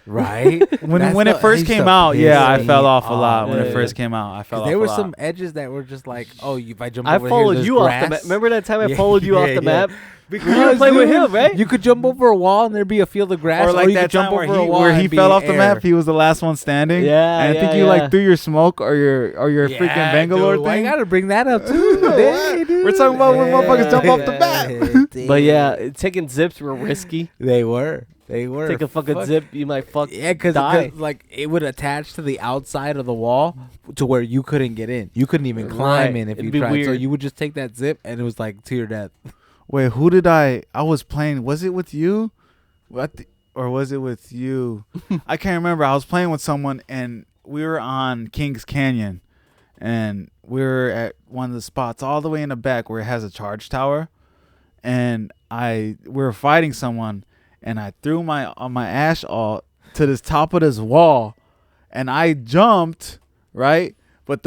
Speaker 1: Right?
Speaker 4: When it first came out, yeah, I fell off a lot. When it first came out, I fell off.
Speaker 1: There
Speaker 4: a
Speaker 1: were
Speaker 4: lot.
Speaker 1: some edges that were just like, oh, if I jump
Speaker 3: I
Speaker 1: over
Speaker 3: followed
Speaker 1: here,
Speaker 3: you off the map. Remember that time I followed you off the map?
Speaker 1: Because
Speaker 3: you were playing with him, right?
Speaker 1: You could jump over a wall and there'd be a field of grass,
Speaker 4: or like
Speaker 1: you
Speaker 4: that
Speaker 1: could jump
Speaker 4: time
Speaker 1: over a wall
Speaker 4: where he
Speaker 1: and be
Speaker 4: fell
Speaker 1: in
Speaker 4: off the
Speaker 1: air.
Speaker 4: map. He was the last one standing.
Speaker 3: Yeah,
Speaker 4: and I think you like threw your smoke or your freaking Bangalore
Speaker 1: dude,
Speaker 4: thing.
Speaker 1: I gotta bring that up too.
Speaker 4: We're talking about when motherfuckers jump off the map.
Speaker 3: But yeah, taking zips were risky.
Speaker 1: They were.
Speaker 3: Take a fucking zip, you might
Speaker 1: Yeah, because like it would attach to the outside of the wall to where you couldn't get in. You couldn't even climb in if
Speaker 3: It'd
Speaker 1: you
Speaker 3: be
Speaker 1: tried.
Speaker 3: weird.
Speaker 1: So you would just take that zip and it was like to your death.
Speaker 4: Wait, who did I was playing? Was it with you? Or was it with you? I can't remember. I was playing with someone and we were on Kings Canyon and we were at one of the spots all the way in the back where it has a charge tower. And we were fighting someone and I threw my ash all to this top of this wall and I jumped, right? But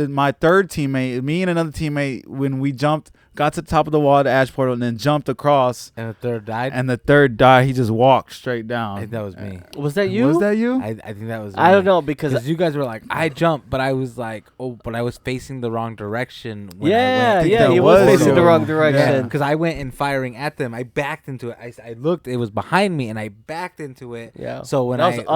Speaker 4: my third teammate, me and another teammate, when we jumped, got to the top of the wall, the ash portal, and then jumped across.
Speaker 1: And the third died.
Speaker 4: And the third died. He just walked straight down.
Speaker 1: I think that was me.
Speaker 3: Was that you?
Speaker 4: Was that you?
Speaker 1: I think that was me.
Speaker 3: I don't know because
Speaker 1: you guys were like, I jumped, but I was like, but I was facing the wrong direction. When
Speaker 3: yeah,
Speaker 1: I went.
Speaker 3: he was facing the wrong direction.
Speaker 1: Because I went in firing at them. I backed into it. I looked. It was behind me, and I backed into it.
Speaker 3: Yeah.
Speaker 1: So when I came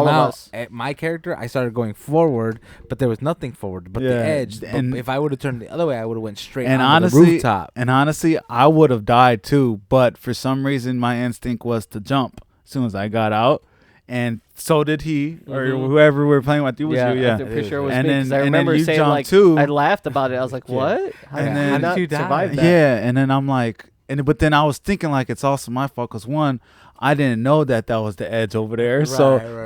Speaker 1: out at my character, I started going forward, but there was nothing forward but the edge. And if I would have turned the other way, I would have went straight onto the rooftop.
Speaker 4: And honestly, I would have died too, but for some reason my instinct was to jump as soon as I got out, and so did he or whoever we were playing with. You was you, yeah.
Speaker 3: I'm pretty sure it was
Speaker 4: and
Speaker 3: me.
Speaker 4: Then
Speaker 3: I remember
Speaker 4: you
Speaker 3: saying
Speaker 4: jumped
Speaker 3: like,
Speaker 4: too.
Speaker 3: I laughed about it. I was like, what? How did you survive that?
Speaker 4: Yeah, and then I'm like, but then I was thinking like it's also my fault because one, I didn't know that was the edge over there.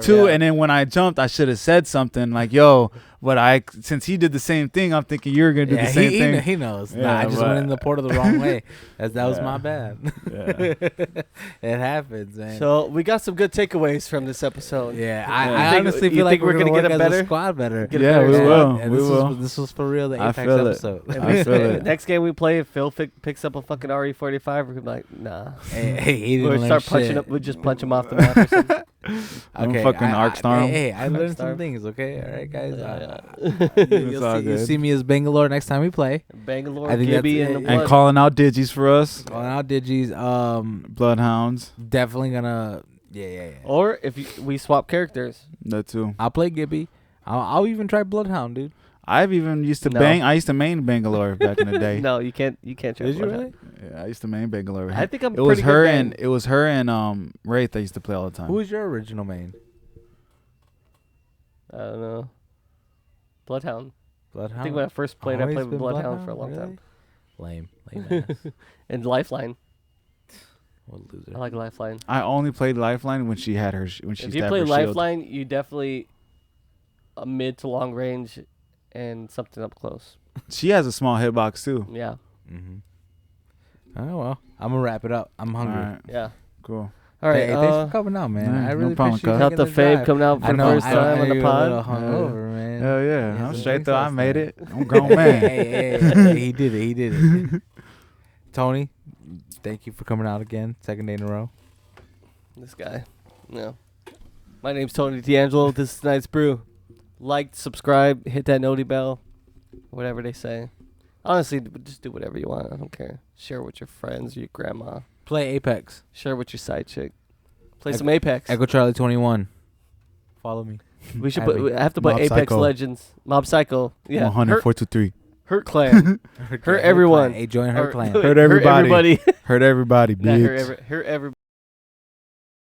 Speaker 4: Two, and then when I jumped, I should have said something like, "Yo," but since he did the same thing, I'm thinking you're gonna do the same thing.
Speaker 1: He knows.
Speaker 4: Yeah,
Speaker 1: I just went in the portal the wrong way. That was my bad. It happens, man.
Speaker 3: So we got some good takeaways from this episode.
Speaker 1: Yeah, I honestly feel like we're gonna get a better squad better.
Speaker 4: Yeah, we will. We will.
Speaker 1: This was for real. The Apex
Speaker 4: I feel
Speaker 1: episode.
Speaker 4: I feel it.
Speaker 3: Next game we play, if Phil picks up a fucking RE45, we're gonna be like, nah.
Speaker 1: He
Speaker 3: We'll
Speaker 1: didn't
Speaker 3: start
Speaker 1: learn
Speaker 3: punching
Speaker 1: shit.
Speaker 3: up. We just punch him off the map or something.
Speaker 4: Okay, fucking arc star.
Speaker 1: Hey, I learned some
Speaker 3: Star.
Speaker 1: things. Okay, all right, guys.
Speaker 4: all
Speaker 1: You'll
Speaker 4: good.
Speaker 1: see me as Bangalore next time we play.
Speaker 3: Bangalore,
Speaker 1: I think
Speaker 3: Gibby,
Speaker 1: that's
Speaker 3: and
Speaker 1: it.
Speaker 3: the
Speaker 4: And
Speaker 3: blood.
Speaker 4: calling out digis for us,
Speaker 1: Calling out Digis.
Speaker 4: bloodhounds.
Speaker 1: Definitely gonna. Yeah.
Speaker 3: Or if we swap characters.
Speaker 4: That too.
Speaker 1: I'll play Gibby. I'll even try Bloodhound, dude.
Speaker 4: I've even used to bang. I used to main Bangalore back in the day.
Speaker 3: No, you can't. You can't try.
Speaker 1: Did you
Speaker 3: Bloodhound.
Speaker 1: really?
Speaker 4: Yeah, I used to main Bangalore.
Speaker 3: I think I'm.
Speaker 4: It was
Speaker 3: pretty
Speaker 4: her
Speaker 3: good
Speaker 4: and
Speaker 3: bang.
Speaker 4: Wraith. I used to play all the time.
Speaker 1: Who was your original main?
Speaker 3: I don't know. Bloodhound.
Speaker 1: Bloodhound.
Speaker 3: I think when I first played, I
Speaker 1: Always
Speaker 3: played with
Speaker 1: been
Speaker 3: Bloodhound for a
Speaker 1: Bloodhound?
Speaker 3: long time.
Speaker 1: Lame ass.
Speaker 3: And Lifeline.
Speaker 1: What a loser.
Speaker 3: I like Lifeline.
Speaker 4: I only played Lifeline when she had her when she
Speaker 3: If you
Speaker 4: stabbed
Speaker 3: play
Speaker 4: her shield.
Speaker 3: Lifeline, you definitely a mid to long range and something up close.
Speaker 4: She has a small hitbox too.
Speaker 3: Yeah.
Speaker 1: Oh well, I'm gonna wrap it up. I'm hungry.
Speaker 4: All right,
Speaker 3: Yeah.
Speaker 4: cool.
Speaker 3: All right.
Speaker 1: Hey, thanks for coming out, man.
Speaker 4: yeah,
Speaker 1: I
Speaker 4: no
Speaker 1: really
Speaker 4: problem,
Speaker 1: appreciate you
Speaker 4: cuz.
Speaker 3: Got
Speaker 1: making
Speaker 3: the fame
Speaker 1: drive.
Speaker 3: coming out for
Speaker 1: I
Speaker 3: the
Speaker 1: know.
Speaker 3: first time on the
Speaker 1: You're a little
Speaker 3: pod.
Speaker 1: hungover, man.
Speaker 4: Hell yeah,
Speaker 1: Yeah,
Speaker 4: I'm
Speaker 1: some
Speaker 4: straight
Speaker 1: drinks
Speaker 4: though. I
Speaker 1: last
Speaker 4: made
Speaker 1: night.
Speaker 4: it. I'm a grown man.
Speaker 1: Hey, he did it. He did it. Tony, thank you for coming out again, second day in a row.
Speaker 3: This guy. Yeah. My name's Tony D'Angelo. This is tonight's brew. Like, subscribe, hit that noti bell, whatever they say. Honestly, just do whatever you want. I don't care. Share with your friends, your grandma.
Speaker 1: Play Apex.
Speaker 3: Share with your side chick. Play some Apex.
Speaker 1: Echo Charlie 21. Follow me.
Speaker 3: We should
Speaker 1: Add me.
Speaker 3: we have to play
Speaker 4: Mob
Speaker 3: Apex
Speaker 4: Psycho.
Speaker 3: Legends. Mob Psycho. Yeah.
Speaker 4: 100, 423.
Speaker 3: Hurt Clan. Hurt everyone.
Speaker 1: Hey, join her clan.
Speaker 4: Hurt everybody.
Speaker 3: Hurt everybody.
Speaker 4: Hurt everybody,
Speaker 3: Not
Speaker 4: bitch.
Speaker 3: hurt everybody.